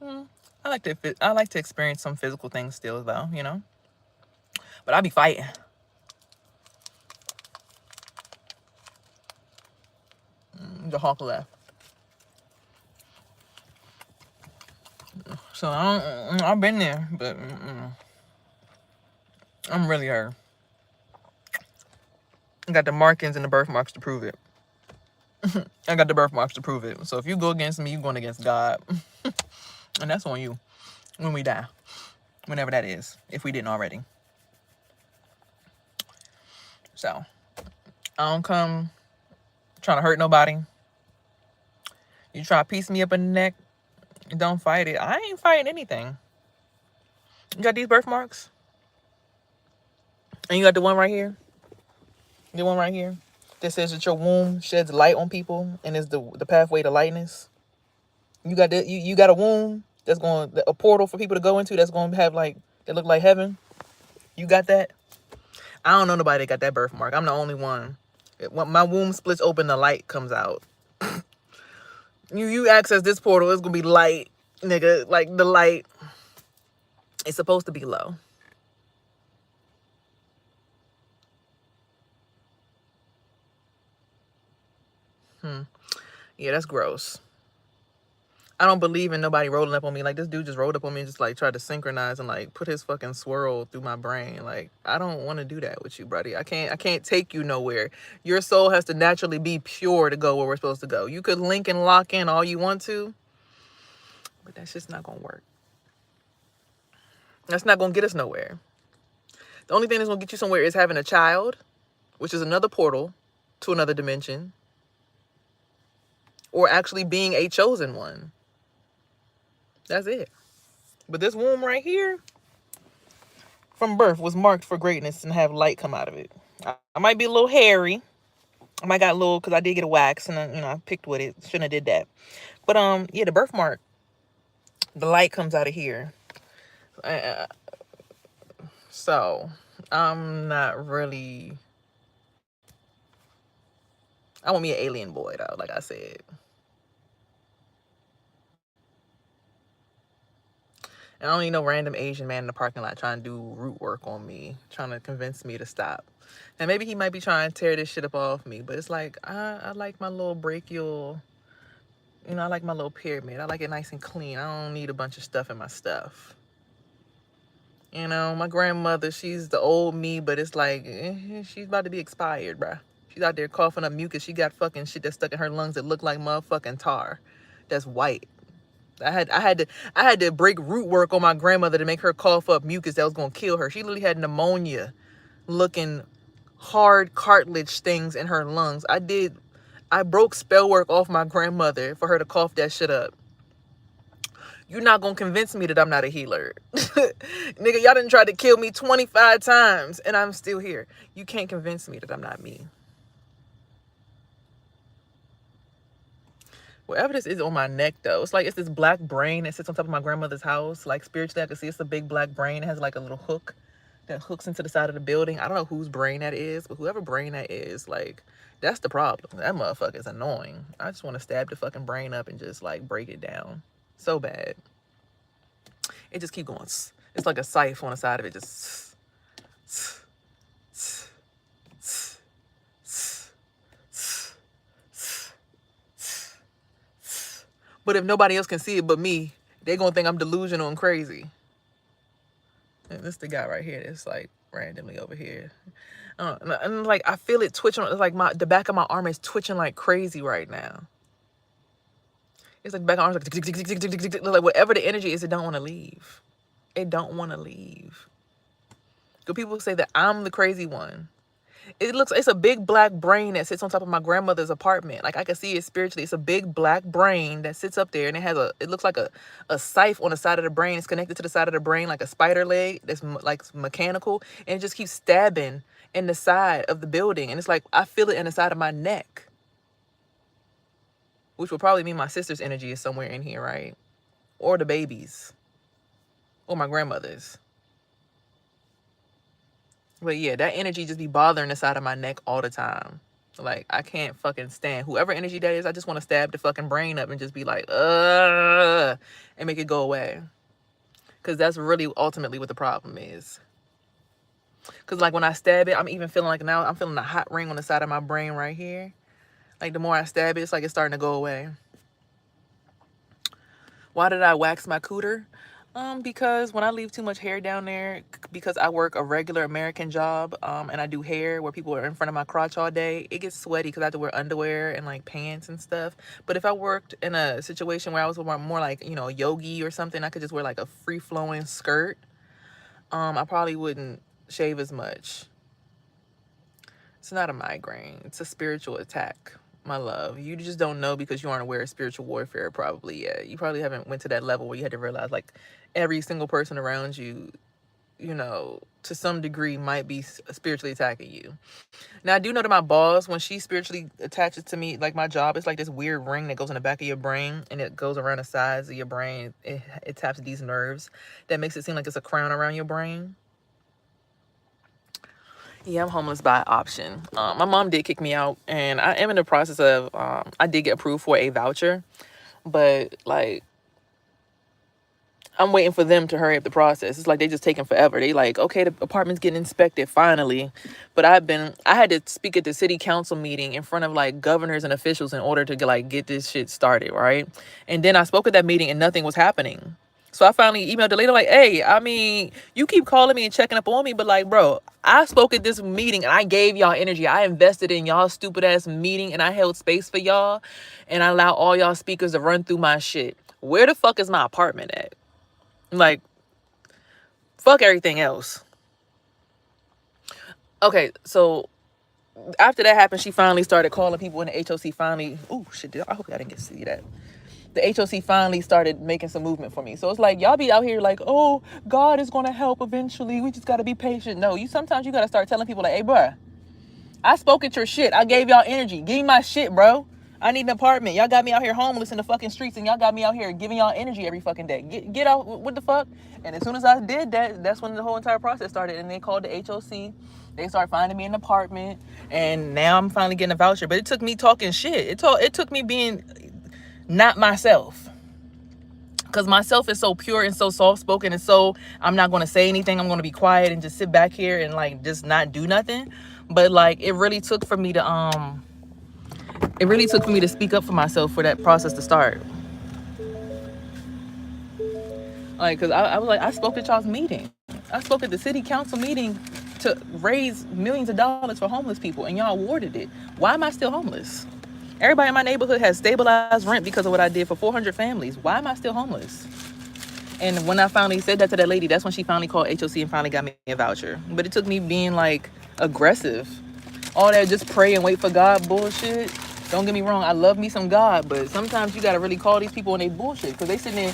I like to experience some physical things still, though, you know. But I be fighting. The hawk left. So I've been there, but I'm really her. I got the markings and the birthmarks to prove it. I got the birthmarks to prove it. So if you go against me, you're going against God. And that's on you when we die. Whenever that is, if we didn't already. So I don't come trying to hurt nobody. You try to piece me up in the neck, don't fight it. I ain't fighting anything. You got these birthmarks? And you got the one right here? The one right here? That says that your womb sheds light on people and is the pathway to lightness. You got that? You got a womb that's a portal for people to go into that's going to have like, that look like heaven. You got that? I don't know nobody that got that birthmark. I'm the only one. When my womb splits open, the light comes out. You access this portal, it's gonna be light Nigga, like the light is supposed to be low. Yeah, that's gross. I don't believe in nobody rolling up on me. Like, this dude just rolled up on me and just like tried to synchronize and like put his fucking swirl through my brain. Like, I don't want to do that with you, buddy. I can't take you nowhere. Your soul has to naturally be pure to go where we're supposed to go. You could link and lock in all you want to, but that's just not gonna work. That's not gonna get us nowhere. The only thing that's gonna get you somewhere is having a child, which is another portal to another dimension, or actually being a chosen one. That's it. But this womb right here, from birth, was marked for greatness and have light come out of it. I might be a little hairy. I might got a little, because I did get a wax and I picked with it. Shouldn't have did that. But yeah, the birthmark, the light comes out of here. So I'm not really. I want me an alien boy though, like I said. I don't need no random Asian man in the parking lot trying to do root work on me, trying to convince me to stop. And maybe he might be trying to tear this shit up off me, but it's like, I like my little brachial, I like my little pyramid. I like it nice and clean. I don't need a bunch of stuff in my stuff. My grandmother, she's the old me, but it's like, she's about to be expired, bruh. She's out there coughing up mucus. She got fucking shit that's stuck in her lungs that look like motherfucking tar. That's white. I had to break root work on my grandmother to make her cough up mucus that was gonna kill her. She literally had pneumonia looking hard cartilage things in her lungs. I broke spell work off my grandmother for her to cough that shit up. You're not gonna convince me that I'm not a healer. Nigga, y'all done tried to kill me 25 times and I'm still here. You can't convince me that I'm not me. Whatever this is on my neck, though, it's like it's this black brain that sits on top of my grandmother's house. Like, spiritually, I can see it's a big black brain. It has like a little hook that hooks into the side of the building. I don't know whose brain that is, but whoever brain that is, like, that's the problem. That motherfucker is annoying. I just want to stab the fucking brain up and just like break it down so bad. It just keep going. It's like a scythe on the side of it, just. But if nobody else can see it but me, they're going to think I'm delusional and crazy. And this the guy right here that's like randomly over here. And like, I feel it twitching. It's like the back of my arm is twitching like crazy right now. It's like the back of my arm is like whatever the energy is, it don't want to leave. It don't want to leave. Good people say that I'm the crazy one. It's a big black brain that sits on top of my grandmother's apartment. Like, I can see it spiritually. It's a big black brain that sits up there, and it looks like a scythe on the side of the brain. It's connected to the side of the brain like a spider leg that's like mechanical, and it just keeps stabbing in the side of the building. And it's like, I feel it in the side of my neck, which would probably mean my sister's energy is somewhere in here, right? Or the baby's, or my grandmother's. But yeah, that energy just be bothering the side of my neck all the time. Like, I can't fucking stand whoever energy that is. I just want to stab the fucking brain up and just be like, and make it go away. Because that's really ultimately what the problem is. Because like when I stab it, I'm even feeling like now I'm feeling a hot ring on the side of my brain right here. Like, the more I stab it, it's like it's starting to go away. Why did I wax my cooter? Because when I leave too much hair down there, because I work a regular American job, and I do hair where people are in front of my crotch all day, it gets sweaty because I have to wear underwear and like pants and stuff. But if I worked in a situation where I was more like, yogi or something, I could just wear like a free flowing skirt. I probably wouldn't shave as much. It's not a migraine. It's a spiritual attack, my love. You just don't know because you aren't aware of spiritual warfare probably yet. You probably haven't went to that level where you had to realize like every single person around you, to some degree might be spiritually attacking you. Now, I do know that my boss, when she spiritually attaches to me, like my job, it's like this weird ring that goes in the back of your brain and it goes around the sides of your brain. It taps these nerves that makes it seem like it's a crown around your brain. Yeah, I'm homeless by option. My mom did kick me out, and I am in the process of, I did get approved for a voucher, but like, I'm waiting for them to hurry up the process. It's like they just taking forever. They like, okay, the apartment's getting inspected finally. But I had to speak at the city council meeting in front of like governors and officials in order to get this shit started, right? And then I spoke at that meeting and nothing was happening. So I finally emailed the lady like, hey, I mean, you keep calling me and checking up on me, but like, bro, I spoke at this meeting and I gave y'all energy. I invested in y'all stupid ass meeting and I held space for y'all and I allowed all y'all speakers to run through my shit. Where the fuck is my apartment at? Like, fuck everything else. Okay, so after that happened, she finally started calling people in the HOC finally. Oh, shit, I hope I didn't get to see that. The HOC finally started making some movement for me. So it's like, y'all be out here like, oh, God is going to help eventually. We just got to be patient. No, sometimes you got to start telling people like, hey, bruh, I spoke at your shit. I gave y'all energy. Give me my shit, bro. I need an apartment. Y'all got me out here homeless in the fucking streets and y'all got me out here giving y'all energy every fucking day. Get out. What the fuck? And as soon as I did that, that's when the whole entire process started. And they called the HOC. They started finding me an apartment. And now I'm finally getting a voucher. But it took me talking shit. It took me being not myself. Because myself is so pure and so soft-spoken and so I'm not going to say anything. I'm going to be quiet and just sit back here and like just not do nothing. But like it really took for me to speak up for myself for that process to start. Like, because I was like, I spoke at y'all's meeting. I spoke at the city council meeting to raise millions of dollars for homeless people and y'all awarded it. Why am I still homeless? Everybody in my neighborhood has stabilized rent because of what I did for 400 families. Why am I still homeless? And when I finally said that to that lady, that's when she finally called HOC and finally got me a voucher. But it took me being like aggressive. All that just pray and wait for God bullshit. Don't get me wrong, I love me some God, but sometimes you gotta really call these people and they bullshit because they sitting there,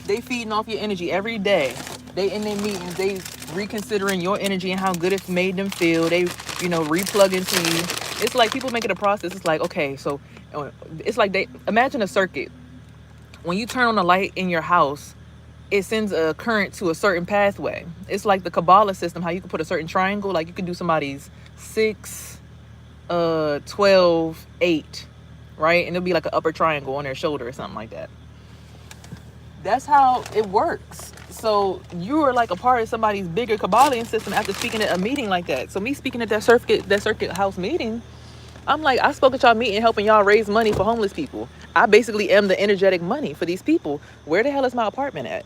they feeding off your energy every day. They in their meetings, they reconsidering your energy and how good it made them feel. They, replug into you. It's like people make it a process. It's like, okay, so it's like they imagine a circuit. When you turn on the light in your house, it sends a current to a certain pathway. It's like the Kabbalah system, how you can put a certain triangle, like you could do somebody's 6, 12, 8, right? And it'll be like an upper triangle on their shoulder or something like that. That's how it works. So you are like a part of somebody's bigger Kabbalion system after speaking at a meeting like that. So me speaking at that circuit house meeting, I'm like, I spoke at y'all meeting helping y'all raise money for homeless people. I basically am the energetic money for these people. Where the hell is my apartment at?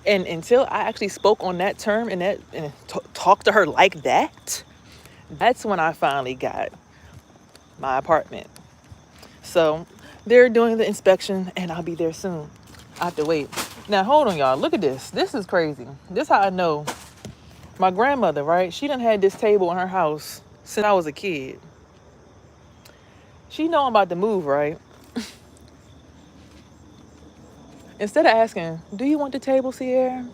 And until I actually spoke on that term and talked to her like that, that's when I finally got my apartment. So they're doing the inspection and I'll be there soon. I have to wait. Now, hold on, y'all. Look at this. This is crazy. This is how I know. My grandmother, right? She done had this table in her house since I was a kid. She know I'm about to move, right? Instead of asking, do you want the table, Sierra?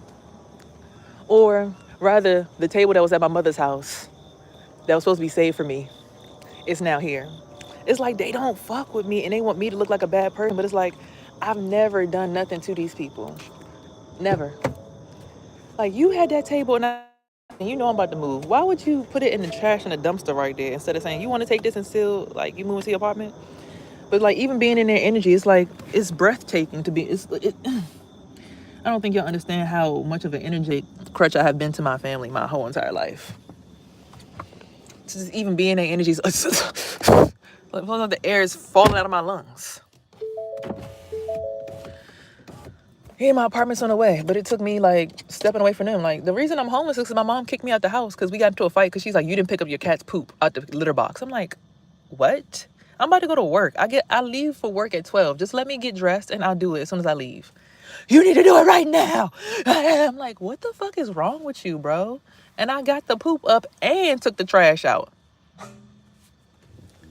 Or rather, the table that was at my mother's house that was supposed to be saved for me is now here. It's like they don't fuck with me and they want me to look like a bad person, but it's like I've never done nothing to these people. Never. Like, you had that table and you know I'm about to move. Why would you put it in the trash in the dumpster right there instead of saying, you want to take this and still, like, you move into your apartment? But, like, even being in their energy, it's like, it's breathtaking to be, I don't think y'all understand how much of an energy crutch I have been to my family my whole entire life. Just even being in their energies, like the air is falling out of my lungs. Yeah, my apartment's on the way, but it took me like stepping away from them. Like, the reason I'm homeless is because my mom kicked me out the house because we got into a fight because she's like, you didn't pick up your cat's poop out the litter box. I'm like, what? I'm about to go to work. I leave for work at 12. Just let me get dressed and I'll do it as soon as I leave. You need to do it right now. I'm like, what the fuck is wrong with you, bro? And I got the poop up and took the trash out.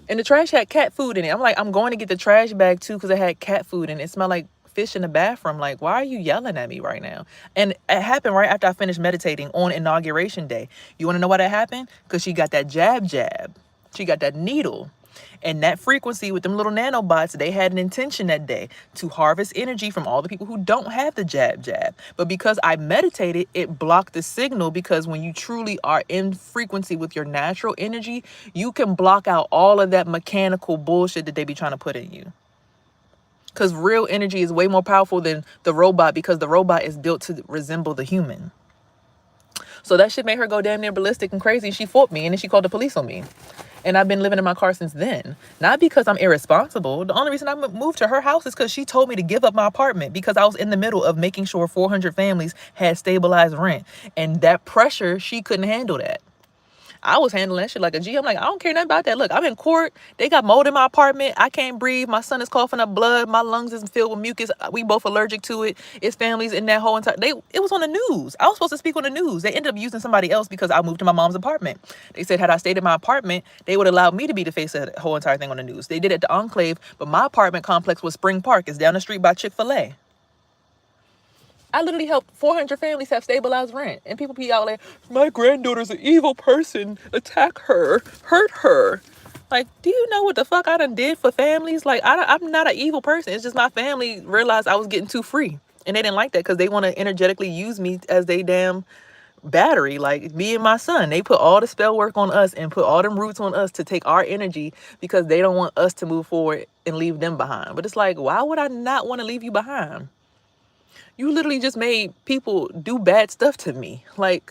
And the trash had cat food in it. I'm like, I'm going to get the trash bag too because it had cat food and it smelled like fish in the bathroom. Like, why are you yelling at me right now? And it happened right after I finished meditating on Inauguration Day. You want to know why that happened? Because she got that jab. She got that needle. And that frequency with them little nanobots, they had an intention that day to harvest energy from all the people who don't have the jab. But because I meditated, it blocked the signal, because when you truly are in frequency with your natural energy, you can block out all of that mechanical bullshit that they be trying to put in you. Because real energy is way more powerful than the robot, because the robot is built to resemble the human. So that shit made her go damn near ballistic and crazy. She fought me and then she called the police on me. And I've been living in my car since then. Not because I'm irresponsible. The only reason I moved to her house is because she told me to give up my apartment, because I was in the middle of making sure 400 families had stabilized rent. And that pressure, she couldn't handle that. I was handling that shit like a G. I'm like, I don't care nothing about that. Look, I'm in court. They got mold in my apartment. I can't breathe. My son is coughing up blood. My lungs is filled with mucus. We both allergic to it. It's families in that whole entire... It was on the news. I was supposed to speak on the news. They ended up using somebody else because I moved to my mom's apartment. They said had I stayed in my apartment, they would allow me to be the face of the whole entire thing on the news. They did it at the Enclave, but my apartment complex was Spring Park. It's down the street by Chick-fil-A. I literally helped 400 families have stabilized rent. And people be out there, my granddaughter's an evil person. Attack her. Hurt her. Like, do you know what the fuck I done did for families? Like, I'm not an evil person. It's just my family realized I was getting too free. And they didn't like that because they want to energetically use me as they damn battery. Like, me and my son, they put all the spell work on us and put all them roots on us to take our energy because they don't want us to move forward and leave them behind. But it's like, why would I not want to leave you behind? You literally just made people do bad stuff to me. Like,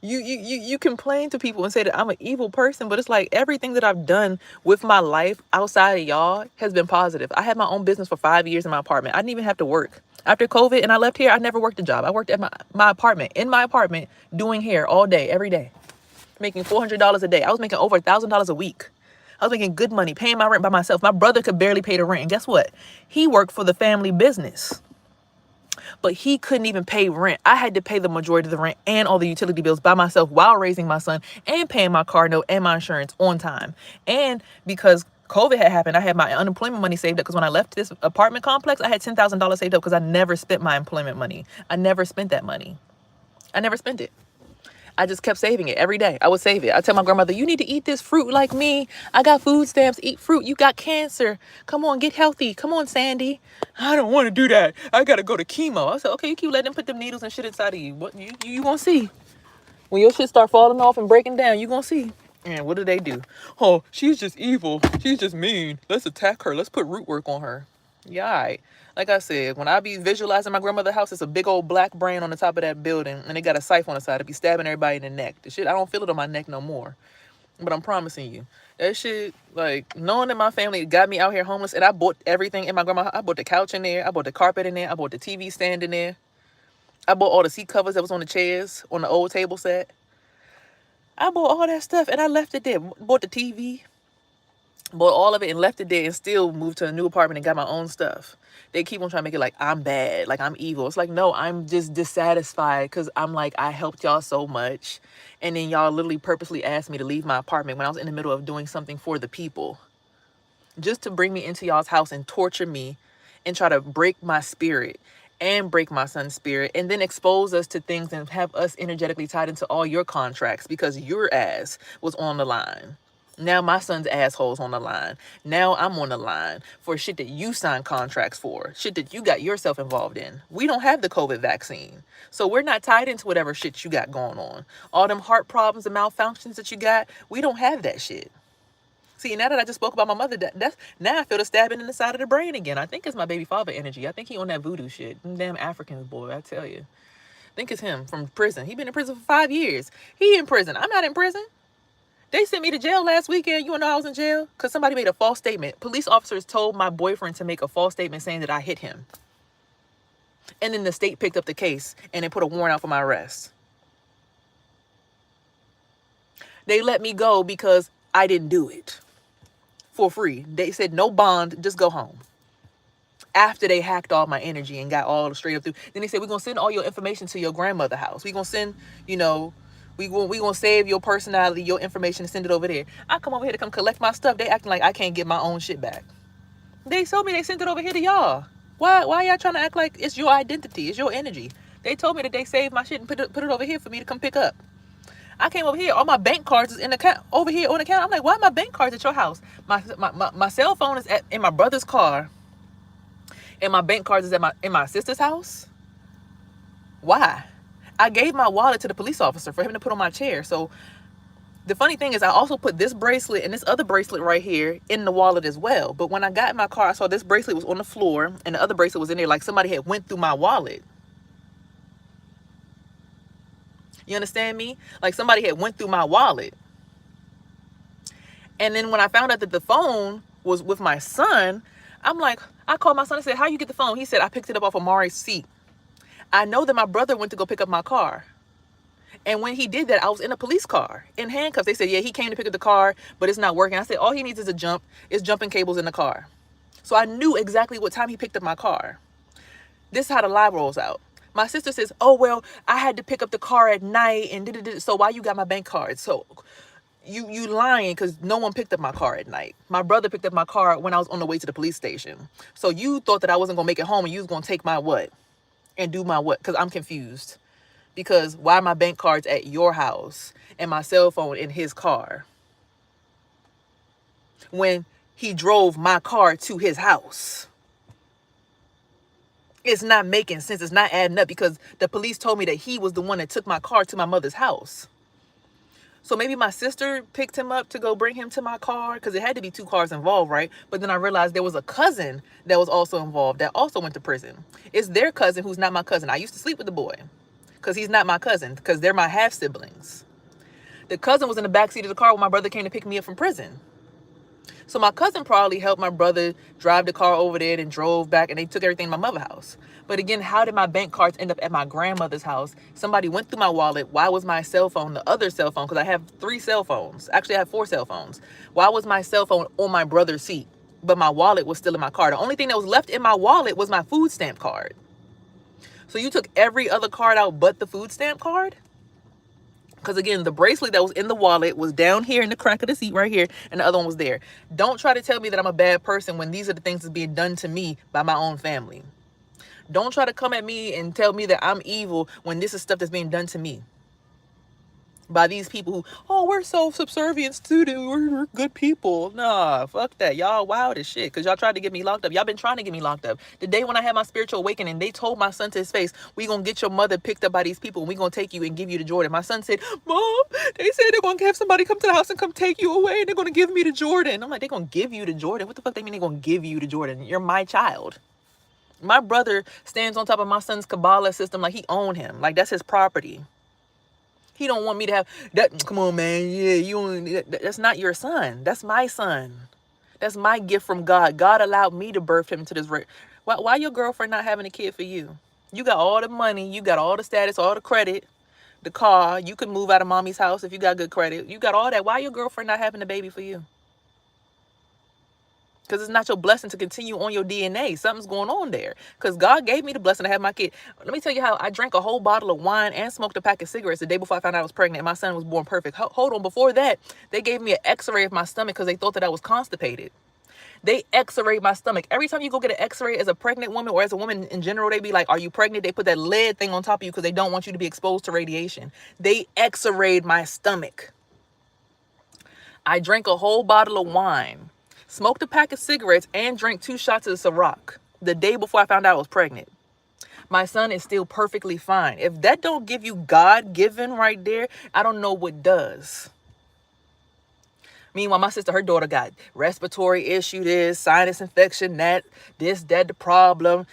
you complain to people and say that I'm an evil person, but it's like everything that I've done with my life outside of y'all has been positive. I had my own business for 5 years in my apartment. I didn't even have to work. After COVID and I left here, I never worked a job. I worked at my apartment, in my apartment, doing hair all day, every day, making $400 a day. I was making over $1,000 a week. I was making good money, paying my rent by myself. My brother could barely pay the rent. And guess what? He worked for the family business, but he couldn't even pay rent. I had to pay the majority of the rent and all the utility bills by myself while raising my son and paying my car note and my insurance on time. And because COVID had happened, I had my unemployment money saved up, because when I left this apartment complex, I had $10,000 saved up because I never spent my employment money. I never spent that money. I never spent it. I just kept saving it every day. I would save it. I tell my grandmother, you need to eat this fruit like me. I got food stamps. Eat fruit. You got cancer. Come on, get healthy. Come on, Sandy. I don't want to do that. I got to go to chemo. I said, okay, you keep letting them put them needles and shit inside of you. What you gonna see? When your shit start falling off and breaking down, you gonna see. And what do? Oh, she's just evil. She's just mean. Let's attack her. Let's put root work on her. Yeah, all right. Like I said, when I be visualizing my grandmother's house, it's a big old black brain on the top of that building, and they got a scythe on the side. It be stabbing everybody in the neck. The shit, I don't feel it on my neck no more. But I'm promising you, that shit, like, knowing that my family got me out here homeless, and I bought everything in my grandma's house. I bought the couch in there. I bought the carpet in there. I bought the TV stand in there. I bought all the seat covers that was on the chairs on the old table set. I bought all that stuff, and I left it there. Bought the TV. Bought all of it and left it there, and still moved to a new apartment and got my own stuff. They keep on trying to make it like I'm bad, like I'm evil. It's like, no, I'm just dissatisfied because I'm like, I helped y'all so much. And then y'all literally purposely asked me to leave my apartment when I was in the middle of doing something for the people, just to bring me into y'all's house and torture me and try to break my spirit and break my son's spirit, and then expose us to things and have us energetically tied into all your contracts because your ass was on the line. Now my son's asshole's on the line. Now I'm on the line for shit that you signed contracts for, shit that you got yourself involved in. We don't have the COVID vaccine, so we're not tied into whatever shit you got going on. All them heart problems and malfunctions that you got, we don't have that shit. See, now that I just spoke about my mother, that's now I feel the stabbing in the side of the brain again. I think it's my baby father energy. I think he on that voodoo shit. Them damn Africans, boy, I tell you. I think it's him from prison. He been in prison for 5 years. He in prison. I'm not in prison. They sent me to jail last weekend. You know I was in jail? Because somebody made a false statement. Police officers told my boyfriend to make a false statement saying that I hit him. And then the state picked up the case and they put a warrant out for my arrest. They let me go because I didn't do it for free. They said no bond, just go home. After they hacked all my energy and got all straight up through. Then they said, we're going to send all your information to your grandmother's house. We're going to send, we gonna save your personality, your information, and send it over there. I come over here to come collect my stuff. They acting like I can't get my own shit back. They told me they sent it over here to y'all. Why y'all trying to act like it's your identity, it's your energy? They told me that they saved my shit and put it over here for me to come pick up. I came over here, all my bank cards is in the account over here on the account. I'm like, why are my bank cards at your house? My cell phone is in my brother's car, and my bank cards is in my sister's house. Why? I gave my wallet to the police officer for him to put on my chair. So The funny thing is I also put this bracelet and this other bracelet right here in the wallet as well. But when I got in my car, I saw this bracelet was on the floor and the other bracelet was in there, like somebody had went through my wallet. You understand me? Like somebody had went through my wallet. And then when I found out that the phone was with my son, I'm like, I called my son and said, how you get the phone? He said, I picked it up off of Mari's seat. I know that my brother went to go pick up my car. And when he did that, I was in a police car in handcuffs. They said, yeah, he came to pick up the car, but it's not working. I said, all he needs is a jump. It's jumping cables in the car. So I knew exactly what time he picked up my car. This is how the lie rolls out. My sister says, oh, well, I had to pick up the car at night. And so why you got my bank card? So you lying because no one picked up my car at night. My brother picked up my car when I was on the way to the police station. So you thought that I wasn't going to make it home and you was going to take my what? And do my what? Because I'm confused. Because why are my bank cards at your house and my cell phone in his car when he drove my car to his house? It's not making sense. It's not adding up because the police told me that he was the one that took my car to my mother's house. So maybe my sister picked him up to go bring him to my car because it had to be 2 cars involved, right? But then I realized there was a cousin that was also involved that also went to prison. It's their cousin who's not my cousin. I used to sleep with the boy because he's not my cousin because they're my half siblings. The cousin was in the backseat of the car when my brother came to pick me up from prison. So my cousin probably helped my brother drive the car over there and drove back and they took everything to my mother's house. But again, how did my bank cards end up at my grandmother's house? Somebody went through my wallet. Why was my cell phone, the other cell phone, because I have 3 cell phones. Actually, I have 4 cell phones. Why was my cell phone on my brother's seat, but my wallet was still in my car? The only thing that was left in my wallet was my food stamp card. So you took every other card out but the food stamp card? Because again, the bracelet that was in the wallet was down here in the crack of the seat right here, and the other one was there. Don't try to tell me that I'm a bad person when these are the things that's being done to me by my own family. Don't try to come at me and tell me that I'm evil when this is stuff that's being done to me by these people who, oh, we're so subservient to them. We're good people. Nah, fuck that. Y'all wild as shit because y'all tried to get me locked up. Y'all been trying to get me locked up. The day when I had my spiritual awakening, they told my son to his face, we gonna get your mother picked up by these people and we gonna take you and give you to Jordan. My son said, Mom, they said they're gonna have somebody come to the house and come take you away and they're gonna give me to Jordan. I'm like, they're gonna give you to Jordan? What the fuck they mean they're gonna give you to Jordan? You're my child. My brother stands on top of my son's Kabbalah system like he owned him. Like that's his property. He don't want me to have that. Come on, man. Yeah, that's not your son. That's my son. That's my gift from God. God allowed me to birth him to this. Why your girlfriend not having a kid for you? You got all the money. You got all the status, all the credit, the car. You can move out of mommy's house if you got good credit. You got all that. Why your girlfriend not having a baby for you? Because it's not your blessing to continue on your DNA. Something's going on there. Because God gave me the blessing to have my kid. Let me tell you how I drank a whole bottle of wine and smoked a pack of cigarettes the day before I found out I was pregnant. And my son was born perfect. Hold on. Before that, they gave me an x-ray of my stomach because they thought that I was constipated. They x-rayed my stomach. Every time you go get an x-ray as a pregnant woman or as a woman in general, they be like, are you pregnant? They put that lead thing on top of you because they don't want you to be exposed to radiation. They x-rayed my stomach. I drank a whole bottle of wine, smoked a pack of cigarettes, and drank 2 shots of Ciroc the day before I found out I was pregnant. My son is still perfectly fine. If that don't give you God-given right there, I don't know what does. Meanwhile, my sister, her daughter got respiratory issue, this, sinus infection, that, the problem.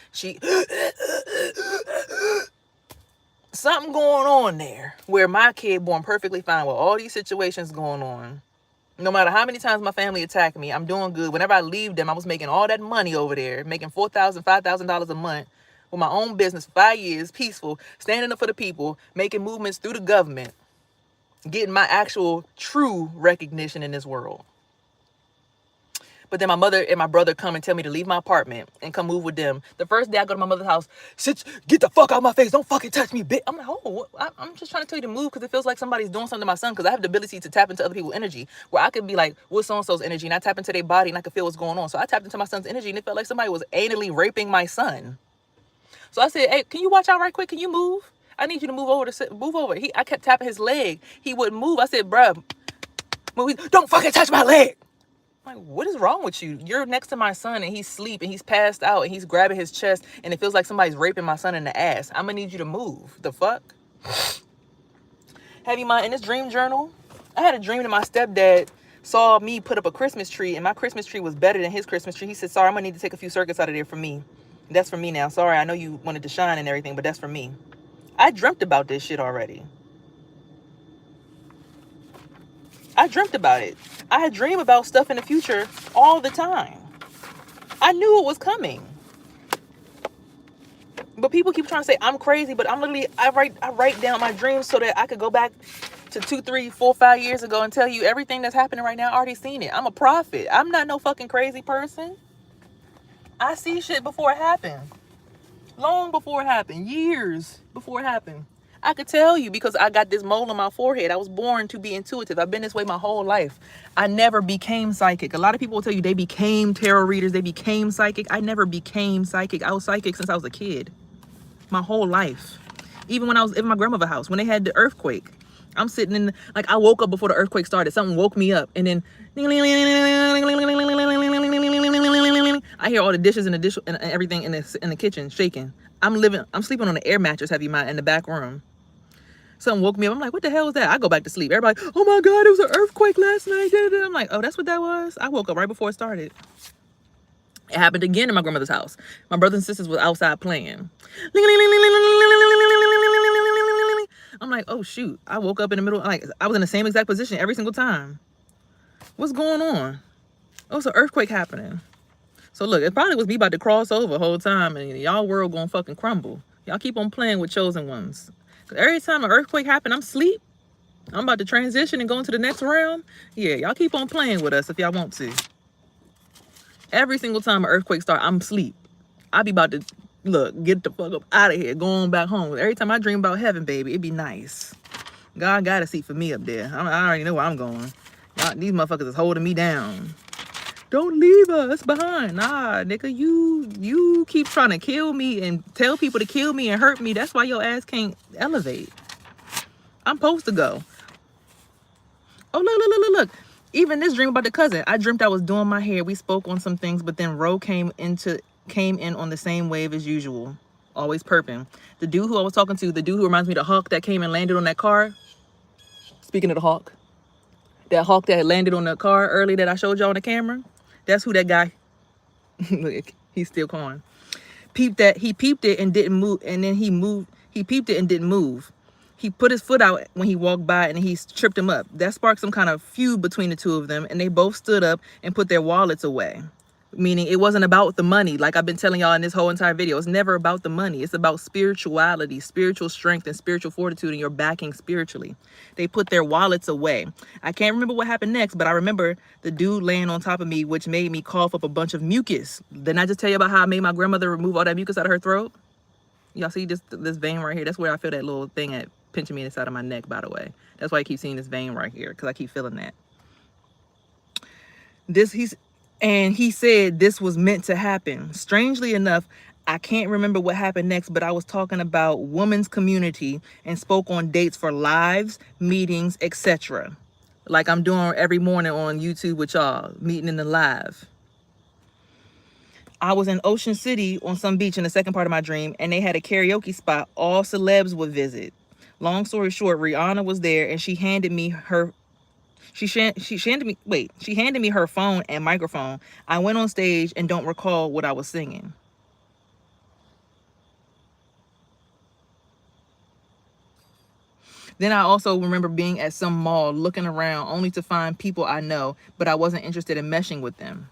Something going on there where my kid born perfectly fine with all these situations going on. No matter how many times my family attacked me, I'm doing good. Whenever I leave them, I was making all that money over there, making $4,000, $5,000 a month with my own business for 5 years, peaceful, standing up for the people, making movements through the government, getting my actual true recognition in this world. But then my mother and my brother come and tell me to leave my apartment and come move with them. The first day I go to my mother's house, get the fuck out of my face. Don't fucking touch me, bitch. I'm like, oh, I'm just trying to tell you to move because it feels like somebody's doing something to my son because I have the ability to tap into other people's energy where I could be like, what's so-and-so's energy? And I tap into their body and I could feel what's going on. So I tapped into my son's energy and it felt like somebody was anally raping my son. So I said, hey, can you watch out right quick? Can you move? I need you to move over. Move over. I kept tapping his leg. He wouldn't move. I said, bruh, move. Don't fucking touch my leg. I'm like, what is wrong with you? You're next to my son and he's asleep and he's passed out and he's grabbing his chest and it feels like somebody's raping my son in the ass. I'm gonna need you to move. The fuck? Heavy mind in this dream journal, I had a dream that my stepdad saw me put up a Christmas tree, and my Christmas tree was better than his Christmas tree. He said, sorry, I'm going to need to take a few circuits out of there for me. That's for me now. Sorry, I know you wanted to shine and everything, but that's for me. I dreamt about this shit already. I dreamt about it. I dream about stuff in the future all the time. I knew it was coming. But people keep trying to say I'm crazy, but I'm literally, I write down my dreams so that I could go back to 2, 3, 4, 5 years ago and tell you everything that's happening right now. I already seen it. I'm a prophet. I'm not no fucking crazy person. I see shit before it happened. Long before it happened. Years before it happened. I could tell you because I got this mole on my forehead. I was born to be intuitive. I've been this way my whole life. I never became psychic. A lot of people will tell you they became tarot readers. They became psychic. I never became psychic. I was psychic since I was a kid. My whole life. Even when I was in my grandmother's house, when they had the earthquake. I'm sitting in, like, I woke up before the earthquake started. Something woke me up. And then I hear all the dishes and the dish and everything in the kitchen shaking. I'm sleeping on an air mattress, have you mind, in the back room. Something woke me up. I'm like, what the hell was that? I go back to sleep. Everybody, oh my God, it was an earthquake last night. I'm like, oh, that's what that was? I woke up right before it started. It happened again in my grandmother's house. My brothers and sisters was outside playing. I'm like, oh shoot. I woke up in the middle, like I was in the same exact position every single time. What's going on? Oh, it's an earthquake happening. So look, it probably was me about to cross over the whole time and y'all world gonna fucking crumble. Y'all keep on playing with chosen ones. Every time an earthquake happen, I'm asleep. I'm about to transition and go into the next realm. Yeah, y'all keep on playing with us if y'all want to. Every single time an earthquake start, I'm asleep. I be about to, look, get the fuck up out of here, going back home. Every time I dream about heaven, baby, it be nice. God got a seat for me up there. I already know where I'm going. These motherfuckers is holding me down. Don't leave us behind. Nah, nigga, you keep trying to kill me and tell people to kill me and hurt me. That's why your ass can't elevate. I'm supposed to go. Oh, look. Even this dream about the cousin. I dreamt I was doing my hair. We spoke on some things, but then Ro came in on the same wave as usual. Always perping. The dude who I was talking to, the dude who reminds me of the hawk that came and landed on that car. Speaking of the hawk. That hawk that landed on the car early that I showed y'all on the camera. That's who that guy. Look, he's still calling. He peeped it and didn't move, and then he peeped it and didn't move. He put his foot out when he walked by and he tripped him up. That sparked some kind of feud between the two of them, and they both stood up and put their wallets away. Meaning it wasn't about the money. Like I've been telling y'all in this whole entire video, it's never about the money. It's about spirituality, spiritual strength, and spiritual fortitude, and your backing spiritually. They put their wallets away. I can't remember what happened next, but I remember the dude laying on top of me, which made me cough up a bunch of mucus. Didn't I just tell you about how I made my grandmother remove all that mucus out of her throat? Y'all see this vein right here? That's where I feel that little thing at pinching me inside of my neck, by the way. That's why I keep seeing this vein right here, because I keep feeling that. He said this was meant to happen. Strangely enough, I can't remember what happened next, but I was talking about women's community and spoke on dates for lives, meetings, etc. Like I'm doing every morning on YouTube with y'all, meeting in the live. I was in Ocean City on some beach in the second part of my dream, and they had a karaoke spot all celebs would visit. Long story short, Rihanna was there, and she handed me her phone and microphone. I went on stage and don't recall what I was singing. Then I also remember being at some mall looking around only to find people I know, but I wasn't interested in meshing with them.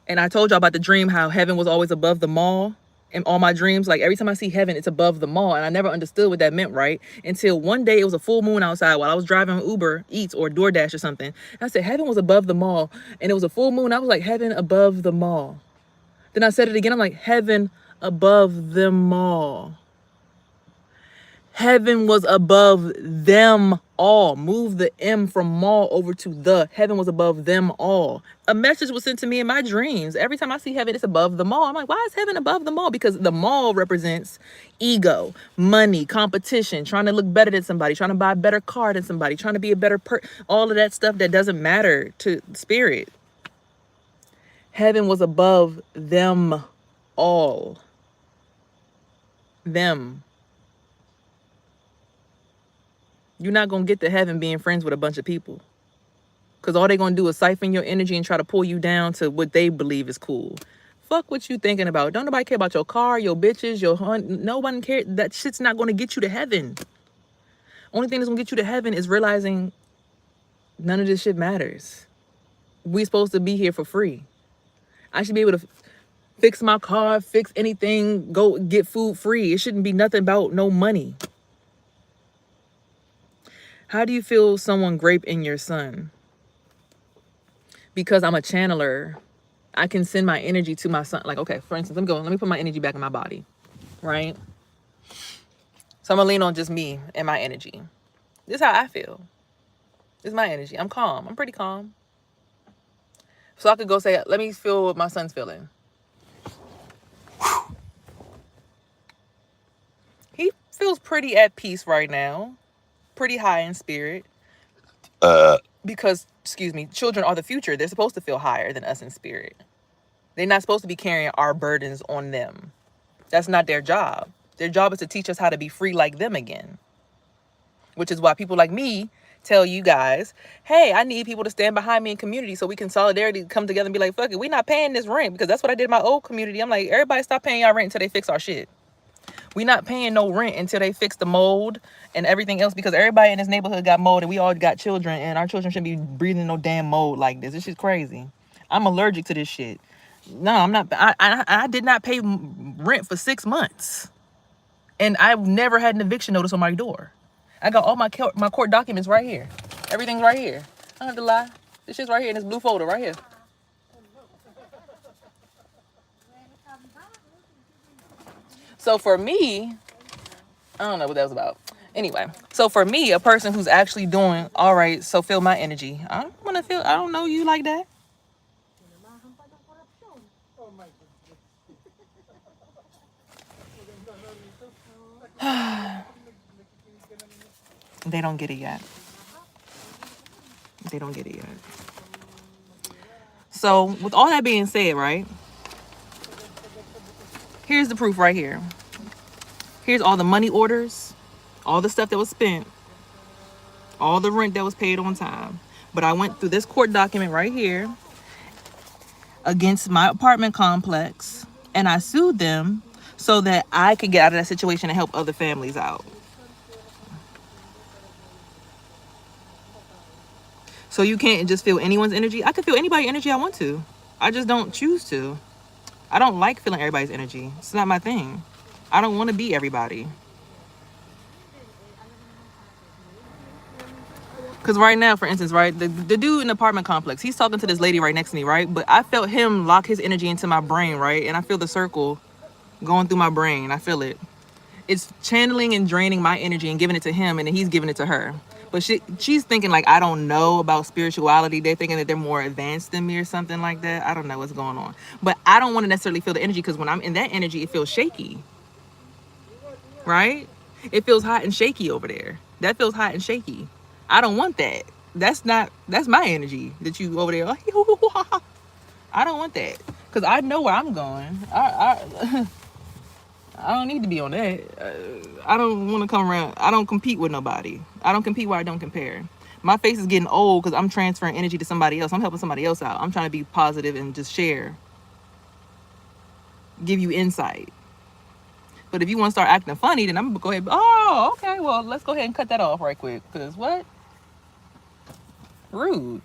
And I told y'all about the dream how heaven was always above the mall. In all my dreams, like every time I see heaven, it's above the mall. And I never understood what that meant, right? Until one day it was a full moon outside while I was driving Uber Eats or DoorDash or something. I said, heaven was above the mall. And it was a full moon. I was like, heaven above the mall. Then I said it again. I'm like, heaven above them all. Heaven was above them all. Move the M from mall over to the. Heaven was above them all. A message was sent to me in my dreams. Every time I see heaven, it's above the mall. I'm like, why is heaven above the mall? Because the mall represents ego, money, competition, trying to look better than somebody, trying to buy a better car than somebody, trying to be a better all of that stuff that doesn't matter to spirit. Heaven was above them all. Them. You're not going to get to heaven being friends with a bunch of people. Because all they're going to do is siphon your energy and try to pull you down to what they believe is cool. Fuck what you thinking about. Don't nobody care about your car, your bitches, your hunt. No one cares. That shit's not going to get you to heaven. Only thing that's going to get you to heaven is realizing none of this shit matters. We supposed to be here for free. I should be able to fix my car, fix anything, go get food free. It shouldn't be nothing about no money. How do you feel someone grape in your son? Because I'm a channeler, I can send my energy to my son. Like, okay, for instance, let me put my energy back in my body, right? So I'm gonna lean on just me and my energy. This is how I feel. This is my energy. I'm calm. I'm pretty calm. So I could go say, let me feel what my son's feeling. He feels pretty at peace right now. Pretty high in spirit. Because, excuse me, children are the future. They're supposed to feel higher than us in spirit. They're not supposed to be carrying our burdens on them. That's not their job. Their job is to teach us how to be free like them again. Which is why people like me tell you guys, hey, I need people to stand behind me in community so we can solidarity come together and be like, fuck it, we're not paying this rent. Because that's what I did in my old community. I'm like, everybody stop paying y'all rent until they fix our shit. We not paying no rent until they fix the mold and everything else, because everybody in this neighborhood got mold and we all got children, and our children shouldn't be breathing no damn mold like this. This shit's crazy. I'm allergic to this shit. No, I'm not. I did not pay rent for 6 months, and I've never had an eviction notice on my door. I got all my court documents right here. Everything's right here. I don't have to lie. This shit's right here in this blue folder right here. So for me, I don't know what that was about. Anyway, so for me, a person who's actually doing all right, so feel my energy. I don't want to feel, I don't know you like that. They don't get it yet. They don't get it yet. So with all that being said, right? Here's the proof right here. Here's all the money orders, all the stuff that was spent, all the rent that was paid on time. But I went through this court document right here against my apartment complex, and I sued them so that I could get out of that situation and help other families out. So you can't just feel anyone's energy. I can feel anybody's energy I want to. I just don't choose to. I don't like feeling everybody's energy. It's not my thing. I don't want to be everybody. Because right now, for instance, right, the dude in the apartment complex, he's talking to this lady right next to me, right? But I felt him lock his energy into my brain, right? And I feel the circle going through my brain. I feel it. It's channeling and draining my energy and giving it to him, and then he's giving it to her. But she's thinking like, I don't know about spirituality. They're thinking that they're more advanced than me or something like that. I don't know what's going on. But I don't want to necessarily feel the energy, because when I'm in that energy, it feels shaky. Right? It feels hot and shaky over there. That feels hot and shaky. I don't want that. That's my energy that you over there. I don't want that, because I know where I'm going. I don't need to be on that. I don't want to come around. I don't compete with nobody. I don't compete where I don't compare. My face is getting old because I'm transferring energy to somebody else. I'm helping somebody else out. I'm trying to be positive and just share. Give you insight. But if you want to start acting funny, then I'm going to go ahead. Oh, okay. Well, let's go ahead and cut that off right quick. Because what? Rude.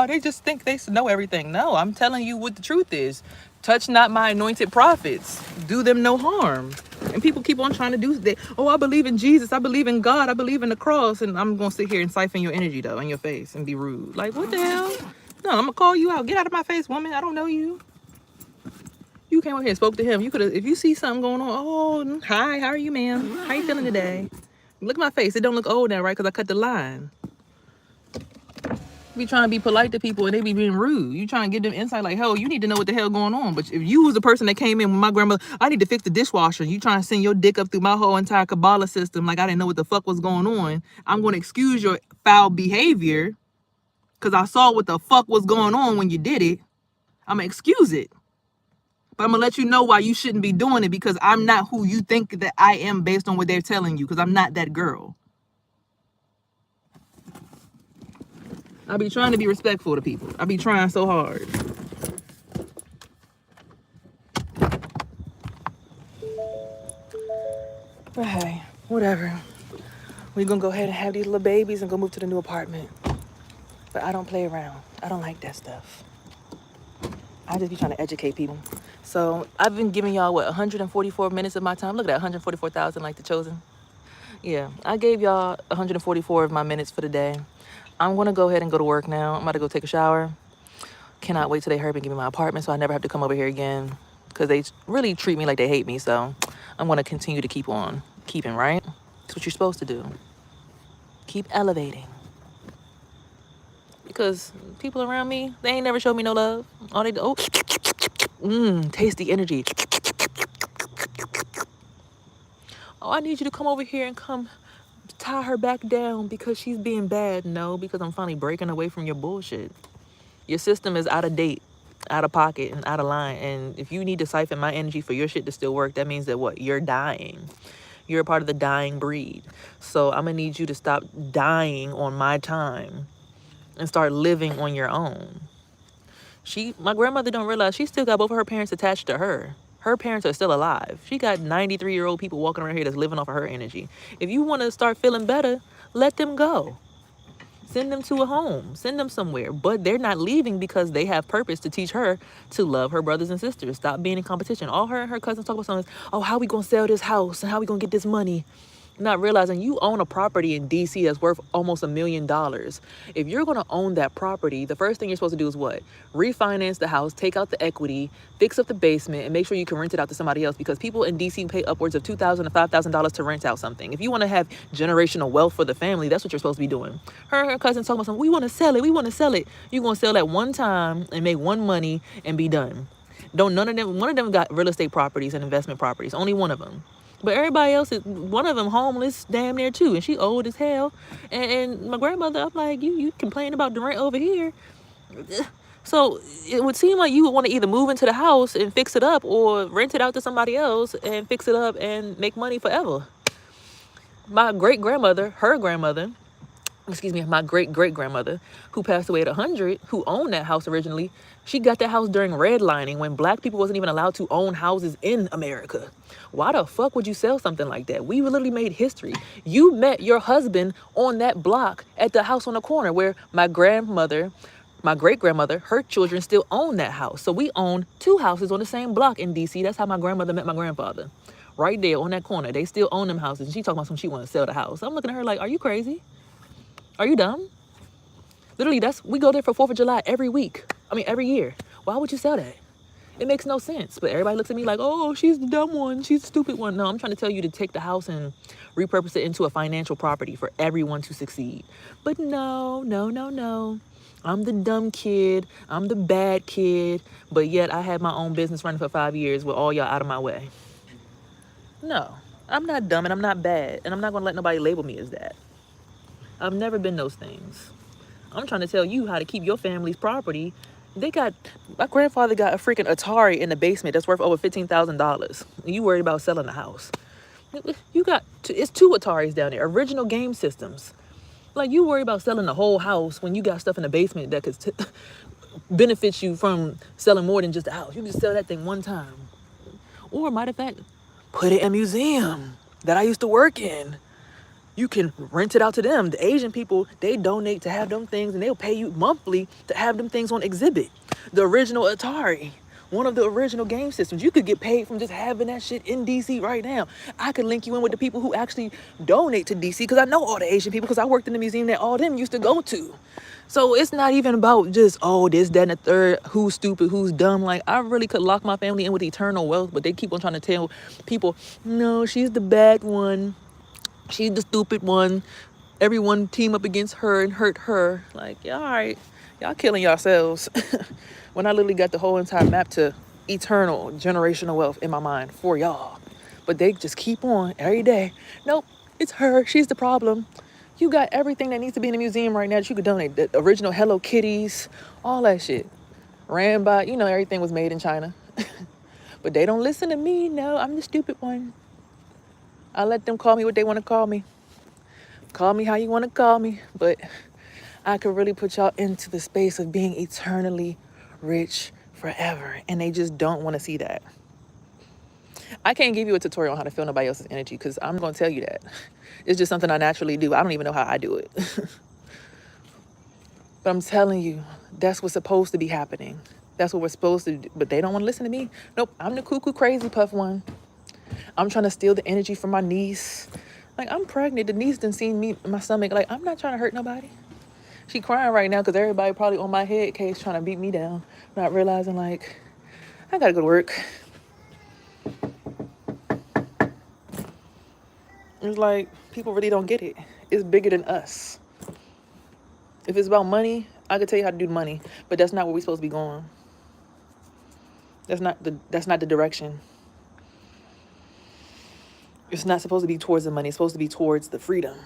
They just think they know everything. No, I'm telling you what the truth is. Touch not my anointed prophets. Do them no harm. And people keep on trying to do that. Oh, I believe in Jesus. I believe in God. I believe in the cross. And I'm going to sit here and siphon your energy, though, in your face and be rude. Like, what the hell? No, I'm going to call you out. Get out of my face, woman. I don't know you. You came over here and spoke to him. You could have, if you see something going on, oh, hi, how are you, ma'am? How you feeling today? Look at my face. It don't look old now, right? Because I cut the line. Be trying to be polite to people and they be being rude. You trying to give them insight like, hell, you need to know what the hell going on. But if you was the person that came in with my grandmother, I need to fix the dishwasher. You trying to send your dick up through my whole entire Kabbalah system like I didn't know what the fuck was going on. I'm going to excuse your foul behavior because I saw what the fuck was going on when you did it. I'm going to excuse it. But I'm going to let you know why you shouldn't be doing it, because I'm not who you think that I am based on what they're telling you, because I'm not that girl. I be trying to be respectful to people. I be trying so hard. But hey, whatever. We gonna go ahead and have these little babies and go move to the new apartment. But I don't play around. I don't like that stuff. I just be trying to educate people. So I've been giving y'all, 144 minutes of my time. Look at that, 144,000 like the chosen. Yeah, I gave y'all 144 of my minutes for the day. I'm gonna go ahead and go to work now. I'm about to go take a shower. Cannot wait till they hurry up and give me my apartment so I never have to come over here again. Because they really treat me like they hate me. So I'm gonna continue to keep on keeping, right? That's what you're supposed to do. Keep elevating. Because people around me, they ain't never showed me no love. All they do, taste the energy. Oh, I need you to come over here and come tie her back down because she's being bad. No, because I'm finally breaking away from your bullshit. Your system is out of date, out of pocket, and out of line. And if you need to siphon my energy for your shit to still work, that means that what? You're dying. You're a part of the dying breed. So I'm gonna need you to stop dying on my time and start living on your own. My grandmother don't realize she still got both of her parents attached to her. Her parents are still alive. She got 93-year-old people walking around here that's living off of her energy. If you want to start feeling better, let them go. Send them to a home. Send them somewhere. But they're not leaving because they have purpose to teach her to love her brothers and sisters. Stop being in competition. All her and her cousins talk about something is, oh, how we going to sell this house and how we going to get this money? Not realizing you own a property in DC that's worth almost $1 million. If you're going to own that property, the first thing you're supposed to do is what? Refinance the house, take out the equity, fix up the basement, and make sure you can rent it out to somebody else, because people in DC pay upwards of $2,000 to $5,000 to rent out something. If you want to have generational wealth for the family, that's what you're supposed to be doing. Her and her cousin talking about something, we want to sell it, we want to sell it. You're going to sell that one time and make one money and be done. One of them got real estate properties and investment properties, only one of them. But everybody else one of them homeless damn near too, and she old as hell. And my grandmother, I'm like, you complain about the rent over here. So it would seem like you would want to either move into the house and fix it up or rent it out to somebody else and fix it up and make money forever. My great-grandmother, my great-great-grandmother, who passed away at 100, who owned that house originally, she got that house during redlining when black people wasn't even allowed to own houses in America. Why the fuck would you sell something like that? We literally made history. You met your husband on that block at the house on the corner where my great-grandmother, her children still own that house. So we own 2 houses on the same block in DC. That's how my grandmother met my grandfather. Right there on that corner. They still own them houses. And she talking about something she want to sell the house. I'm looking at her like, are you crazy? Are you dumb? Literally, we go there for 4th of July every year. Why would you sell that? It makes no sense. But everybody looks at me like, oh, she's the dumb one. She's the stupid one. No, I'm trying to tell you to take the house and repurpose it into a financial property for everyone to succeed. But no. I'm the dumb kid. I'm the bad kid. But yet I had my own business running for 5 years with all y'all out of my way. No, I'm not dumb and I'm not bad. And I'm not going to let nobody label me as that. I've never been those things. I'm trying to tell you how to keep your family's property. My grandfather got a freaking Atari in the basement that's worth over $15,000. And you worried about selling the house. It's 2 Ataris down there, original game systems. Like, you worry about selling the whole house when you got stuff in the basement that could benefit you from selling more than just the house. You can just sell that thing one time. Or, matter of fact, put it in a museum that I used to work in. You can rent it out to them. The Asian people, they donate to have them things, and they'll pay you monthly to have them things on exhibit. The original Atari, one of the original game systems. You could get paid from just having that shit in DC right now. I could link you in with the people who actually donate to DC, because I know all the Asian people, because I worked in the museum that all them used to go to. So it's not even about just, this, that, and the third, who's stupid, who's dumb. Like, I really could lock my family in with eternal wealth, but they keep on trying to tell people, no, she's the bad one. She's the stupid one. Everyone team up against her and hurt her. Like, yeah, all right. Y'all killing yourselves. When I literally got the whole entire map to eternal generational wealth in my mind for y'all. But they just keep on every day. Nope, it's her. She's the problem. You got everything that needs to be in the museum right now that you could donate. The original Hello Kitties, all that shit. Ran by, everything was made in China. But they don't listen to me. No, I'm the stupid one. I let them call me what they want to call me. Call me how you want to call me. But I could really put y'all into the space of being eternally rich forever. And they just don't want to see that. I can't give you a tutorial on how to feel nobody else's energy because I'm going to tell you that. It's just something I naturally do. I don't even know how I do it. But I'm telling you, that's what's supposed to be happening. That's what we're supposed to do. But they don't want to listen to me. Nope, I'm the cuckoo crazy puff one. I'm trying to steal the energy from my niece. Like, I'm pregnant. The niece done seen me in my stomach. Like, I'm not trying to hurt nobody. She crying right now because everybody probably on my head case trying to beat me down. Not realizing, like, I got to go to work. It's like, people really don't get it. It's bigger than us. If it's about money, I could tell you how to do money. But that's not where we're supposed to be going. That's not the direction. It's not supposed to be towards the money. It's supposed to be towards the freedom.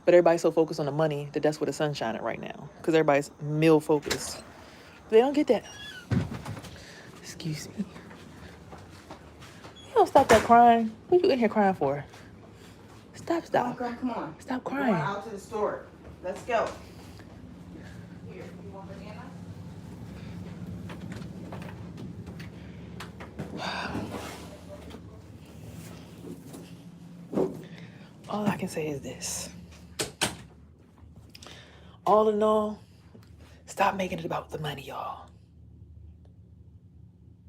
But everybody's so focused on the money that that's where the sun's shining right now. Because everybody's meal focused. They don't get that. Excuse me. You don't stop that crying. What you in here crying for? Stop. Come on. Stop We're crying. going out to the store. Let's go. Here, you want banana? All I can say is this. All in all, stop making it about the money, y'all.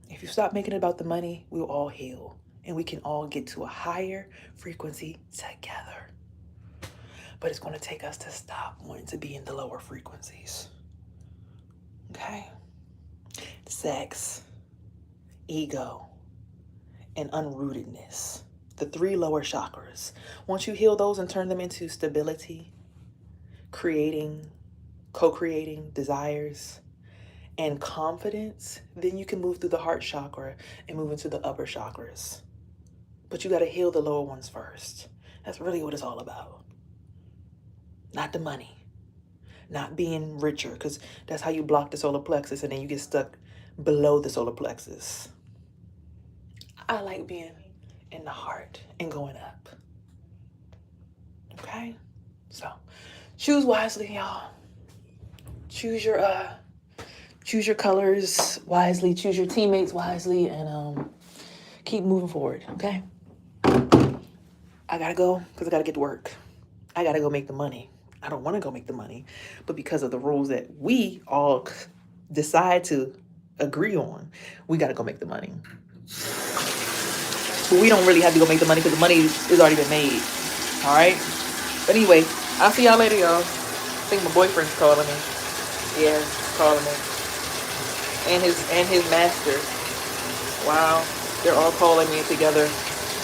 If you stop making it about the money, we'll all heal. And we can all get to a higher frequency together. But it's going to take us to stop wanting to be in the lower frequencies. Okay? Sex, ego, and unrootedness. The 3 lower chakras. Once you heal those and turn them into stability, creating, co-creating desires, and confidence, then you can move through the heart chakra and move into the upper chakras. But you got to heal the lower ones first. That's really what it's all about. Not the money. Not being richer, because that's how you block the solar plexus and then you get stuck below the solar plexus. I like being in the heart and going up. Okay? So, choose wisely, y'all. Choose your colors wisely, choose your teammates wisely, and keep moving forward, okay? I gotta go because I gotta get to work. I gotta go make the money. I don't want to go make the money, but because of the rules that we all decide to agree on, we gotta go make the money. But we don't really have to go make the money because the money has already been made. All right? But anyway, I'll see y'all later, y'all. I think my boyfriend's calling me. Yeah, he's calling me. And his master. Wow. They're all calling me together.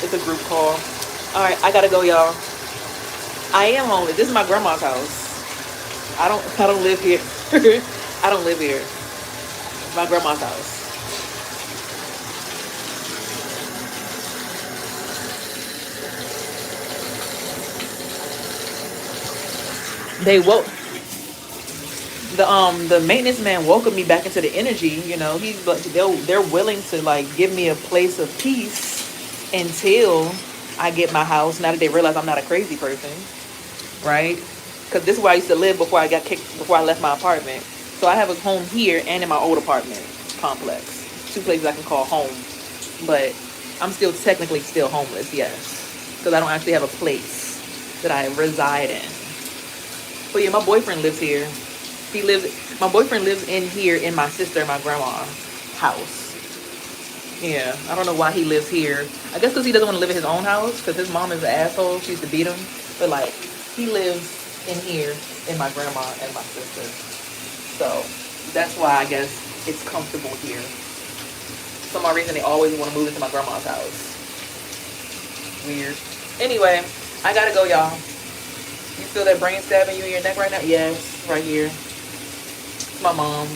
It's a group call. All right, I gotta go, y'all. I am homeless. This is my grandma's house. I don't live here. I don't live here. My grandma's house. They woke the maintenance man welcomed me back into the energy. You know, he's like they're willing to like give me a place of peace until I get my house. Now that they realize I'm not a crazy person, right? Because this is where I used to live before I got kicked, before I left my apartment. So I have a home here and in my old apartment complex, 2 places I can call home. But I'm still technically still homeless, yes, because I don't actually have a place that I reside in. But yeah, my boyfriend lives here. My boyfriend lives in here in my sister and my grandma's house. Yeah, I don't know why he lives here. I guess because he doesn't want to live in his own house because his mom is an asshole. She used to beat him. But like, he lives in here in my grandma and my sister. So that's why I guess it's comfortable here. For some reason, they always want to move into my grandma's house. Weird. Anyway, I gotta go, y'all. You feel that brain stabbing you in your neck right now? Yes, right here. It's my mom,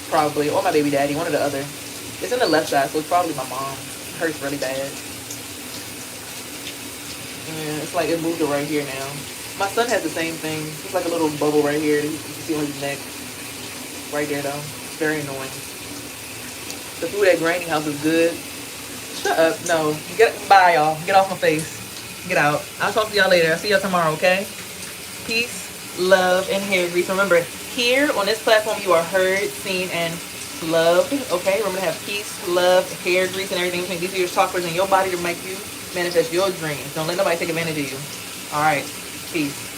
probably, or my baby daddy, one or the other. It's in the left side, so it's probably my mom. It hurts really bad. Yeah, it's like it moved it right here now. My son has the same thing. It's like a little bubble right here. You can see on his neck. Right there, though. It's very annoying. The food at Granny House is good. Shut up. No. Bye, y'all. Get off my face. Get out. I'll talk to y'all later. I'll see y'all tomorrow, okay? Peace. love, and hair grease. Remember, here on this platform, you are heard, seen, and loved. Okay, remember to have peace, love, hair grease, and everything. These are your chakras in your body to make you manifest your dreams. Don't let nobody take advantage of you. All right, peace.